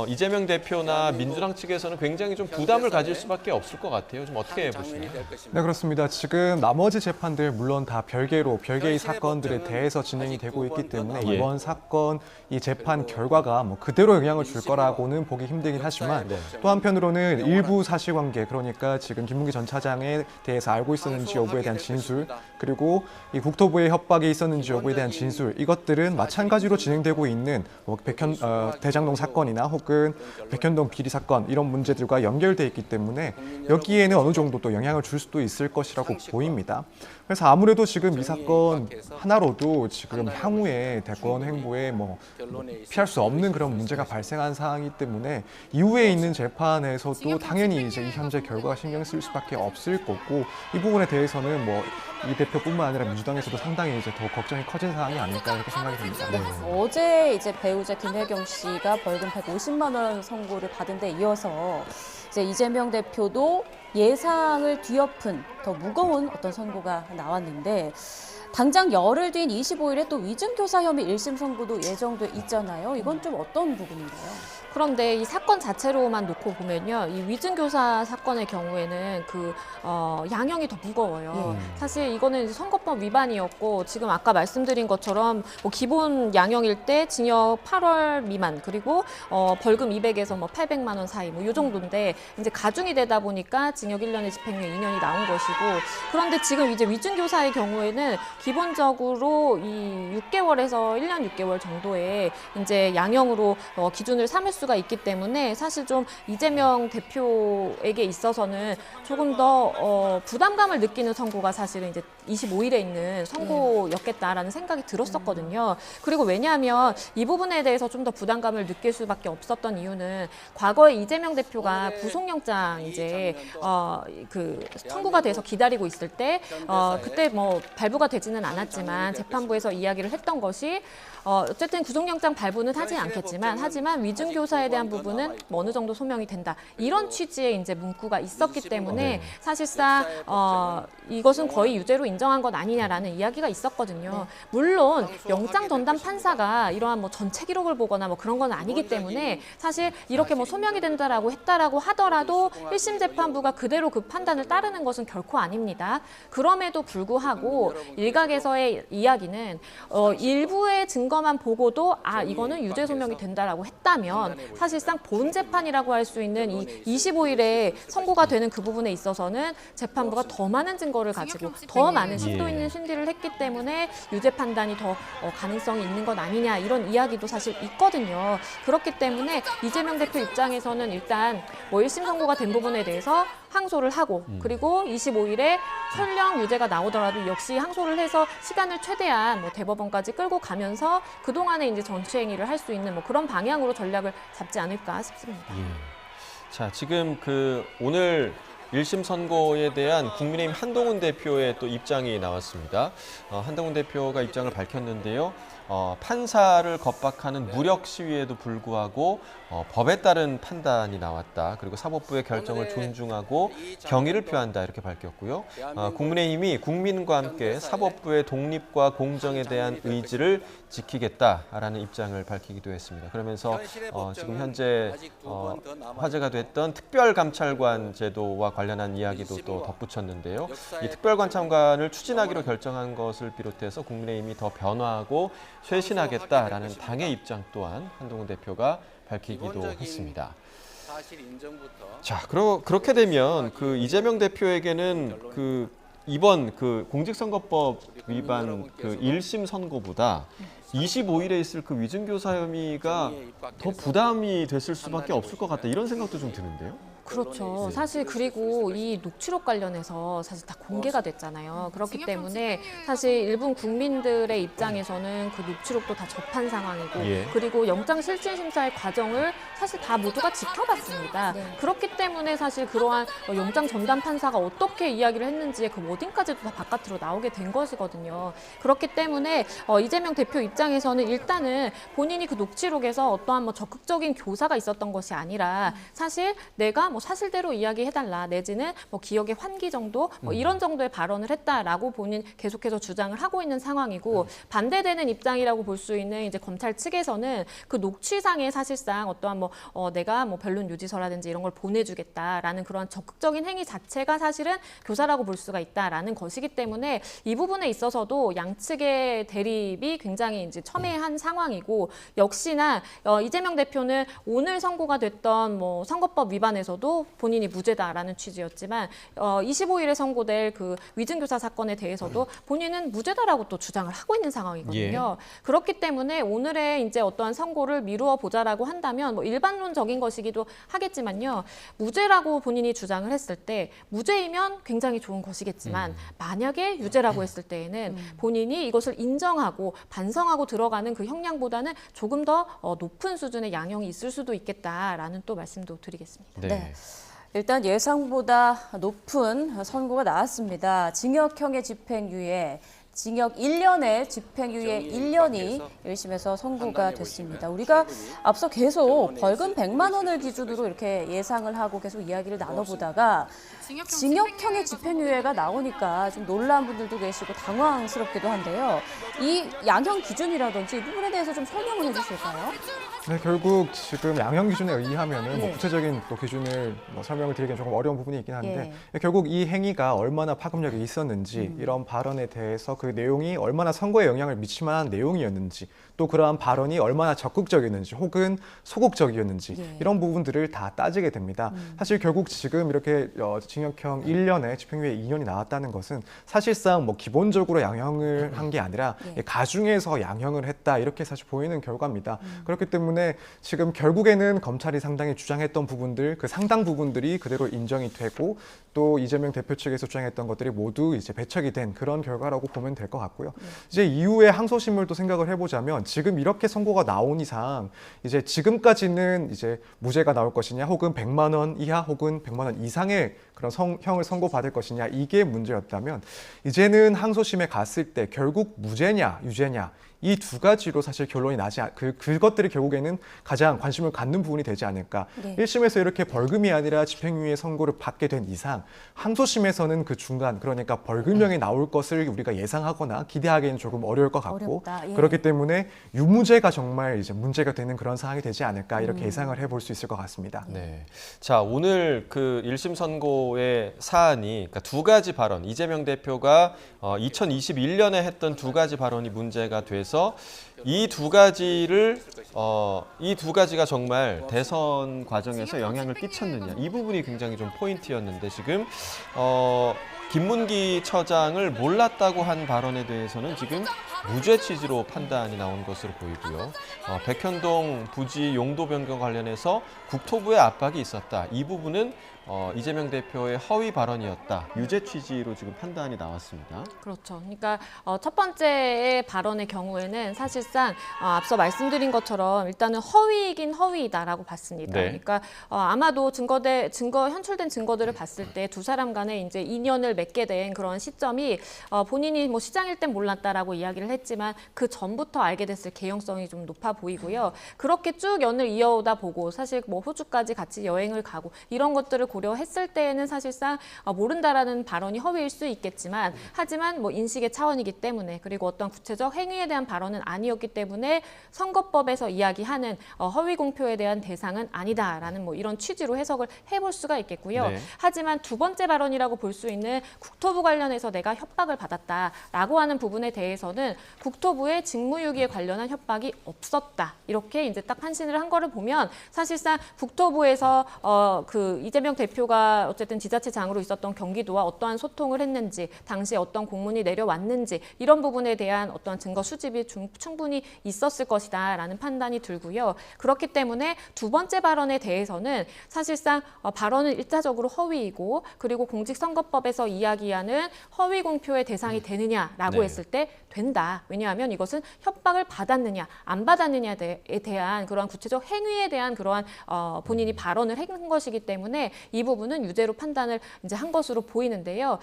이재명 대표나 민주당 측에서는 굉장히 좀 부담을 가질 수밖에 없을 것 같아요. 좀 어떻게 보시나요? 네, 그렇습니다. 지금 나머지 재판들 물론 다 별개의 사건들에 대해서 진행이 되고 있기 때문에 이번 사건 이 재판 결과가 뭐 그대로 영향을 줄 거라고는 보기 힘들긴 하지만 또 한편으로는 일부 사실관계 그러니까 지금 김문기 전 차장에 대해서 알고 있었는지 여부에 대한 진술 그리고 이 국토부의 협박이 있었는지 여부에 대한 진술 이것들은 마찬가지로 진행되고 있는 뭐 대장동 사건이나 혹은 백현동 비리 사건 이런 문제들과 연결돼 있기 때문에 여기에는 어느 정도 또 영향을 줄 수도 있을 것이라고 보입니다. 그래서 아무래도 지금 이 사건 하나로도 지금 향후에 대권 행보에 뭐 피할 수 없는 그런 문제가 발생한 상황이기 때문에 이후에 있는 재판에서도 당연히 이제 이 현재 결과가 신경 쓸 수밖에 없을 거고 이 부분에 대해서는 뭐 이 대표뿐만 아니라 민주당에서도 상당히 이제 더 걱정이 커진 상황이 아닐까 이렇게 생각이 듭니다. 네. 어제 이제 배우자 김혜경 씨가 벌금 150만 원 선고를 받은 데 이어서 이제 이재명 대표도 예상을 뒤엎은 더 무거운 어떤 선고가 나왔는데 당장 열흘 뒤인 25일에 또 위증교사 혐의 1심 선고도 예정돼 있잖아요. 이건 좀 어떤 부분인가요? 그런데 이 사건 자체로만 놓고 보면요, 이 위증교사 사건의 경우에는 양형이 더 무거워요. 사실 이거는 이제 선거법 위반이었고 지금 아까 말씀드린 것처럼 뭐 기본 양형일 때 징역 8월 미만 그리고 벌금 200에서 뭐 800만 원 사이 뭐 이 정도인데 이제 가중이 되다 보니까 징역 1년에 집행유예 2년이 나온 것이고 그런데 지금 이제 위증교사의 경우에는 기본적으로 이 6개월에서 1년 6개월 정도의 이제 양형으로 기준을 삼을 수가 있기 때문에 사실 좀 이재명 대표에게 있어서는 조금 더 부담감을 느끼는 선고가 사실은 이제 25일에 있는 선고였겠다라는 생각이 들었었거든요. 그리고 왜냐하면 이 부분에 대해서 좀 더 부담감을 느낄 수밖에 없었던 이유는 과거에 이재명 대표가 구속영장 이제 그 청구가 돼서 기다리고 있을 때 그때 뭐 발부가 되지는 않았지만 재판부에서 이야기를 했던 것이 어쨌든 구속영장 발부는 하지 않겠지만 하지만 위증교사에 대한 부분은 어느 정도 소명이 된다. 이런 취지의 이제 문구가 있었기 때문에 사실상 이것은 거의 유죄로 인정한 것 아니냐라는 이야기가 있었거든요. 물론 영장 전담 판사가 이러한 뭐 전체 기록을 보거나 뭐 그런 건 아니기 때문에 사실 이렇게 뭐 소명이 된다라고 했다라고 하더라도 1심 재판부가 그대로 그 판단을 따르는 것은 결코 아닙니다. 그럼에도 불구하고 일각에서의 이야기는 일부의 증거만 보고도 이거는 유죄 소명이 된다라고 했다면 사실상 본 재판이라고 할 수 있는 이 25일에 선고가 되는 그 부분에 있어서는 재판부가 더 많은 증거를 가지고 더 많은 심도 있는 심리를 했기 때문에 유죄 판단이 더 가능성이 있는 것 아니냐 이런 이야기도 사실 있거든요. 그렇기 때문에 이재명 대표 입장에서는 일단 뭐 1심 선고가 된 부분에 대해서 항소를 하고 그리고 25일에 설령 유죄가 나오더라도 역시 항소를 해서 시간을 최대한 뭐 대법원까지 끌고 가면서 그동안에 이제 전추행위를 할 수 있는 뭐 그런 방향으로 전략을 잡지 않을까 싶습니다. 자, 지금 오늘 1심 선고에 대한 국민의힘 한동훈 대표의 또 입장이 나왔습니다. 한동훈 대표가 입장을 밝혔는데요. 판사를 겁박하는 무력 시위에도 불구하고 법에 따른 판단이 나왔다. 그리고 사법부의 결정을 존중하고 경의를 표한다. 이렇게 밝혔고요. 국민의힘이 국민과 함께 사법부의 독립과 공정에 대한 의지를 지키겠다라는 입장을 밝히기도 했습니다. 그러면서 지금 현재 화제가 됐던 특별감찰관 제도와 관련한 이야기도 또 덧붙였는데요. 이 특별감찰관을 추진하기로 결정한 것을 비롯해서 국민의힘이 더 변화하고 쇄신하겠다라는 당의 입장 또한 한동훈 대표가 밝히기도 했습니다. 자, 그렇게 되면 이재명 대표에게는 이번 공직선거법 위반 1심 선고보다 25일에 있을 그 위증교사 혐의가 더 부담이 됐을 수밖에 없을 것 같다. 이런 생각도 좀 드는데요. 그렇죠. 사실 그리고 이 녹취록 관련해서 사실 다 공개가 됐잖아요. 그렇기 때문에 사실 일본 국민들의 입장에서는 그 녹취록도 다 접한 상황이고 그리고 영장실질심사의 과정을 사실 다 모두가 지켜봤습니다. 그렇기 때문에 사실 그러한 영장 전담 판사가 어떻게 이야기를 했는지의 그 워딩까지도 다 바깥으로 나오게 된 것이거든요. 그렇기 때문에 이재명 대표 입장에서는 일단은 본인이 그 녹취록에서 어떠한 뭐 적극적인 교사가 있었던 것이 아니라 사실 내가 뭐 사실대로 이야기해달라 내지는 뭐 기억의 환기 정도 뭐 이런 정도의 발언을 했다라고 본인 계속해서 주장을 하고 있는 상황이고 반대되는 입장이라고 볼 수 있는 이제 검찰 측에서는 그 녹취상에 사실상 어떠한 뭐 내가 뭐 변론 유지서라든지 이런 걸 보내주겠다라는 그런 적극적인 행위 자체가 사실은 교사라고 볼 수가 있다라는 것이기 때문에 이 부분에 있어서도 양측의 대립이 굉장히 이제 첨예한 상황이고 역시나 이재명 대표는 오늘 선고가 됐던 뭐 선거법 위반에서도 본인이 무죄다라는 취지였지만 25일에 선고될 그 위증교사 사건에 대해서도 본인은 무죄다라고 또 주장을 하고 있는 상황이거든요. 그렇기 때문에 오늘의 이제 어떠한 선고를 미루어 보자라고 한다면 뭐 일반론적인 것이기도 하겠지만요. 무죄라고 본인이 주장을 했을 때 무죄이면 굉장히 좋은 것이겠지만 만약에 유죄라고 했을 때에는 본인이 이것을 인정하고 반성하고 들어가는 그 형량보다는 조금 더 높은 수준의 양형이 있을 수도 있겠다라는 또 말씀도 드리겠습니다. 네. 일단 예상보다 높은 선고가 나왔습니다. 징역형의 집행유예 징역 1년에 집행유예 1년이 1심에서 선고가 됐습니다. 우리가 앞서 계속 벌금 100만 원을 기준으로 이렇게 예상을 하고 계속 이야기를 나눠보다가 징역형의 집행유예가 나오니까 좀 놀란 분들도 계시고 당황스럽기도 한데요. 이 양형 기준이라든지 이 부분에 대해서 좀 설명을 해주실까요? 네, 결국 지금 양형 기준에 의하면은 뭐 예. 구체적인 또 기준을 뭐 설명을 드리기는 조금 어려운 부분이 있긴 한데 예. 결국 이 행위가 얼마나 파급력이 있었는지 이런 발언에 대해서 그 내용이 얼마나 선거에 영향을 미칠 만한 내용이었는지 또 그러한 발언이 얼마나 적극적이었는지 혹은 소극적이었는지 예. 이런 부분들을 다 따지게 됩니다. 사실 결국 지금 이렇게 징역형 1년에 집행유예 2년이 나왔다는 것은 사실상 뭐 기본적으로 양형을 한 게 아니라 예. 가중해서 양형을 했다 이렇게 사실 보이는 결과입니다. 그렇기 때문에 지금 결국에는 검찰이 상당히 주장했던 부분들 그 상당 부분들이 그대로 인정이 되고 또 이재명 대표 측에서 주장했던 것들이 모두 이제 배척이 된 그런 결과라고 보면 될 것 같고요. 이제 이후에 항소심을 또 생각을 해보자면 지금 이렇게 선고가 나온 이상 이제 지금까지는 이제 무죄가 나올 것이냐 혹은 100만 원 이하 혹은 100만 원 이상의 그런 형을 선고받을 것이냐 이게 문제였다면 이제는 항소심에 갔을 때 결국 무죄냐 유죄냐 이 두 가지로 사실 결론이 나지 그것들이 결국에는 가장 관심을 갖는 부분이 되지 않을까. 네. 1심에서 이렇게 벌금이 아니라 집행유예 선고를 받게 된 이상 항소심에서는 그 중간 그러니까 벌금형이 나올 것을 우리가 예상하거나 기대하기는 조금 어려울 것 같고 어렵다. 예. 그렇기 때문에 유무죄가 정말 이제 문제가 되는 그런 상황이 되지 않을까 이렇게 예상을 해볼 수 있을 것 같습니다. 네. 자, 오늘 그 1심 선고의 사안이 그러니까 두 가지 발언, 이재명 대표가 2021년에 했던 두 가지 발언이 문제가 돼서 이 두 가지가 정말 대선 과정에서 영향을 끼쳤느냐 이 부분이 굉장히 좀 포인트였는데 지금 김문기 처장을 몰랐다고 한 발언에 대해서는 지금 무죄 취지로 판단이 나온 것으로 보이고요. 백현동 부지 용도 변경 관련해서 국토부의 압박이 있었다. 이 부분은 이재명 대표의 허위 발언이었다. 유죄 취지로 지금 판단이 나왔습니다. 그렇죠. 그러니까 첫 번째 발언의 경우에는 사실상 앞서 말씀드린 것처럼 일단은 허위이긴 허위이다라고 봤습니다. 네. 그러니까 아마도 현출된 증거들을 봤을 때 두 사람 간에 이제 인연을 맺게 된 그런 시점이 본인이 뭐 시장일 땐 몰랐다라고 이야기를 했지만 그 전부터 알게 됐을 개연성이 좀 높아 보이고요. 그렇게 쭉 연을 이어오다 보고 사실 뭐 호주까지 같이 여행을 가고 이런 것들을 고려했을 때에는 사실상 모른다라는 발언이 허위일 수 있겠지만 하지만 뭐 인식의 차원이기 때문에 그리고 어떤 구체적 행위에 대한 발언은 아니었기 때문에 선거법에서 이야기하는 허위 공표에 대한 대상은 아니다라는 뭐 이런 취지로 해석을 해볼 수가 있겠고요. 네. 하지만 두 번째 발언이라고 볼 수 있는 국토부 관련해서 내가 협박을 받았다라고 하는 부분에 대해서는 국토부의 직무유기에 관련한 협박이 없었다. 이렇게 이제 딱 판신을 한 거를 보면 사실상 국토부에서 그 이재명 대표가 어쨌든 지자체장으로 있었던 경기도와 어떠한 소통을 했는지, 당시에 어떤 공문이 내려왔는지 이런 부분에 대한 어떤 증거 수집이 충분히 있었을 것이다라는 판단이 들고요. 그렇기 때문에 두 번째 발언에 대해서는 사실상 발언은 일차적으로 허위이고 그리고 공직선거법에서 이야기하는 허위 공표의 대상이 되느냐라고 네. 했을 때 된다. 왜냐하면 이것은 협박을 받았느냐 안 받았느냐에 대한 그러한 구체적 행위에 대한 그러한 본인이 발언을 한 것이기 때문에 이 부분은 유죄로 판단을 이제 한 것으로 보이는데요.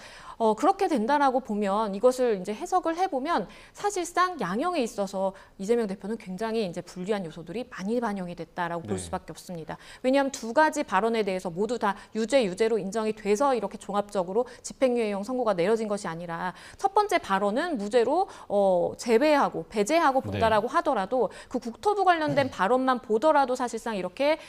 그렇게 된다라고 보면 이것을 이제 해석을 해보면 사실상 양형에 있어서 이재명 대표는 굉장히 이제 불리한 요소들이 많이 반영이 됐다라고 볼 네. 수밖에 없습니다. 왜냐하면 두 가지 발언에 대해서 모두 다 유죄로 인정이 돼서 이렇게 종합적으로 집행유예형 선고가 내려진 것이 아니라 첫 번째 발언은 무죄로 제외하고 배제하고 본다라고 하더라도 그 국토부 관련된 발언만 보더라도 사실상 이렇게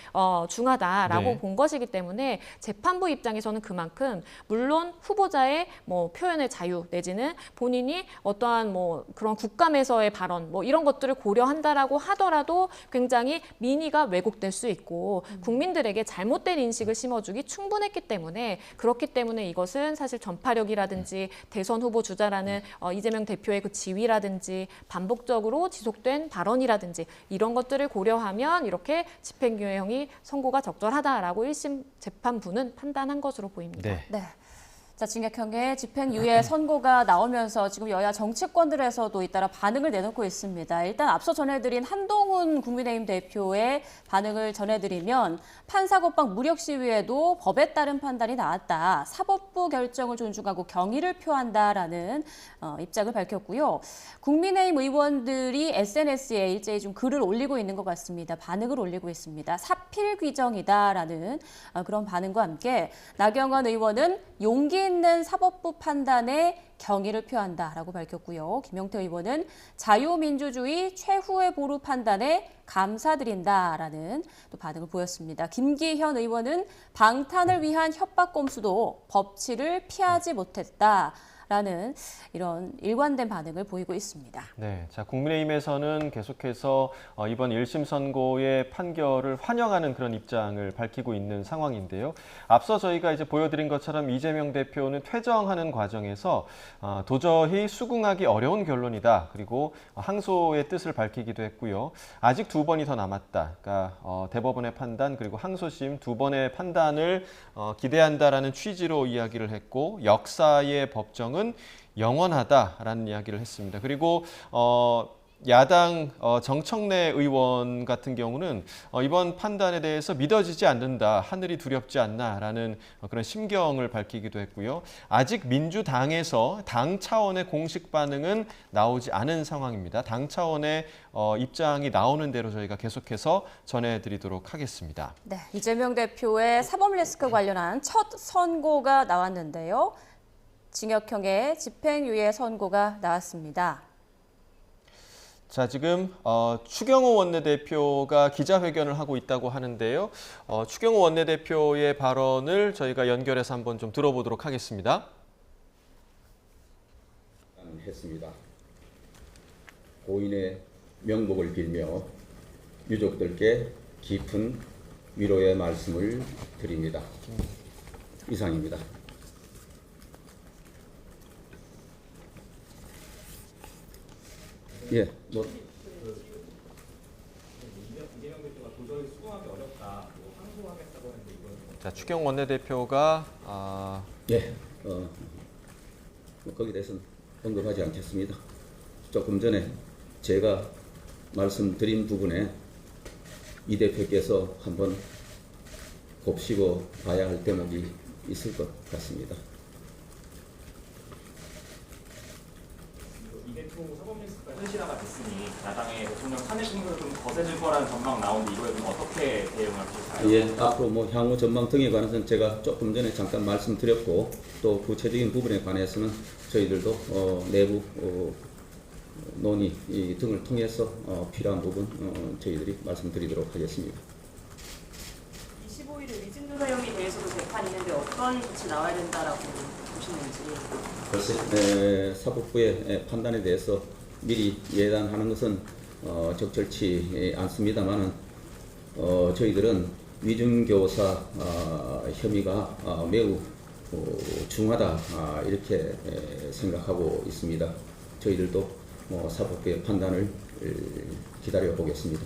중하다라고 네. 본 것이기 때문에 재판부 입장에서는 그만큼 물론 후보자의 뭐 표현의 자유 내지는 본인이 어떠한 뭐 그런 국감에서의 발언 뭐 이런 것들을 고려한다라고 하더라도 굉장히 민의가 왜곡될 수 있고 국민들에게 잘못된 인식을 심어주기 충분했기 때문에 그렇기 때문에 이것은 사실 전파력이라든지 대선 후보 주자라는 이재명 대표의 그 지위라든지 반복적으로 지속된 발언이라든지 이런 것들을 고려하면 이렇게 집행유예형이 선고가 적절하다라고 1심 재판부는 판단한 것으로 보입니다. 네. 네. 자, 징역형의 집행유예 선고가 나오면서 지금 여야 정치권들에서도 잇따라 반응을 내놓고 있습니다. 일단 앞서 전해드린 한동훈 국민의힘 대표의 반응을 전해드리면 판사god방 무력 시위에도 법에 따른 판단이 나왔다. 사법부 결정을 존중하고 경의를 표한다라는 입장을 밝혔고요. 국민의힘 의원들이 SNS에 일제히 좀 글을 올리고 있는 것 같습니다. 반응을 올리고 있습니다. 사필 규정이다라는 그런 반응과 함께 나경원 의원은 용기 있는 사법부 판단에 경의를 표한다라고 밝혔고요. 김영태 의원은 자유민주주의 최후의 보루 판단에 감사드린다라는 또 반응을 보였습니다. 김기현 의원은 방탄을 위한 협박 꼼수도 법치를 피하지 못했다. 라는 이런 일관된 반응을 보이고 있습니다. 네, 자 국민의힘에서는 계속해서 이번 1심 선고의 판결을 환영하는 그런 입장을 밝히고 있는 상황인데요. 앞서 저희가 이제 보여드린 것처럼 이재명 대표는 퇴정하는 과정에서 도저히 수긍하기 어려운 결론이다. 그리고 항소의 뜻을 밝히기도 했고요. 아직 2번이 더 남았다. 그러니까 대법원의 판단 그리고 항소심 2번의 판단을 기대한다라는 취지로 이야기를 했고 역사의 법정은 영원하다라는 이야기를 했습니다. 그리고 야당 정청래 의원 같은 경우는 이번 판단에 대해서 믿어지지 않는다, 하늘이 두렵지 않나라는 그런 심경을 밝히기도 했고요. 아직 민주당에서 당 차원의 공식 반응은 나오지 않은 상황입니다. 당 차원의 입장이 나오는 대로 저희가 계속해서 전해드리도록 하겠습니다. 네, 이재명 대표의 사법 리스크 관련한 첫 선고가 나왔는데요. 징역형의 집행유예 선고가 나왔습니다. 자, 지금 추경호 원내대표가 기자회견을 하고 있다고 하는데요. 추경호 원내대표의 발언을 저희가 연결해서 한번 좀 들어보도록 하겠습니다. 했습니다. 고인의 명복을 빌며 유족들께 깊은 위로의 말씀을 드립니다. 이상입니다. 예, 뭐 자, 추경호 원내대표가 예, 거기에 대해서는 언급하지 않겠습니다. 조금 전에 제가 말씀드린 부분에 이 대표께서 한번 곱씹어 봐야 할 대목이 있을 것 같습니다. 이 대표 사법 리스크가 현실화가 됐으니 야당의 대통령 탄핵 공세가 좀 거세질 거라는 전망 나오는데 이거에 좀 어떻게 대응을 하실까요? 예, 앞으로 뭐 향후 전망 등에 관해서는 제가 조금 전에 잠깐 말씀드렸고 또 구체적인 부분에 관해서는 저희들도 내부 논의 등을 통해서 필요한 부분 저희들이 말씀드리도록 하겠습니다. 25일에 위증조사 혐의 대해서도 재판이 있는데 어떤 조치 나와야 된다라고 보시는지. 글쎄, 사법부의 판단에 대해서 미리 예단하는 것은 적절치 않습니다만은 저희들은 위증교사 혐의가 매우 중하다 이렇게 생각하고 있습니다. 저희들도 사법부의 판단을 기다려 보겠습니다.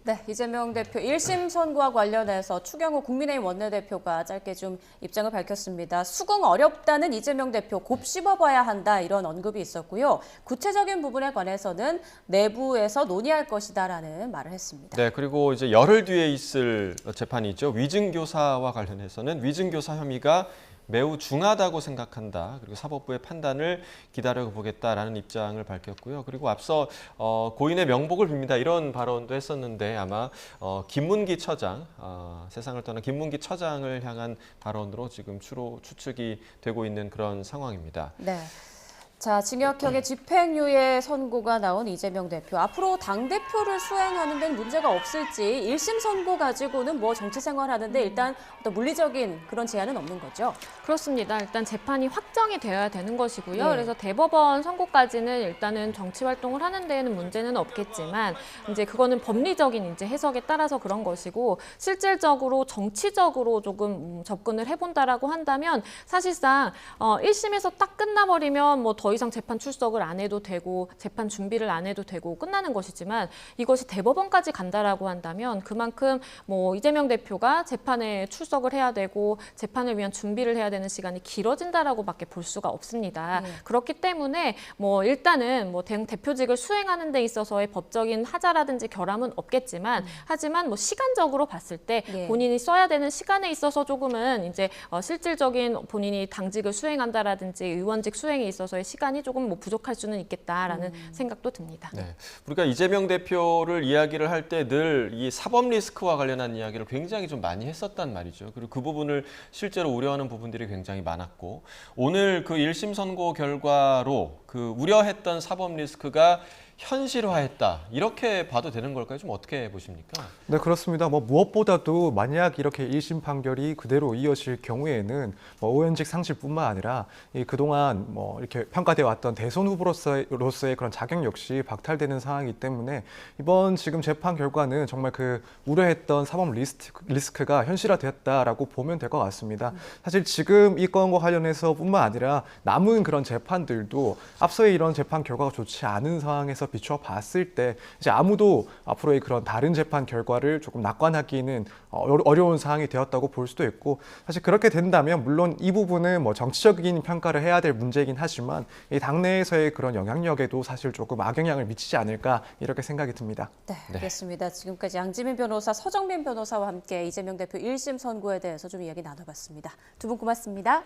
네, 이재명 대표 1심 선고와 관련해서 추경호 국민의힘 원내대표가 짧게 좀 입장을 밝혔습니다. 수긍 어렵다는 이재명 대표 곱씹어봐야 한다 이런 언급이 있었고요. 구체적인 부분에 관해서는 내부에서 논의할 것이다라는 말을 했습니다. 네, 그리고 이제 열흘 뒤에 있을 재판이 있죠. 위증교사와 관련해서는 위증교사 혐의가 매우 중하다고 생각한다. 그리고 사법부의 판단을 기다려보겠다라는 입장을 밝혔고요. 그리고 앞서 고인의 명복을 빕니다. 이런 발언도 했었는데 아마 김문기 처장, 세상을 떠난 김문기 처장을 향한 발언으로 지금 주로 추측이 되고 있는 그런 상황입니다. 네. 자, 징역형의 집행유예 선고가 나온 이재명 대표. 앞으로 당대표를 수행하는 데는 문제가 없을지 1심 선고 가지고는 뭐 정치 생활하는데 일단 어떤 물리적인 그런 제한은 없는 거죠? 그렇습니다. 일단 재판이 확정이 되어야 되는 것이고요. 네. 그래서 대법원 선고까지는 일단은 정치 활동을 하는 데에는 문제는 없겠지만 이제 그거는 법리적인 이제 해석에 따라서 그런 것이고 실질적으로 정치적으로 조금 접근을 해본다라고 한다면 사실상 1심에서 딱 끝나버리면 뭐 더 더 이상 재판 출석을 안 해도 되고 재판 준비를 안 해도 되고 끝나는 것이지만 이것이 대법원까지 간다라고 한다면 그만큼 뭐 이재명 대표가 재판에 출석을 해야 되고 재판을 위한 준비를 해야 되는 시간이 길어진다라고밖에 볼 수가 없습니다. 그렇기 때문에 뭐 일단은 뭐 대표직을 수행하는 데 있어서의 법적인 하자라든지 결함은 없겠지만 하지만 뭐 시간적으로 봤을 때 본인이 써야 되는 시간에 있어서 조금은 이제 실질적인 본인이 당직을 수행한다라든지 의원직 수행에 있어서의 시간이 조금 뭐 부족할 수는 있겠다라는 생각도 듭니다. 네. 우리가 이재명 대표를 이야기를 할 때 늘 이 사법 리스크와 관련한 이야기를 굉장히 좀 많이 했었단 말이죠. 그리고 그 부분을 실제로 우려하는 부분들이 굉장히 많았고 오늘 그 1심 선고 결과로 그 우려했던 사법 리스크가 현실화했다. 이렇게 봐도 되는 걸까요? 좀 어떻게 보십니까? 네, 그렇습니다. 뭐 무엇보다도 만약 이렇게 1심 판결이 그대로 이어질 경우에는 뭐 의원직 상실뿐만 아니라 이 그동안 뭐 이렇게 평가되어 왔던 대선 후보로서의 그런 자격 역시 박탈되는 상황이기 때문에 이번 지금 재판 결과는 정말 그 우려했던 사법 리스크가 현실화되었다라고 보면 될 것 같습니다. 사실 지금 이 건과 관련해서뿐만 아니라 남은 그런 재판들도 앞서의 이런 재판 결과가 좋지 않은 상황에서 비추어 봤을 때 이제 아무도 앞으로의 그런 다른 재판 결과를 조금 낙관하기는 어려운 상황이 되었다고 볼 수도 있고 사실 그렇게 된다면 물론 이 부분은 뭐 정치적인 평가를 해야 될 문제이긴 하지만 이 당내에서의 그런 영향력에도 사실 조금 악영향을 미치지 않을까 이렇게 생각이 듭니다. 네, 알겠습니다. 지금까지 양지민 변호사, 서정민 변호사와 함께 이재명 대표 1심 선고에 대해서 좀 이야기 나눠봤습니다. 두 분 고맙습니다.